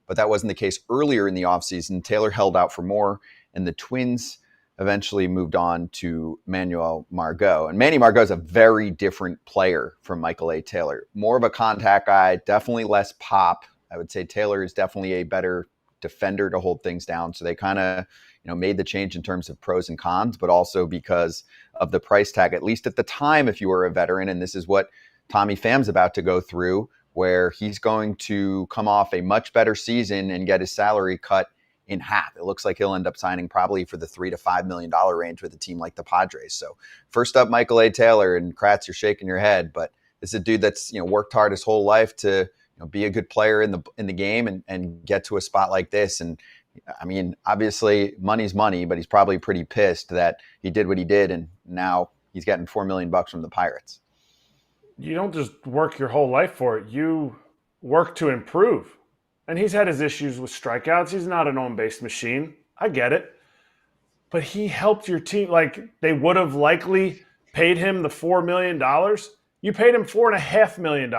but that wasn't the case earlier in the offseason. Taylor held out for more, and the Twins eventually moved on to Manuel Margot. And Manny Margot is a very different player from Michael A. Taylor. More of a contact guy, definitely less pop. I would say Taylor is definitely a better defender to hold things down. So they kind of made the change in terms of pros and cons, but also because of the price tag, at least at the time, if you were a veteran. And this is what Tommy Pham's about to go through, where he's going to come off a much better season and get his salary cut in half. It looks like he'll end up signing probably for the $3 to $5 million range with a team like the Padres. So first up, Michael A. Taylor, and Kratz, you're shaking your head, but this is a dude that's worked hard his whole life to be a good player in the game and get to a spot like this. And I mean, obviously money's money, but he's probably pretty pissed that he did what he did, and now he's getting $4 million from the Pirates. You don't just work your whole life for it. You work to improve. And he's had his issues with strikeouts. He's not an on-base machine. I get it. But he helped your team. Like, they would have likely paid him the $4 million. You paid him $4.5 million.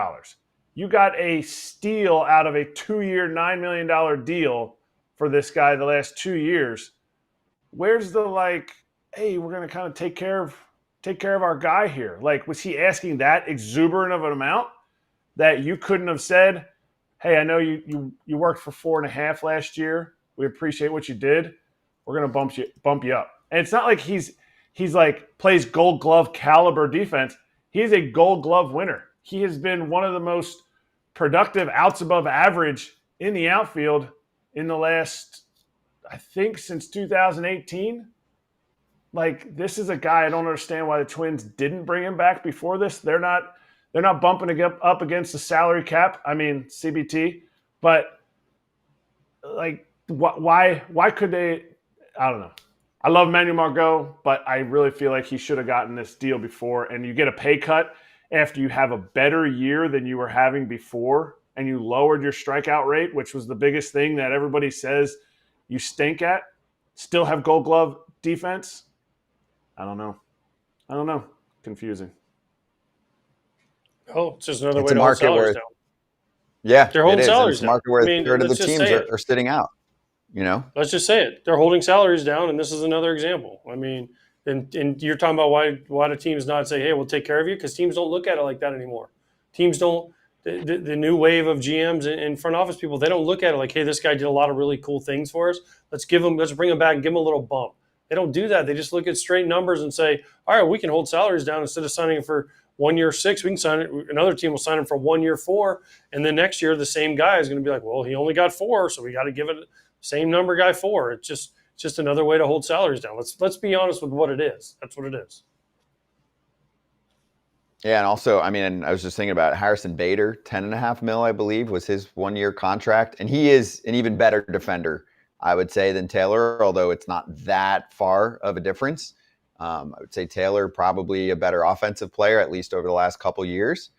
You got a steal out of a 2-year, $9 million deal for this guy the last 2 years. Where's the, hey, we're going to kind of take care of our guy here? Was he asking that exuberant of an amount that you couldn't have said, hey, I know you worked for 4.5 last year. We appreciate what you did. We're going to bump you up. And it's not like he's plays Gold Glove caliber defense. He is a Gold Glove winner. He has been one of the most productive outs above average in the outfield in the last, I think, since 2018. This is a guy, I don't understand why the Twins didn't bring him back before this. They're not bumping up against the salary cap. I mean, CBT. But, why could they? I don't know. I love Manuel Margot, but I really feel like he should have gotten this deal before. And you get a pay cut after you have a better year than you were having before, and you lowered your strikeout rate, which was the biggest thing that everybody says you stink at. Still have Gold Glove defense. I don't know. Confusing. Oh, it's just another It's way a to hold market salaries where, down. yeah, They're holding it is. And salaries it's a down. market where I mean, a third of the let's just teams say it. are sitting out. Let's just say it. They're holding salaries down, and this is another example. I mean, and you're talking about why do teams not say, hey, we'll take care of you? Because teams don't look at it like that anymore. Teams don't. The new wave of GMs and front office people, they don't look at it like, hey, this guy did a lot of really cool things for us. Let's bring him back and give him a little bump. They don't do that. They just look at straight numbers and say, all right, we can hold salaries down instead of signing for 1 year 6. We can sign it. Another team will sign him for 1 year 4, and then next year the same guy is going to be like, well, he only got 4, so we got to give it same number guy 4. It's just another way to hold salaries down. Let's be honest with what it is. That's what it is. Yeah, and also, I mean, I was just thinking about Harrison Bader, $10.5 million, I believe, was his 1-year contract, and he is an even better defender, I would say, than Taylor, although it's not that far of a difference. I would say Taylor probably a better offensive player, at least over the last couple years.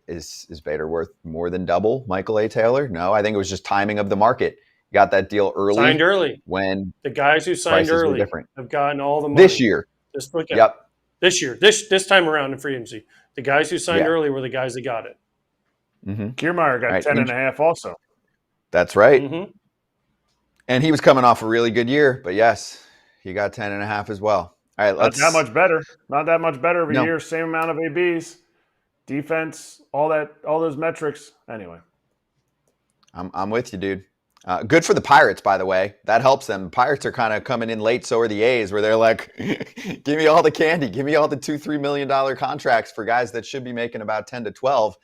Is Bader worth more than double Michael A. Taylor? No, I think it was just timing of the market. You got that deal early. Signed early. When the guys who signed prices were early different. have gotten all the money This year. Just look at Yep. this year. This time around in free agency, the guys who signed Yeah. early were the guys that got it. Mm-hmm. Kiermaier got Right. 10.5 also. That's right. Mm-hmm. And he was coming off a really good year, but yes, he got 10.5 as well. All right, Not that much better. Not that much better of a No. year. Same amount of ABs, defense, all those metrics. Anyway, I'm with you, dude. Good for the Pirates, by the way. That helps them. Pirates are kind of coming in late. So are the A's, where they're like, "Give me all the candy. Give me all the $2-3 million contracts for guys that should be making about 10 to 12."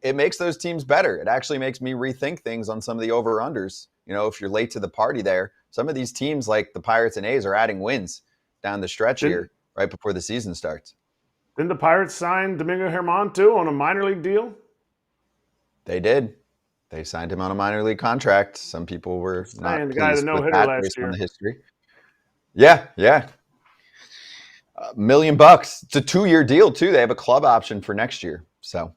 It makes those teams better. It actually makes me rethink things on some of the over-unders. You know, if you're late to the party there, some of these teams like the Pirates and A's are adding wins down the stretch here right before the season starts. Didn't the Pirates sign Domingo Germán too on a minor league deal? They did. They signed him on a minor league contract. Some people were not the guy, the pleased with no-hitter that last based year. on the history. Yeah. $1 million. It's a 2-year deal too. They have a club option for next year. So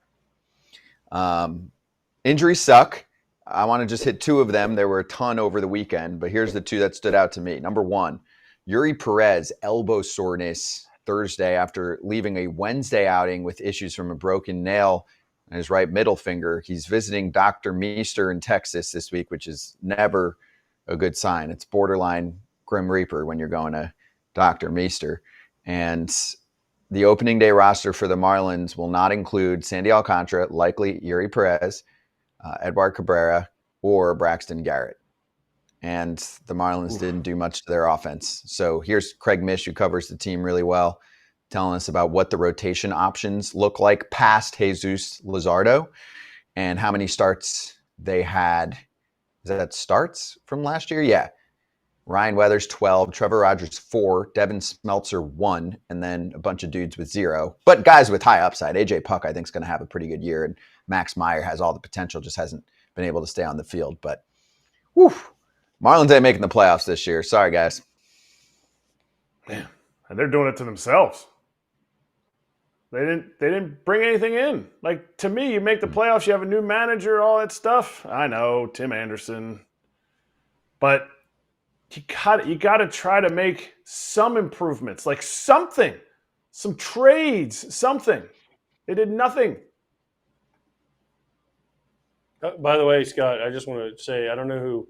injuries suck. I want to just hit 2 of them. There were a ton over the weekend, but here's the 2 that stood out to me. Number 1, Yuri Perez, elbow soreness Thursday after leaving a Wednesday outing with issues from a broken nail in his right middle finger. He's visiting Dr. Meester in Texas this week, which is never a good sign. It's borderline Grim Reaper when you're going to Dr. Meester. And the opening day roster for the Marlins will not include Sandy Alcantara, likely Yuri Perez, Edward Cabrera, or Braxton Garrett. And the Marlins didn't do much to their offense. So here's Craig Mish, who covers the team really well, telling us about what the rotation options look like past Jesus Luzardo and how many starts they had. Is that starts from last year? Yeah. Ryan Weathers, 12, Trevor Rogers, 4, Devin Smeltzer, 1, and then a bunch of dudes with 0. But guys with high upside. A.J. Puck, I think, is going to have a pretty good year, and Max Meyer has all the potential, just hasn't been able to stay on the field. But, whew, Marlins ain't making the playoffs this year. Sorry, guys. Man, and they're doing it to themselves. They didn't bring anything in. Like, to me, you make the playoffs, you have a new manager, all that stuff. I know, Tim Anderson. But you got to try to make some improvements, like something, some trades, something. They did nothing. By the way, Scott, I just want to say I don't know who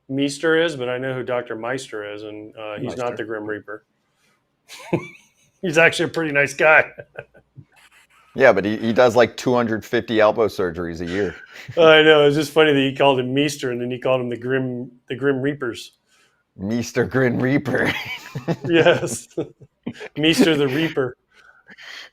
Meester is, but I know who Dr. Meister is, and he's not the Grim Reaper. He's actually a pretty nice guy. Yeah, but he does like 250 elbow surgeries a year. I know. It's just funny that he called him Meester, and then he called him the Grim Reapers. Meester Grim Reaper. Yes. Meester the Reaper.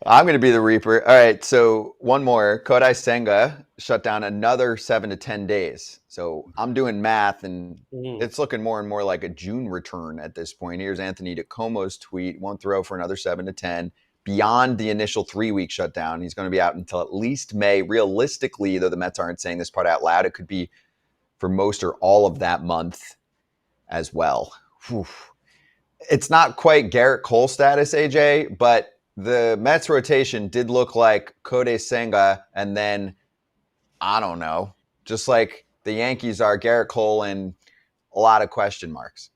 I'm going to be the Reaper. All right, so one more. Kodai Senga shut down another 7 to 10 days. So I'm doing math, and it's looking more and more like a June return at this point. Here's Anthony DeComo's tweet. Won't throw for another 7 to 10. Beyond the initial 3-week shutdown, he's going to be out until at least May. Realistically, though the Mets aren't saying this part out loud, it could be for most or all of that month as well. Whew. It's not quite Garrett Cole status, AJ, but the Mets rotation did look like Kodai Senga, and then, I don't know, just like the Yankees are, Garrett Cole and a lot of question marks.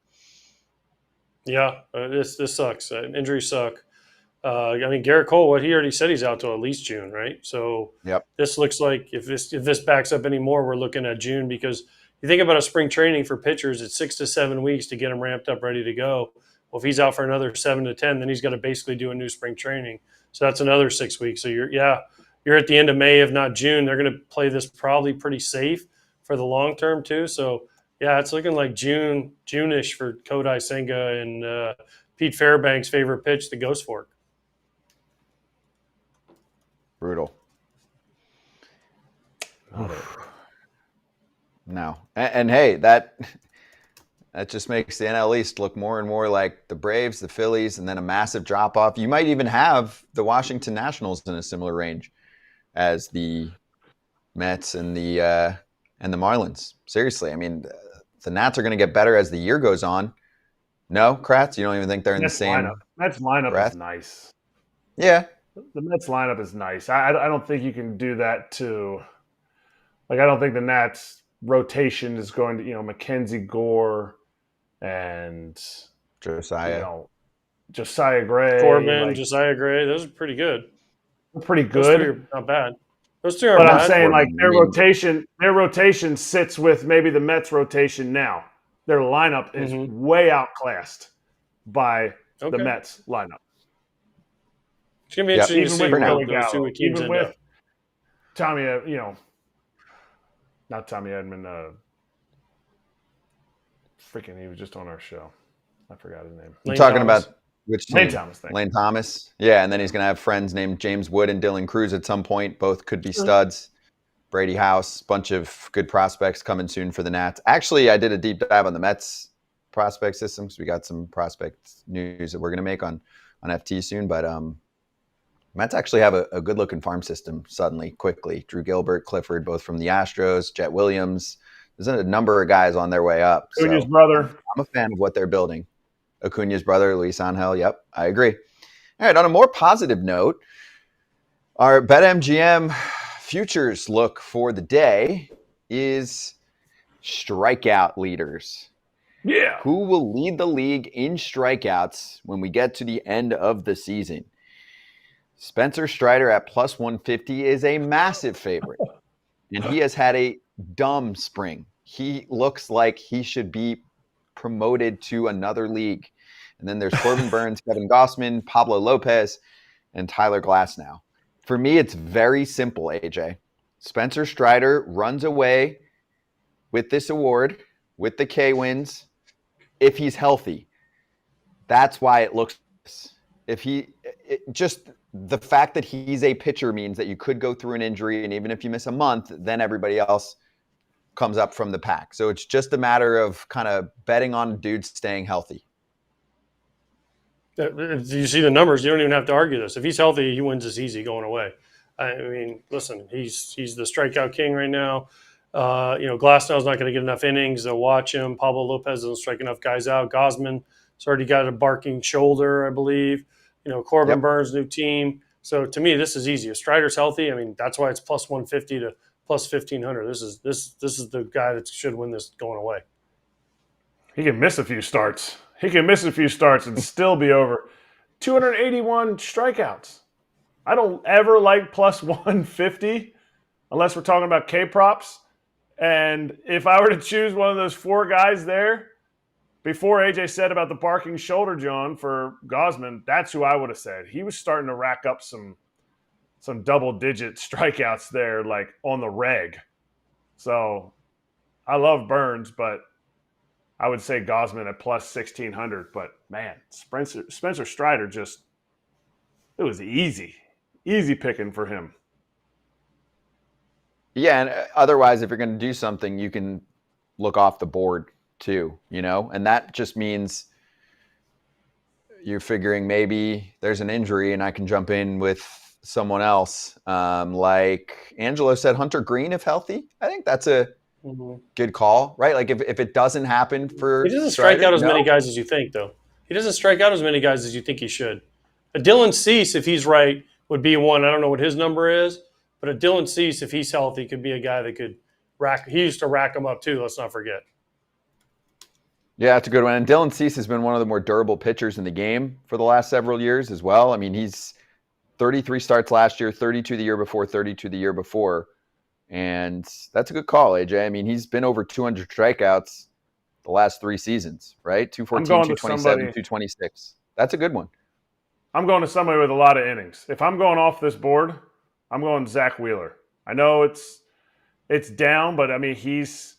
Yeah, this sucks. Injuries suck. I mean, Garrett Cole, he already said he's out till at least June, right? So This looks like if this backs up anymore, we're looking at June, because you think about a spring training for pitchers, it's 6 to 7 weeks to get them ramped up, ready to go. Well, if he's out for another 7 to 10, then he's got to basically do a new spring training. So that's another 6 weeks. So you're at the end of May, if not June. They're going to play this probably pretty safe for the long term too. So yeah, it's looking like June-ish for Kodai Senga and Pete Fairbanks' favorite pitch, the Ghost Fork. Brutal. No. And hey, that That just makes the NL East look more and more like the Braves, the Phillies, and then a massive drop-off. You might even have the Washington Nationals in a similar range as the Mets and the Marlins. Seriously, I mean, the Nats are going to get better as the year goes on. No, Kratz, you don't even think they're in the same Mets lineup breath? is nice. Yeah. The Mets lineup is nice. I don't think you can do that to – like, I don't think the Nats rotation is going to, Mackenzie Gore and, Josiah. Josiah Gray. Corbin, Josiah Gray, those are pretty good. They're pretty Those good. three are not bad. Those two are But bad. I'm saying, like, Corbin, their rotation sits with maybe the Mets rotation now. Their lineup is way outclassed by the Mets lineup. It's going to be interesting to see Even where with those two teams even end with up. Tommy, not Tommy Edman, freaking, he was just on our show. I forgot his name. You're talking about which team? Lane Thomas. Lane Thomas. Yeah, and then he's going to have friends named James Wood and Dylan Cruz at some point. Both could be studs. Brady House, bunch of good prospects coming soon for the Nats. Actually, I did a deep dive on the Mets prospect system because we got some prospect news that we're going to make on FT soon. But Mets actually have a good-looking farm system suddenly, quickly. Drew Gilbert, Clifford, both from the Astros, Jet Williams. There's a number of guys on their way up. Acuna's brother. I'm a fan of what they're building. Acuna's brother, Luis Angel. Yep, I agree. All right, on a more positive note, our Bet MGM futures look for the day is strikeout leaders. Yeah. Who will lead the league in strikeouts when we get to the end of the season? Spencer Strider at plus 150 is a massive favorite, and he has had a dumb spring. He looks like he should be promoted to another league. And then there's Corbin Burns, Kevin Gossman, Pablo Lopez, and Tyler Glasnow. For me, it's very simple, AJ. Spencer Strider runs away with this award, with the K-wins, if he's healthy. That's why it looks just the fact that he's a pitcher means that you could go through an injury, and even if you miss a month, then everybody else comes up from the pack. So it's just a matter of kind of betting on dudes staying healthy. If you see the numbers, you don't even have to argue this. If he's healthy, he wins this easy going away. I mean, listen, he's the strikeout king right now. Glasnow's not going to get enough innings. They'll watch him. Pablo Lopez doesn't strike enough guys out. Gosman has already got a barking shoulder, I believe. Corbin Burns, new team. So to me, this is easy. If Strider's healthy, I mean, that's why it's plus 150 to plus 1,500. This is the guy that should win this going away. He can miss a few starts. And still be over 281 strikeouts. I don't ever like plus 150 unless we're talking about K-props. And if I were to choose one of those four guys there, before AJ said about the barking shoulder, John, for Gosman, that's who I would have said. He was starting to rack up some double-digit strikeouts there, like on the reg. So I love Burns, but I would say Gosman at plus 1,600. But, man, Spencer Strider it was easy picking for him. Yeah, and otherwise, if you're going to do something, you can look off the board too, and that just means you're figuring maybe there's an injury and I can jump in with someone else. Like Angelo said, Hunter Green, if healthy. I think that's a good call, right? Like if it doesn't happen for he doesn't strike out as many guys as you think, though. He doesn't strike out as many guys as you think he should. A Dylan Cease, if he's right, would be one. I don't know what his number is, but a Dylan Cease, if he's healthy, could be a guy that could rack. He used to rack them up too. Let's not forget. Yeah, that's a good one. And Dylan Cease has been one of the more durable pitchers in the game for the last several years as well. I mean, he's 33 starts last year, 32 the year before, 32 the year before. And that's a good call, AJ. I mean, he's been over 200 strikeouts the last 3 seasons, right? 214, 227, 226. That's a good one. I'm going to somebody with a lot of innings. If I'm going off this board, I'm going Zach Wheeler. I know it's down, but I mean, he's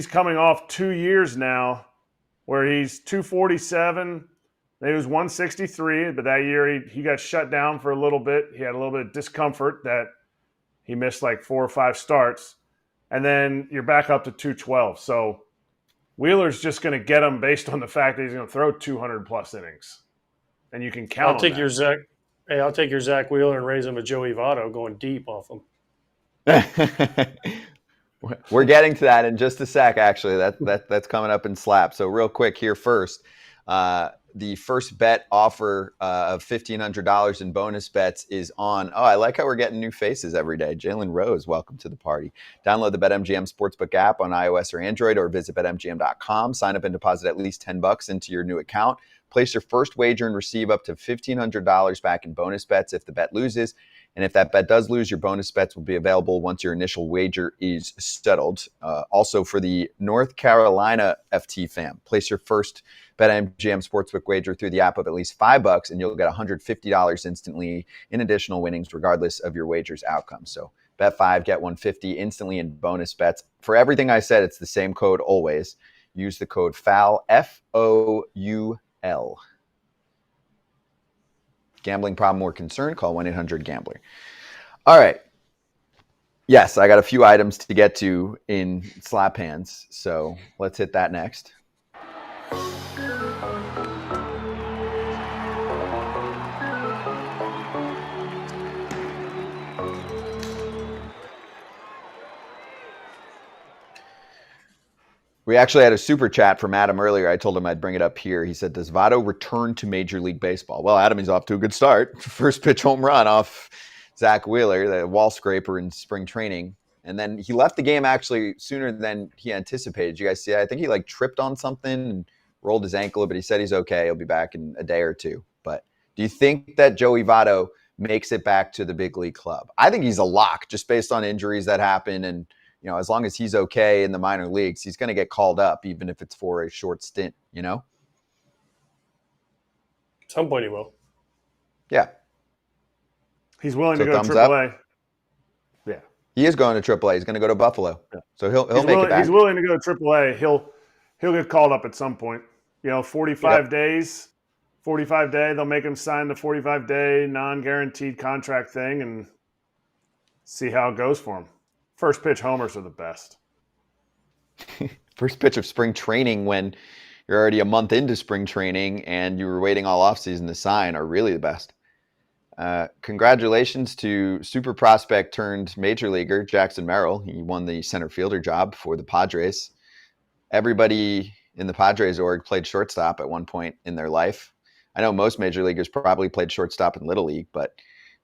coming off 2 years now where he's 247. He was 163, but that year he got shut down for a little bit. He had a little bit of discomfort that he missed like 4 or 5 starts. And then you're back up to 212. So Wheeler's just going to get him based on the fact that he's going to throw 200 plus innings, and you can count. I'll take your Zach. Hey, I'll take your Zach Wheeler and raise him with Joey Votto going deep off him. We're getting to that in just a sec. Actually, that's coming up in slap. So real quick here first, the first bet offer of $1,500 in bonus bets is on. Oh, I like how we're getting new faces every day. Jalen Rose, welcome to the party. Download the Bet MGM Sportsbook app on iOS or Android, or visit betmgm.com. Sign up and deposit at least $10 into your new account. Place your first wager and receive up to $1,500 back in bonus bets if the bet loses. And if that bet does lose, your bonus bets will be available once your initial wager is settled. Also, for the North Carolina FT fam, place your first BetMGM Sportsbook wager through the app of at least $5, and you'll get $150 instantly in additional winnings, regardless of your wager's outcome. So bet 5, get $150 instantly in bonus bets. For everything I said, it's the same code always. Use the code FOUL, FOUL. Gambling problem or concern, call 1-800-GAMBLER. All right. Yes, I got a few items to get to in slap hands, so let's hit that next. We actually had a super chat from Adam earlier. I told him I'd bring it up here. He said, does Votto return to Major League Baseball? Well, Adam, he's off to a good start. First pitch home run off Zac Wheeler, the wall scraper in spring training. And then he left the game actually sooner than he anticipated. You guys see, I think he tripped on something and rolled his ankle, but he said he's okay. He'll be back in a day or two. But do you think that Joey Votto makes it back to the big league club? I think he's a lock just based on injuries that happen, and as long as he's okay in the minor leagues, he's going to get called up, even if it's for a short stint, At some point he will. Yeah. He's willing So to go to thumbs up? AAA. Yeah. He is going to AAA. He's going to go to Buffalo. Yeah. So he'll make it back. He's willing to go to AAA. He'll get called up at some point. 45 days, 45 day, they'll make him sign the 45-day non-guaranteed contract thing and see how it goes for him. First pitch homers are the best. First pitch of spring training when you're already a month into spring training and you were waiting all offseason to sign are really the best. Congratulations to super prospect turned major leaguer Jackson Merrill. He won the center fielder job for the Padres. Everybody in the Padres org played shortstop at one point in their life. I know most major leaguers probably played shortstop in Little League, but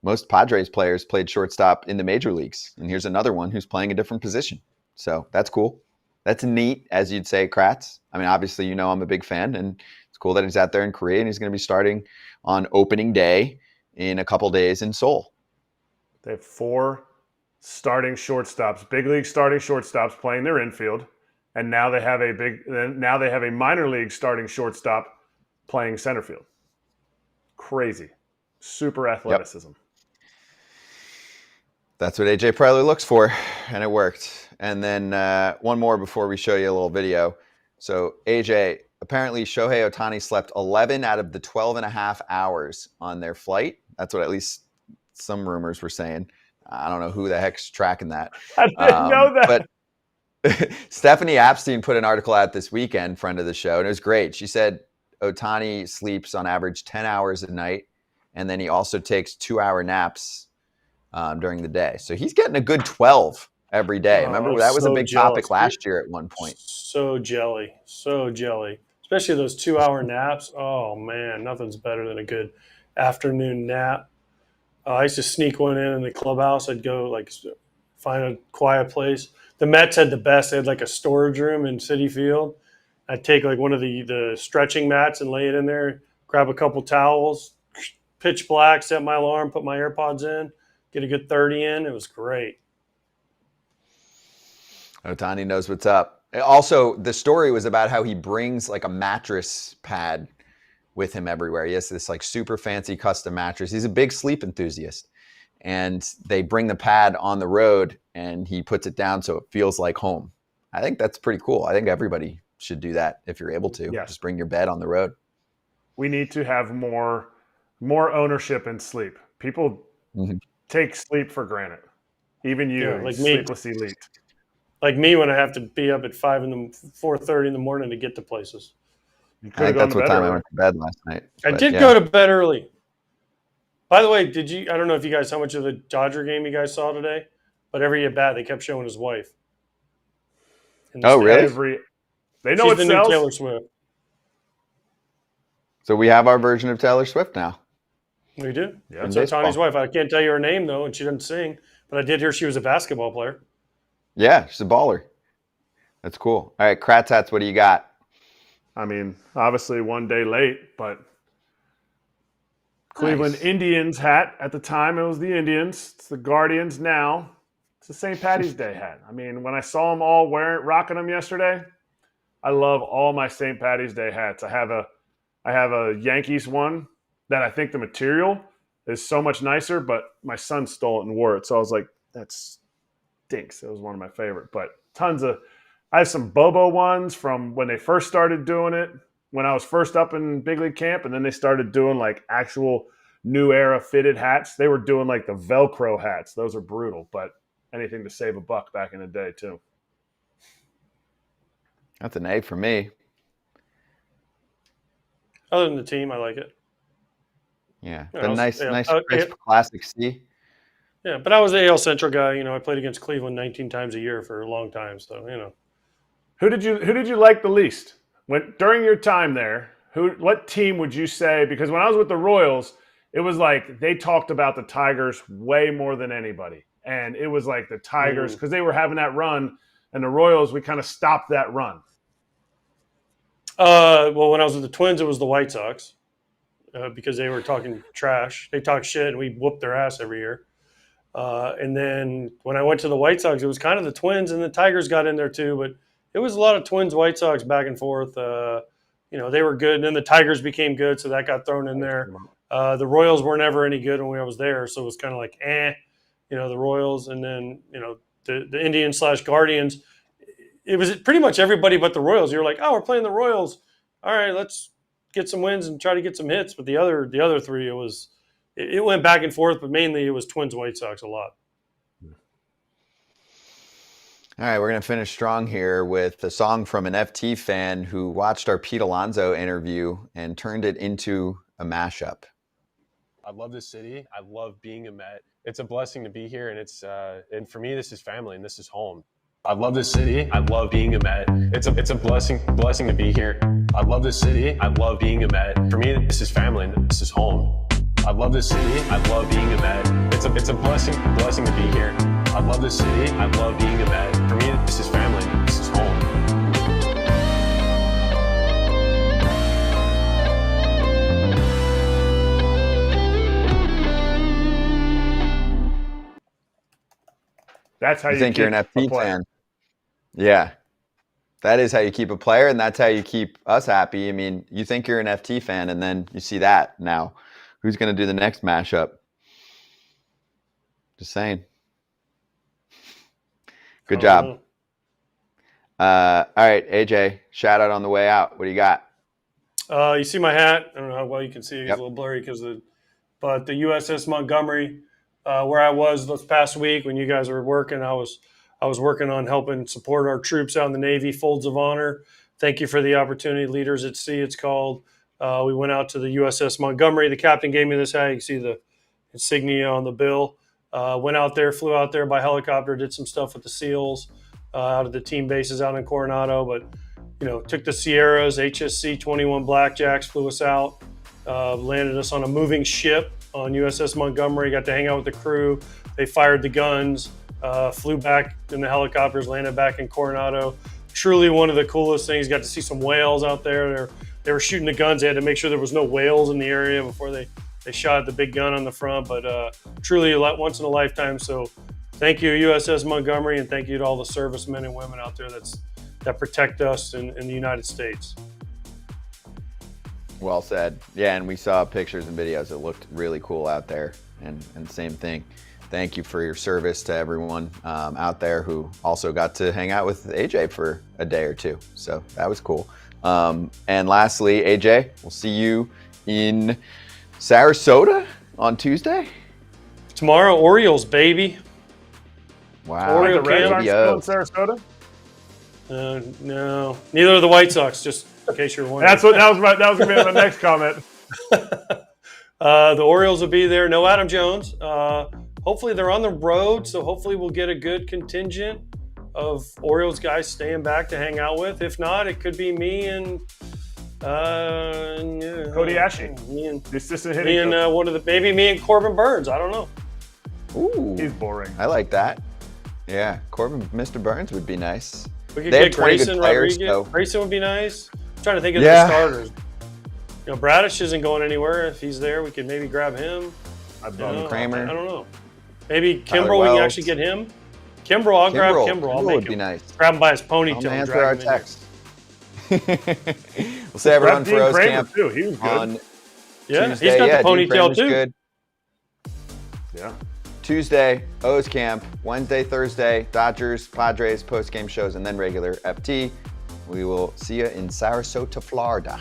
most Padres players played shortstop in the major leagues. And here's another one who's playing a different position. So that's cool. That's neat, as you'd say, Kratz. I mean, obviously, I'm a big fan, and it's cool that he's out there in Korea, and he's going to be starting on opening day in a couple days in Seoul. They have 4 starting shortstops, big league starting shortstops playing their infield, and now they have a minor league starting shortstop playing center field. Crazy. Super athleticism. Yep. That's what A.J. Preller looks for, and it worked. And then one more before we show you a little video. So, A.J., apparently Shohei Ohtani slept 11 out of the 12 and a half hours on their flight. That's what at least some rumors were saying. I don't know who the heck's tracking that. I didn't know that. But Stephanie Apstein put an article out this weekend, friend of the show, and it was great. She said Ohtani sleeps on average 10 hours a night, and then he also takes 2-hour naps during the day. So he's getting a good 12 every day. Remember, that was a big topic last year at one point. So jelly. Especially those 2-hour naps. Oh, man, nothing's better than a good afternoon nap. I used to sneak one in the clubhouse. I'd go, find a quiet place. The Mets had the best. They had, a storage room in Citi Field. I'd take, one of the stretching mats and lay it in there, grab a couple towels, pitch black, set my alarm, put my AirPods in, get a good 30 in. It was great. Ohtani knows what's up. Also, the story was about how he brings a mattress pad with him everywhere. He has this super fancy custom mattress. He's a big sleep enthusiast. And they bring the pad on the road and he puts it down so it feels like home. I think that's pretty cool. I think everybody should do that if you're able to. Yes. Just bring your bed on the road. We need to have more ownership in sleep. People take sleep for granted. Even you, sleepless elite. like me when I have to be up at 4:30 in the morning to get to places. You I could have think gone that's to what bed time I early. went to bed last night. I But, did yeah. go to bed early. By the way, I don't know if you guys, how much of the Dodger game you guys saw today, but every at bat they kept showing his wife. In the Oh, really? stands. They know She's it the sells. new Taylor Swift. So we have our version of Taylor Swift now. We do. Yeah. That's baseball. Tawny's wife. I can't tell you her name though, and she doesn't sing. But I did hear she was a basketball player. Yeah, she's a baller. That's cool. All right, Kratz hats, what do you got? I mean, obviously one day late, but Cleveland Nice. Indians hat. At the time, it was the Indians. It's the Guardians now. It's the St. Patty's Day hat. I mean, when I saw them all rocking them yesterday, I love all my St. Patty's Day hats. I have a Yankees one that I think the material is so much nicer, but my son stole it and wore it. So I was like, that stinks. It was one of my favorite. But I have some Bobo ones from when they first started doing it, when I was first up in big league camp, and then they started doing like actual new era fitted hats. They were doing like the Velcro hats. Those are brutal, but anything to save a buck back in the day too. That's an A for me. Other than the team, I like it. Yeah, Yeah, but I was- nice, yeah, nice, yeah. crisp classic C. Yeah, but I was the AL Central guy. I played against Cleveland 19 times a year for a long time. So Who did you like the least? During your time there, what team would you say? Because when I was with the Royals, it was like they talked about the Tigers way more than anybody. And it was like the Tigers, because they were having that run, and the Royals, we kind of stopped that run. well, when I was with the Twins, it was the White Sox because they were talking trash. They talked shit, and we whooped their ass every year. And then when I went to the White Sox, it was kind of the Twins, and the Tigers got in there too. But it was a lot of Twins, White Sox back and forth. They were good, and then the Tigers became good, so that got thrown in there. The Royals were never any good when I was there, so it was kind of like, the Royals, and then the Indians / Guardians. It was pretty much everybody but the Royals. You're like, oh, we're playing the Royals. All right, let's get some wins and try to get some hits. But the other three, it went back and forth, but mainly it was Twins, White Sox a lot. All right, we're going to finish strong here with a song from an FT fan who watched our Pete Alonso interview and turned it into a mashup. I love this city. I love being a Met. It's a blessing to be here, and and for me, this is family and this is home. I love this city. I love being a Met. It's a blessing to be here. I love this city. I love being a Met. For me, this is family and this is home. I love this city. I love being a Met. It's a blessing to be here. I love this city. I love being a Met. For me, this is family and this is home. That's how You think you're an keep a FT player. fan? Yeah. That is how you keep a player, and that's how you keep us happy. I mean, you think you're an FT fan, and then you see that. Now, who's going to do the next mashup? Just saying. Good job. All right, AJ, shout out on the way out. What do you got? You see my hat? I don't know how well you can see it. It's Yep. a little blurry but the USS Montgomery, where I was this past week when you guys were working, I was working on helping support our troops out in the Navy, Folds of Honor. Thank you for the opportunity. Leaders at Sea, it's called. We went out to the USS Montgomery. The captain gave me this hat. You can see the insignia on the bill. Went out there, flew out there by helicopter, did some stuff with the SEALs out of the team bases out in Coronado. But, took the Sierras, HSC 21 Blackjacks, flew us out, landed us on a moving ship on USS Montgomery, got to hang out with the crew. They fired the guns. Flew back in the helicopters, landed back in Coronado. Truly one of the coolest things. Got to see some whales out there. They were shooting the guns. They had to make sure there was no whales in the area before they shot the big gun on the front. But truly once in a lifetime. So thank you, USS Montgomery, and thank you to all the servicemen and women out there that protect us in the United States. Well said. Yeah, and we saw pictures and videos. It looked really cool out there. And same thing. Thank you for your service to everyone out there who also got to hang out with AJ for a day or two. So that was cool. And lastly, AJ, we'll see you in Sarasota on Tuesday. Tomorrow, Orioles, baby. Wow. Oriole The Reds camp. aren't still in Sarasota? No, neither are the White Sox. Just in case you're wondering. That was gonna be my next comment. The Orioles will be there. No Adam Jones. Hopefully they're on the road, so hopefully we'll get a good contingent of Orioles guys staying back to hang out with. If not, it could be me and Cody Ashe, the assistant hitting me and coach. maybe me and Corbin Burns. I don't know. Ooh, He's boring. I like that. Yeah, Corbin, Mr. Burns would be nice. We could They have get 20 good Grayson players, Rodriguez. though. Grayson would be nice. I'm trying to think of Yeah. the starters. Bradish isn't going anywhere. If he's there, we could maybe grab him. Kramer. I don't know. Maybe Tyler Kimbrel, we can Wells. actually get him. Kimbrel, I'll grab Kimbrel. I'll would make be him. nice. Grab him by his I'll ponytail and answer drag our him in there. text. We'll say everyone Grab for Dean O's Kramer, camp too. He was good. on Yeah, Tuesday. he's got Yeah, the Dean ponytail Kramer's too. good. Yeah. Tuesday, O's camp. Wednesday, Thursday, Dodgers, Padres, post-game shows, and then regular FT. We will see you in Sarasota, Florida.